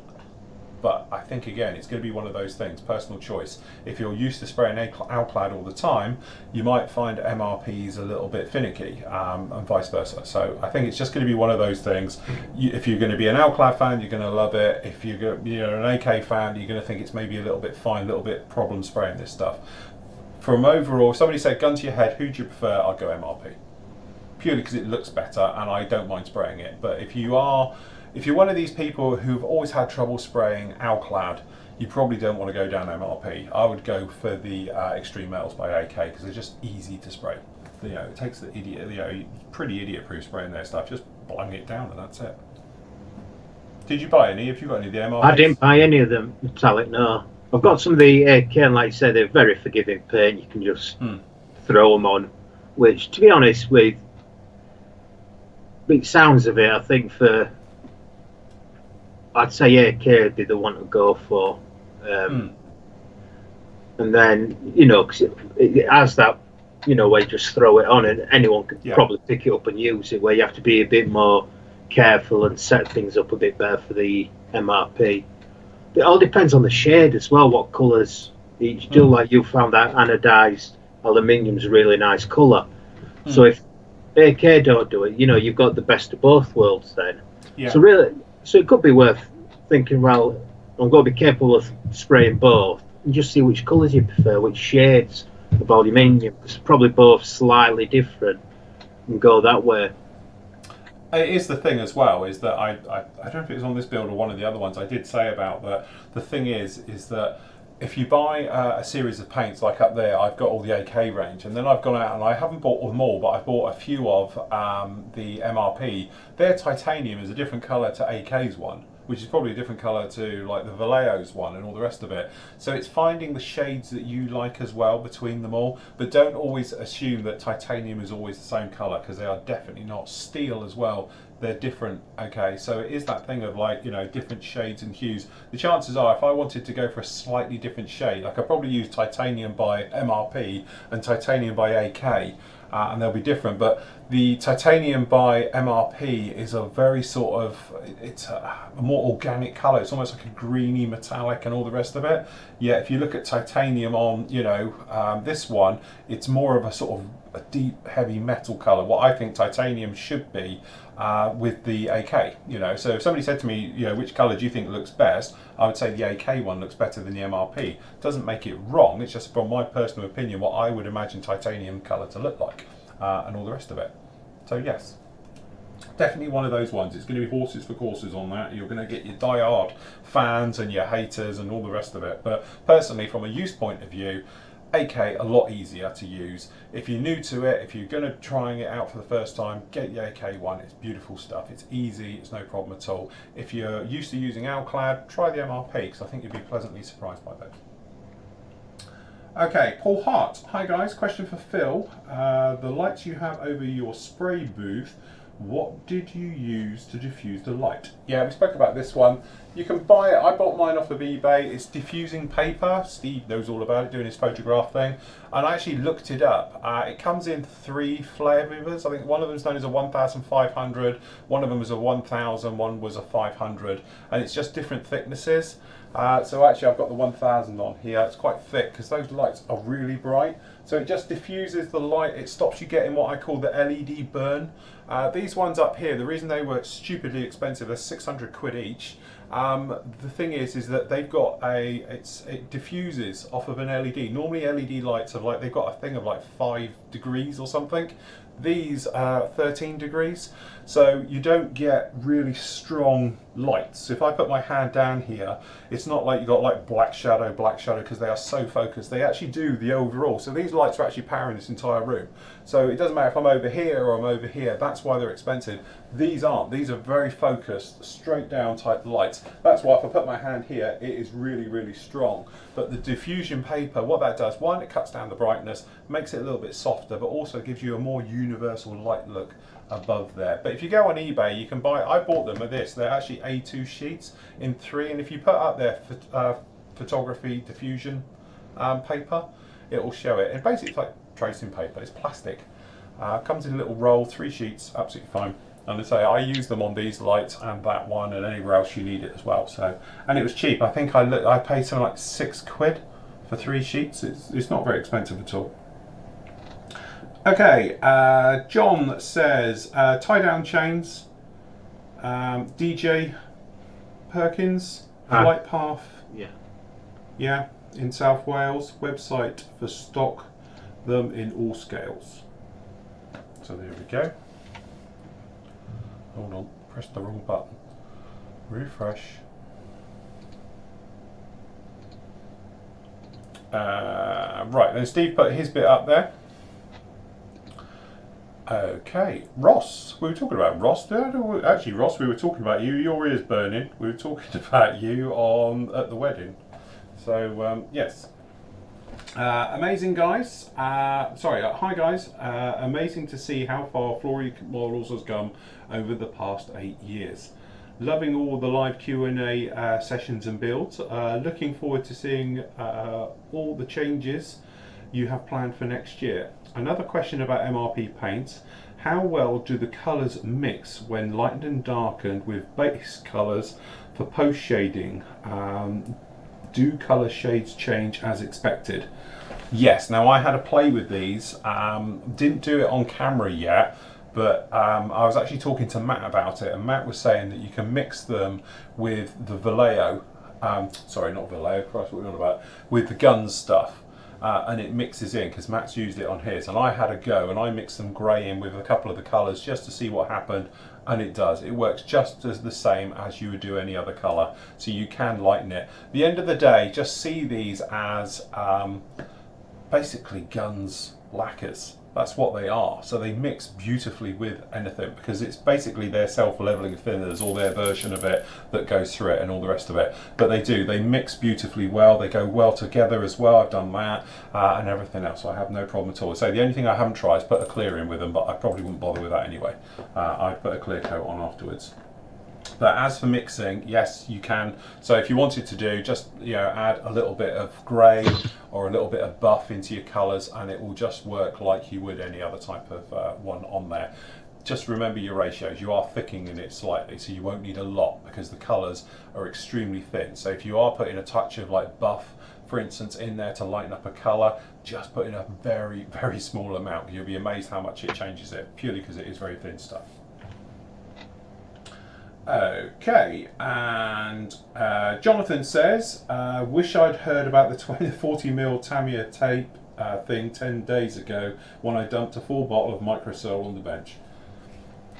But I think again, it's going to be one of those things, personal choice. If you're used to spraying Alclad all the time, you might find MRPs a little bit finicky, and vice versa. So I think it's just going to be one of those things. If you're going to be an Alclad fan, you're going to love it. If you're an AK fan, you're going to think it's maybe a little bit fine, a little bit problem spraying this stuff. From overall, if somebody said, gun to your head, who do you prefer? I'd go MRP. Purely because it looks better and I don't mind spraying it. But if you're one of these people who've always had trouble spraying Alclad, you probably don't want to go down MRP. I would go for the Extreme Metals by AK because they're just easy to spray. You know, it takes the idiot, pretty idiot-proof spraying their stuff, just blowing it down and that's it. Did you buy any? Have you got any of the MRPs? I didn't buy any of them metallic, no. I've got some of the AK, and like you said, they're very forgiving paint. You can just throw them on, which, to be honest, with the sounds of it, I think I'd say AK would be the one to go for. And then, you know, because it has that, you know, where you just throw it on and anyone could probably pick it up and use it, where you have to be a bit more careful and set things up a bit better for the MRP. It all depends on the shade as well, what colours each do. Like you found that anodised aluminium's a really nice colour. So if AK don't do it, you know, you've got the best of both worlds then. So it could be worth thinking, well, I'm going to be capable of spraying both and just see which colours you prefer, which shades of aluminium. It's probably both slightly different and go that way. It is the thing as well, is that I don't know if it was on this build or one of the other ones, I did say about that. The thing is that if you buy a series of paints, like up there, I've got all the AK range, and then I've gone out and I haven't bought them all, but I've bought a few of the MRP. Their titanium is a different colour to AK's one, which is probably a different colour to like the Vallejo's one and all the rest of it. So it's finding the shades that you like as well between them all, but don't always assume that titanium is always the same colour, because they are definitely not. Steel as well, they're different. Okay, so it is that thing of like, you know, different shades and hues. The chances are if I wanted to go for a slightly different shade, like I could probably use titanium by MRP and titanium by AK, and they'll be different, but the titanium by MRP is a very sort of, it's a more organic colour. It's almost like a greeny metallic and all the rest of it. Yeah, if you look at titanium on, you know, this one, it's more of a sort of a deep, heavy metal colour, what I think titanium should be with the AK, you know. So if somebody said to me, you know, which colour do you think looks best, I would say the AK one looks better than the MRP. Doesn't make it wrong, it's just from my personal opinion what I would imagine titanium colour to look like, and all the rest of it. So yes, definitely one of those ones. It's going to be horses for courses on that. You're going to get your die-hard fans and your haters and all the rest of it. But personally, from a use point of view, AK a lot easier to use. If you're new to it, if you're going to trying it out for the first time, get the AK one. It's beautiful stuff. It's easy. It's no problem at all. If you're used to using Alclad, try the MRP, because I think you'll be pleasantly surprised by those. Okay, Paul Hart. Hi guys, question for Phil. The lights you have over your spray booth, what did you use to diffuse the light? Yeah, we spoke about this one. You can buy it. I bought mine off of eBay. It's diffusing paper. Steve knows all about it, doing his photograph thing. And I actually looked it up. It comes in 3 flavors. I think one of them is known as a 1500, one of them is a 1000, one was a 500, and it's just different thicknesses. So actually I've got the 1000 on here. It's quite thick because those lights are really bright. So it just diffuses the light. It stops you getting what I call the LED burn. These ones up here, the reason they were stupidly expensive, they're 600 quid each. The thing is that they've got it diffuses off of an LED. Normally LED lights are like, they've got a thing of like 5 degrees or something. These are 13 degrees, so you don't get really strong lights. If I put my hand down here, it's not like you got like black shadow, because they are so focused. They actually do the overall. So these lights are actually powering this entire room. So it doesn't matter if I'm over here or I'm over here. That's why they're expensive. These aren't. These are very focused, straight down type lights. That's why if I put my hand here, it is really, really strong. But the diffusion paper, what that does, one, it cuts down the brightness, makes it a little bit softer, but also gives you a more universal light look above there. But if you go on eBay, you can buy, I bought them with this, they're actually A2 sheets in 3, and if you put up their photography diffusion paper, it will show it. And basically it's like tracing paper, it's plastic. Comes in a little roll, 3 sheets, absolutely fine. And I say I use them on these lights and that one and anywhere else you need it as well. So, and it was cheap. I think I paid something like 6 quid for 3 sheets. It's not very expensive at all. Okay, John says tie down chains, DJ Perkins, Flight Path. Yeah, in South Wales. Website for stock them in all scales. So there we go. Hold on, press the wrong button. Refresh. Right, then Steve put his bit up there. Okay, Ross. We were talking about Ross. Actually, Ross, we were talking about you. Your ear's burning. We were talking about you at the wedding. So yes. Amazing guys. Hi guys. Amazing to see how far Flory Models has come over the past 8 years. Loving all the live Q&A sessions and builds. Looking forward to seeing all the changes you have planned for next year. Another question about MRP paints. How well do the colours mix when lightened and darkened with base colours for post shading? Do colour shades change as expected? Yes, now I had a play with these, didn't do it on camera yet, but I was actually talking to Matt about it, and Matt was saying that you can mix them with the Vallejo, sorry not Vallejo, Christ what are we on about, with the guns stuff. and it mixes in, because Matt's used it on his, and I had a go and I mixed some grey in with a couple of the colours just to see what happened, and it does. It works just as the same as you would do any other colour, so you can lighten it. At the end of the day, just see these as basically guns lacquers. That's what they are. So they mix beautifully with anything, because it's basically their self-leveling thinners, or their version of it, that goes through it and all the rest of it. But they mix beautifully well. They go well together as well. I've done that and everything else. So I have no problem at all. So the only thing I haven't tried is put a clear in with them, but I probably wouldn't bother with that anyway. I'd put a clear coat on afterwards. But as for mixing, yes, you can. So if you wanted to do, just add a little bit of grey or a little bit of buff into your colours, and it will just work like you would any other type of one on there. Just remember your ratios. You are thickening it slightly, so you won't need a lot, because the colours are extremely thin. So if you are putting a touch of like buff, for instance, in there to lighten up a colour, just put in a very, very small amount. You'll be amazed how much it changes it, purely because it is very thin stuff. Okay, and Jonathan says, wish I'd heard about the 40mm Tamiya tape thing 10 days ago when I dumped a full bottle of microcell on the bench.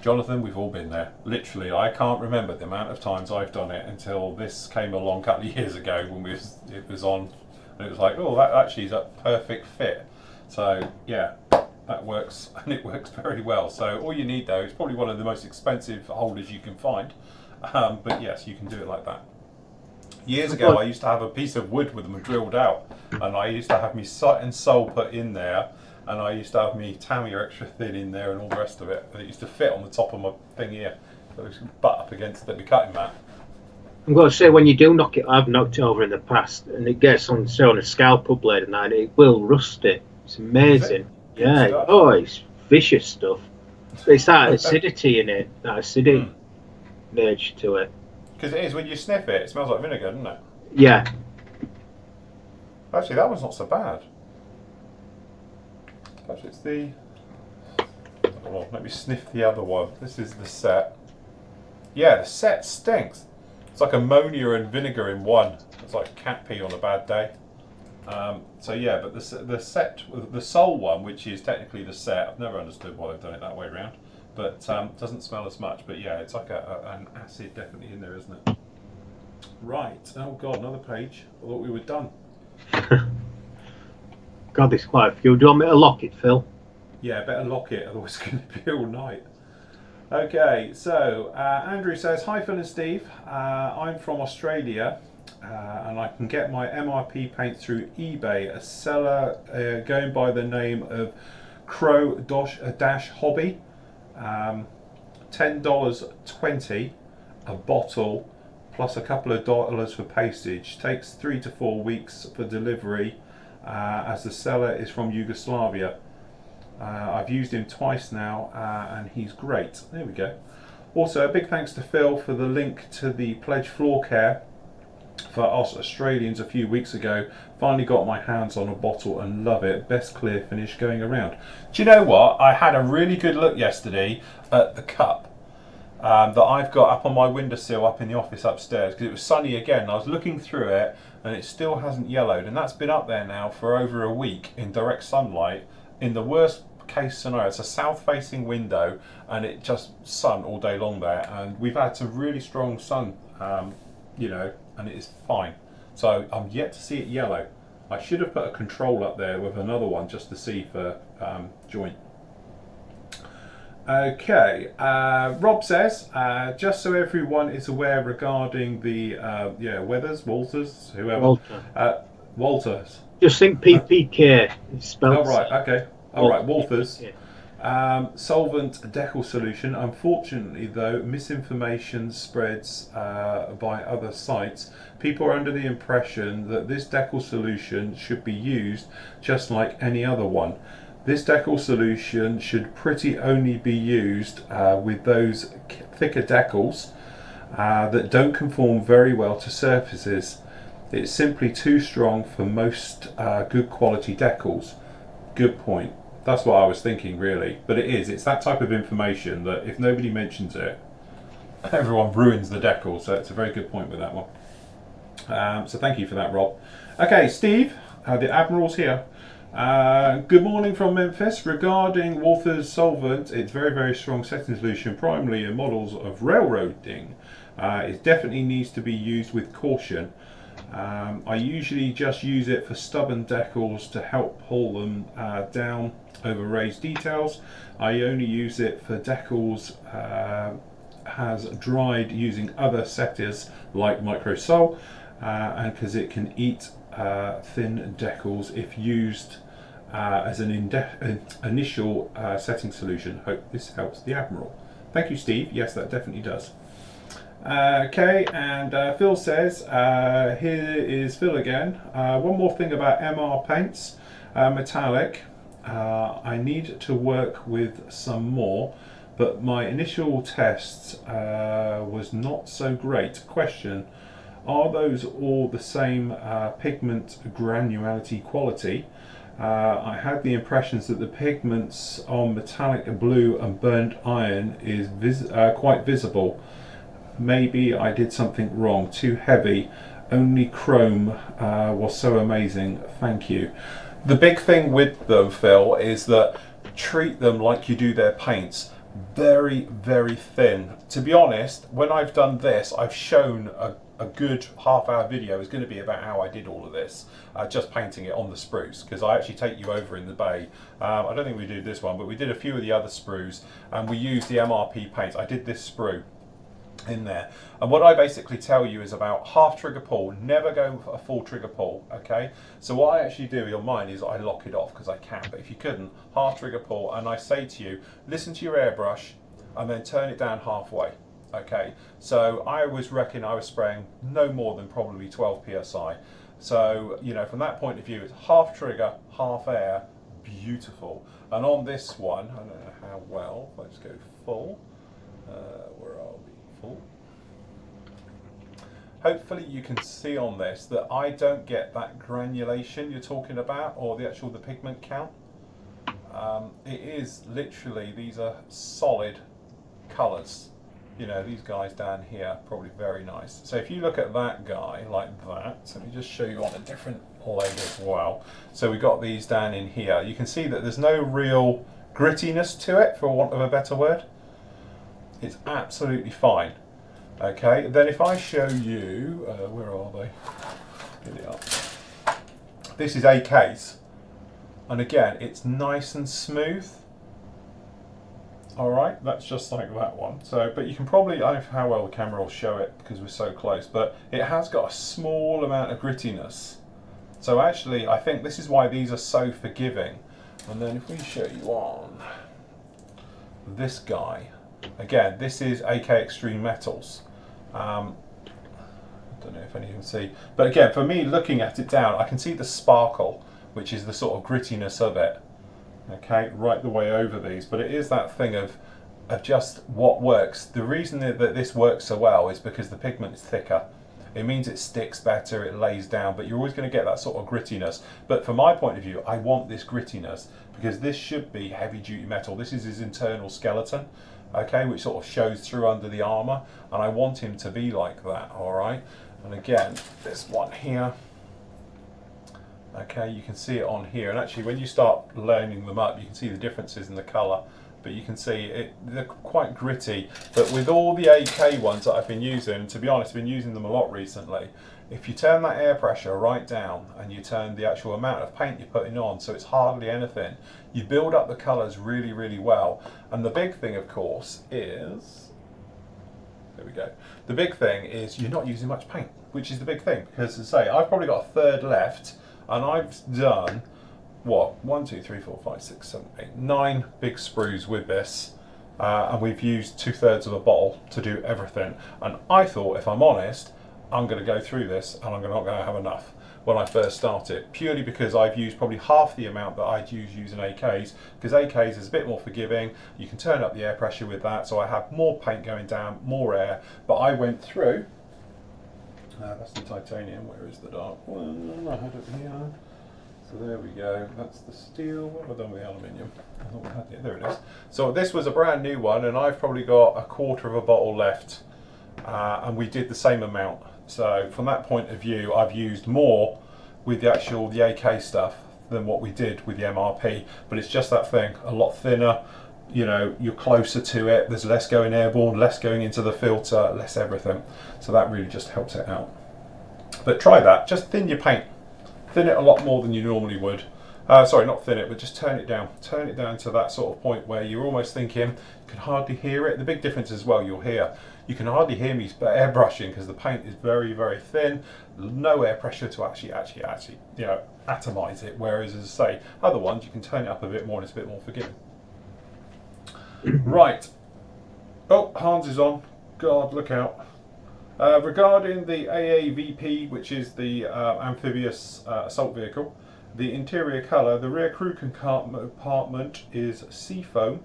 Jonathan, we've all been there. Literally, I can't remember the amount of times I've done it until this came along a couple of years ago when it was on, and it was like, oh, that actually is a perfect fit. So yeah, that works, and it works very well. So all you need though is probably one of the most expensive holders you can find, but yes, you can do it like that. Years ago I used to have a piece of wood with them drilled out, and I used to have me sight and soul put in there, and I used to have me Tamiya extra thin in there and all the rest of it, and it used to fit on the top of my thing here, so it was butt up against the cutting mat. I'm going to say, when you do knock it, I've knocked it over in the past, and it gets on, say, on a scalpel blade and that, it will rust it. It's amazing. Yeah, stuff. oh, it's vicious stuff. It's that acidity in it, that acidic edge to it. Because it is, when you sniff it, it smells like vinegar, doesn't it? Yeah. Actually, that one's not so bad. Perhaps it's the... Well, let me sniff the other one. This is the set. Yeah, the set stinks. It's like ammonia and vinegar in one. It's like cat pee on a bad day. So yeah, but the set, the sole one, which is technically the set, I've never understood why they've done it that way around, but doesn't smell as much. But yeah, it's like an acid definitely in there, isn't it? Right. Oh God, another page. I thought we were done. God, there's quite a few. Do you want me to lock it, Phil? Yeah, better lock it, otherwise it's going to be all night. Okay, so Andrew says, hi Phil and Steve, I'm from Australia. And I can get my MRP paint through eBay. A seller going by the name of Crow Dash Hobby, $10.20 a bottle, plus a couple of dollars for postage. Takes 3 to 4 weeks for delivery, as the seller is from Yugoslavia. I've used him twice now, and he's great. There we go. Also, a big thanks to Phil for the link to the Pledge Floor Care for us Australians a few weeks ago. Finally got my hands on a bottle and love it. Best clear finish going around. Do you know what? I had a really good look yesterday at the cup that I've got up on my windowsill up in the office upstairs, because it was sunny again. I was looking through it and it still hasn't yellowed, and that's been up there now for over a week in direct sunlight. In the worst case scenario, it's a south facing window and it just sun all day long there, and we've had some really strong sun, and it is fine. So I'm yet to see it yellow. I should have put a control up there with another one just to see for joint. Okay, Rob says, just so everyone is aware regarding the Walters, whoever. Walters. Just think PPK. It's spelled. Oh right, okay. All right, Walters. Solvent decal solution. Unfortunately though, misinformation spreads by other sites. People are under the impression that this decal solution should be used just like any other one. This decal solution should pretty only be used with those thicker decals that don't conform very well to surfaces. It's simply too strong for most good quality decals. Good point. That's what I was thinking, really. But it is. It's that type of information that if nobody mentions it, everyone ruins the decal. So it's a very good point with that one. So thank you for that, Rob. Okay, Steve, the Admiral's here. Good morning from Memphis. Regarding Walther's solvent, it's very strong setting solution, primarily in models of railroading. It definitely needs to be used with caution. I usually just use it for stubborn decals to help pull them down over raised details. I only use it for decals has dried using other setters like Microsol, and because it can eat thin decals if used as an initial setting solution. Hope this helps the Admiral. Thank you, Steve. Yes, that definitely does. Okay, and Phil says, here is Phil again. One more thing about MR paints, metallic. I need to work with some more, but my initial tests was not so great. Question, are those all the same pigment granularity quality? I had the impressions that the pigments on metallic blue and burnt iron is quite visible. Maybe I did something wrong, too heavy. Only chrome was so amazing. Thank you. The big thing with them, Phil, is that treat them like you do their paints. Very thin. To be honest, when I've done this, I've shown a good half-hour video is going to be about how I did all of this, just painting it on the sprues, because I actually take you over in the bay. I don't think we did this one, but we did a few of the other sprues, and we used the MRP paints. I did this sprue in there, and what I basically tell you is about half trigger pull, never go for a full trigger pull. Okay, so what I actually do on mine is I lock it off because I can, but if you couldn't, half trigger pull, and I say to you, listen to your airbrush and then turn it down halfway. Okay, so I was spraying no more than probably 12 psi. So, you know, from that point of view, it's half trigger, half air, beautiful. And on this one, I don't know how well, let's go full. Where are we? Full. Hopefully you can see on this that I don't get that granulation you're talking about, or the pigment count. It is literally, these are solid colours. You know, these guys down here, probably very nice. So if you look at that guy like that, so let me just show you on a different layer as well. So we've got these down in here. You can see that there's no real grittiness to it, for want of a better word. It's absolutely fine. Okay, then if I show you, where are they? Here they are. This is AKs. And again, it's nice and smooth. All right, that's just like that one. So, but you can probably, I don't know how well the camera will show it because we're so close, but it has got a small amount of grittiness. So actually, I think this is why these are so forgiving. And then if we show you on this guy, again, this is AK Extreme Metals. I don't know if any of you can see, but again, for me, looking at it down, I can see the sparkle, which is the sort of grittiness of it. Okay, right the way over these, but it is that thing of just what works. The reason that this works so well is because the pigment is thicker. It means it sticks better, it lays down, but you're always going to get that sort of grittiness. But from my point of view, I want this grittiness because this should be heavy duty metal. This is his internal skeleton, okay, which sort of shows through under the armour, and I want him to be like that, all right? And again, this one here, okay, you can see it on here, and actually when you start lining them up, you can see the differences in the colour, but you can see they're quite gritty. But with all the AK ones that I've been using, and to be honest, I've been using them a lot recently, if you turn that air pressure right down and you turn the actual amount of paint you're putting on so it's hardly anything, you build up the colours really well. And the big thing, of course, is, there we go, the big thing is you're not using much paint, which is the big thing, because as I say, I've probably got a third left, and I've done, what, 1, 2, 3, 4, 5, 6, 7, 8, 9 big sprues with this, and we've used 2/3 of a bottle to do everything. And I thought, if I'm honest, I'm going to go through this and I'm not going to have enough when I first started, purely because I've used probably half the amount that I'd use using AKs, because AKs is a bit more forgiving. You can turn up the air pressure with that, so I have more paint going down, more air. But I went through, that's the titanium, where is the dark one? I had it here. So there we go, that's the steel. What have I done with the aluminium? I thought we had it, there it is. So this was a brand new one, and I've probably got 1/4 of a bottle left, and we did the same amount. So from that point of view, I've used more with the AK stuff than what we did with the MRP, but it's just that thing, a lot thinner. You know, you're closer to it, there's less going airborne, less going into the filter, less everything, so that really just helps it out. But try that, just thin your paint, thin it a lot more than you normally would. Sorry, not thin it, but just turn it down to that sort of point where you're almost thinking you can hardly hear it. The big difference as well, you'll hear, you can hardly hear me airbrushing because the paint is very, very thin, no air pressure to actually you know, atomize it, whereas, as I say, other ones you can turn it up a bit more and it's a bit more forgiving. Right. Oh, Hans is on. God, look out. Regarding the AAVP, which is the amphibious assault vehicle, the interior colour, the rear crew compartment is seafoam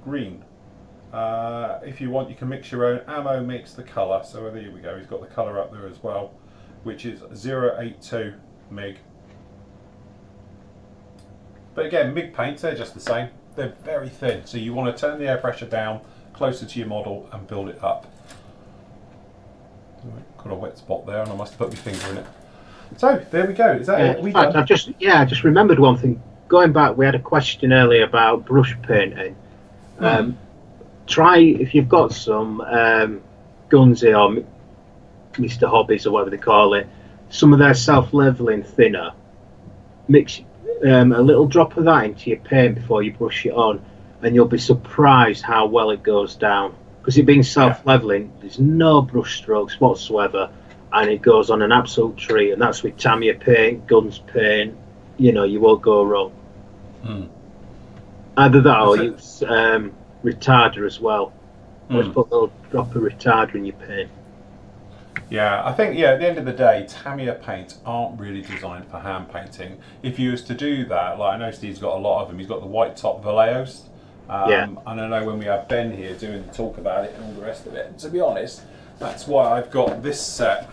green. If you want, you can mix your own. Ammo makes the colour, so there we go. He's got the colour up there as well, which is 082 MIG. But again, MIG paints, they're just the same. They're very thin, so you want to turn the air pressure down closer to your model and build it up. Got a wet spot there, and I must have put my finger in it. So there we go. Is that it? In fact, I just remembered one thing. Going back, we had a question earlier about brush painting. Try, if you've got some Gunsy or Mr. Hobbies or whatever they call it, some of their self-leveling thinner. Mix a little drop of that into your paint before you brush it on, and you'll be surprised how well it goes down. Because it being self-leveling, there's no brush strokes whatsoever, and it goes on an absolute treat. And that's with Tamiya paint, Guns paint. You know, you won't go wrong. Either that or use retarder as well. Always put a little drop of retarder in your paint. Yeah, I think, at the end of the day, Tamiya paints aren't really designed for hand painting. If you was to do that, like I know Steve's got a lot of them, he's got the white top Valleos. And I know when we have Ben here doing the talk about it and all the rest of it, and to be honest, that's why I've got this set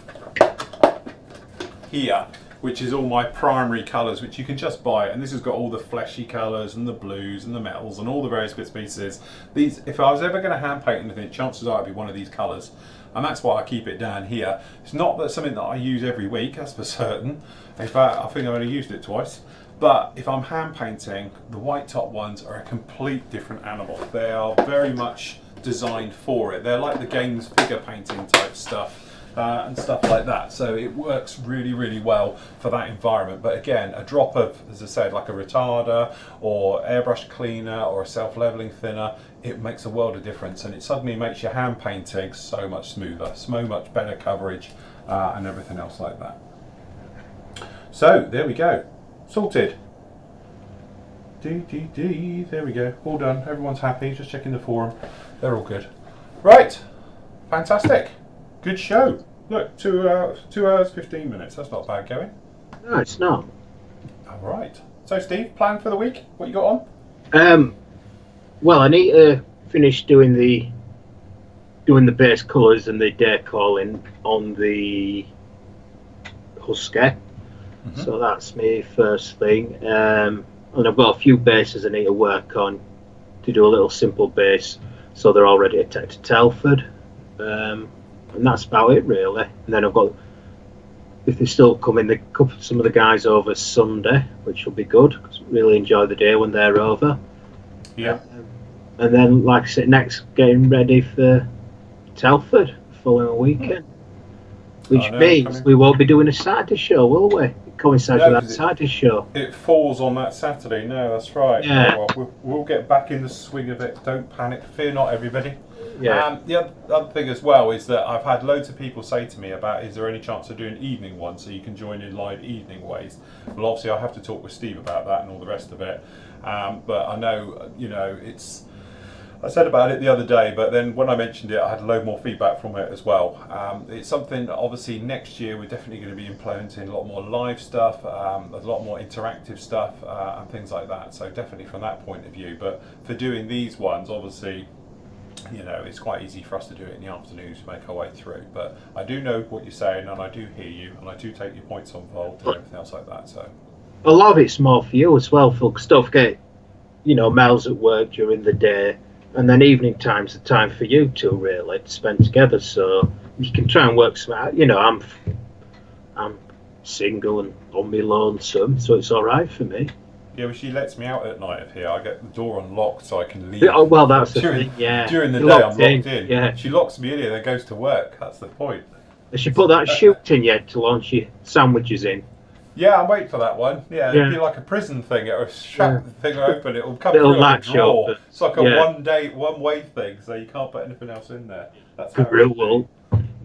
here, which is all my primary colours, which you can just buy, and this has got all the fleshy colours and the blues and the metals and all the various bits and pieces. These, if I was ever going to hand paint anything, chances are it'd be one of these colours, and that's why I keep it down here. It's not that something that I use every week, that's for certain. In fact, I think I've only used it twice. But if I'm hand painting, the white top ones are a complete different animal. They are very much designed for it. They're like the games figure painting type stuff. And stuff like that, so it works really, really well for that environment. But again, a drop of, as I said, like a retarder or airbrush cleaner or a self-leveling thinner, it makes a world of difference, and it suddenly makes your hand painting so much smoother, so much better coverage, and everything else like that. So there we go, sorted. There we go, all done. Everyone's happy. Just checking the forum, they're all good. Right, fantastic. Good show. Look, 2 hours 15 minutes. That's not bad going. No, it's not. All right. So, Steve, plan for the week? What you got on? Well, I need to finish doing the base colours and the decals on the Husky. So that's my first thing. And I've got a few bases I need to work on to do a little simple base, so they're all ready to take to Telford. And that's about it, really. And then I've got, if they still coming, some of the guys over Sunday, which will be good, because I really enjoy the day when they're over. Yeah. And then, like I said, next, getting ready for Telford the following weekend. Which means we won't be doing a Saturday show, will we? It coincides with that Saturday show. It falls on that Saturday. No, that's right. Yeah. Oh, well, we'll get back in the swing of it. Don't panic. Fear not, everybody. Yeah. The other thing as well is that I've had loads of people say to me about, is there any chance of doing evening ones so you can join in live evening ways? Well, obviously I have to talk with Steve about that and all the rest of it. But I know, I said about it the other day, but then when I mentioned it, I had a load more feedback from it as well. It's something that obviously next year we're definitely going to be implementing a lot more live stuff, a lot more interactive stuff and things like that. So definitely from that point of view. But for doing these ones, obviously, it's quite easy for us to do it in the afternoons to make our way through. But I do know what you're saying, and I do hear you, and I do take your points on vault and everything else like that. So a lot of it's more for you as well, folks. Don't forget, Mel's at work during the day, and then evening time's the time for you two really to spend together. So you can try and work some out. I'm single and on me lonesome, so it's all right for me. Yeah, well, she lets me out at night of here. I get the door unlocked so I can leave. Oh, well, that's the during, thing. Yeah, during the you're day, I'm locked in. Yeah, She locks me in here, then goes to work. That's the point. has she put that chute in yet to launch your sandwiches in? Yeah, I'm waiting for that one. Yeah, it'd be like a prison thing. It'll shut the thing open. It'll come through like a drawer. Open. It's like a one-way thing, so you can't put anything else in there. That's how Guru wool.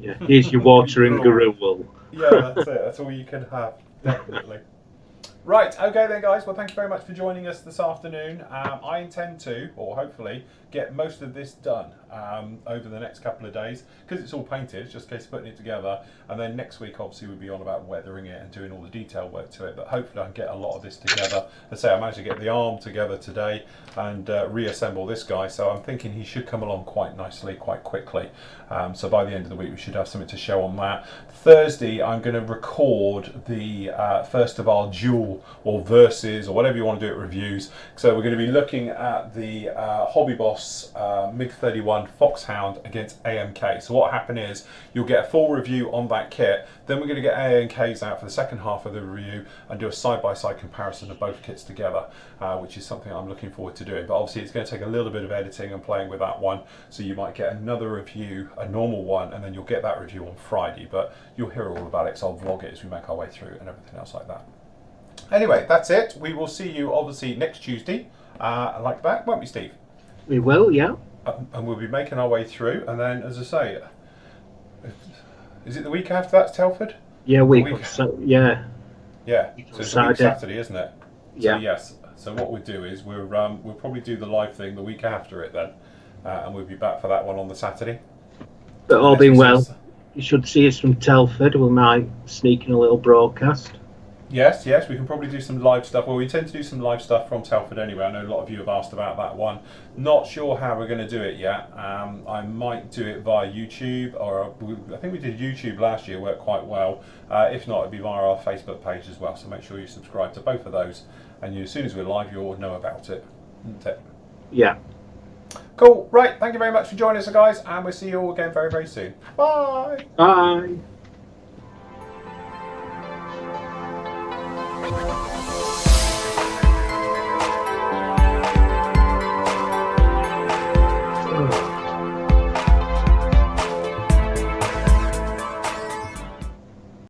Yeah, here's your water and guru wool. Yeah, that's it. That's all you can have. Definitely. Right, okay then guys, well thank you very much for joining us this afternoon. I intend to, or hopefully, get most of this done over the next couple of days, because it's all painted, it's just a case of putting it together, and then next week obviously we'll be on about weathering it and doing all the detail work to it, but hopefully I can get a lot of this together. As I say, I managed to get the arm together today and reassemble this guy, so I'm thinking he should come along quite nicely, quite quickly. So by the end of the week we should have something to show on that. Thursday I'm going to record the first of our dual or versus or whatever you want to do it reviews. So we're going to be looking at the Hobby Boss MiG-31 Foxhound against AMK. So what happened is you'll get a full review on that kit, then we're going to get AMKs out for the second half of the review and do a side-by-side comparison of both kits together, which is something I'm looking forward to doing. But obviously it's going to take a little bit of editing and playing with that one, so you might get another review, a normal one, and then you'll get that review on Friday, but you'll hear all about it, so I'll vlog it as we make our way through and everything else like that. Anyway, that's it. We will see you obviously next Tuesday, like that, won't we, Steve? We will, yeah. And we'll be making our way through, and then, as I say, is it the week after that's Telford? Yeah, yeah. Yeah, so it's a week Saturday, isn't it? Yeah. So yes. So what we'll do is we'll probably do the live thing the week after it then, and we'll be back for that one on the Saturday. But all being well, you should see us from Telford. We might sneak in a little broadcast. Yes, we can probably do some live stuff. Well, we tend to do some live stuff from Telford anyway. I know a lot of you have asked about that one. Not sure how we're going to do it yet. I might do it via YouTube, or I think we did YouTube last year, worked quite well. If not, it'll be via our Facebook page as well. So make sure you subscribe to both of those, and as soon as we're live, you'll know about it. Isn't it? Yeah. Cool. Right. Thank you very much for joining us, guys, and we'll see you all again very, very soon. Bye. Bye.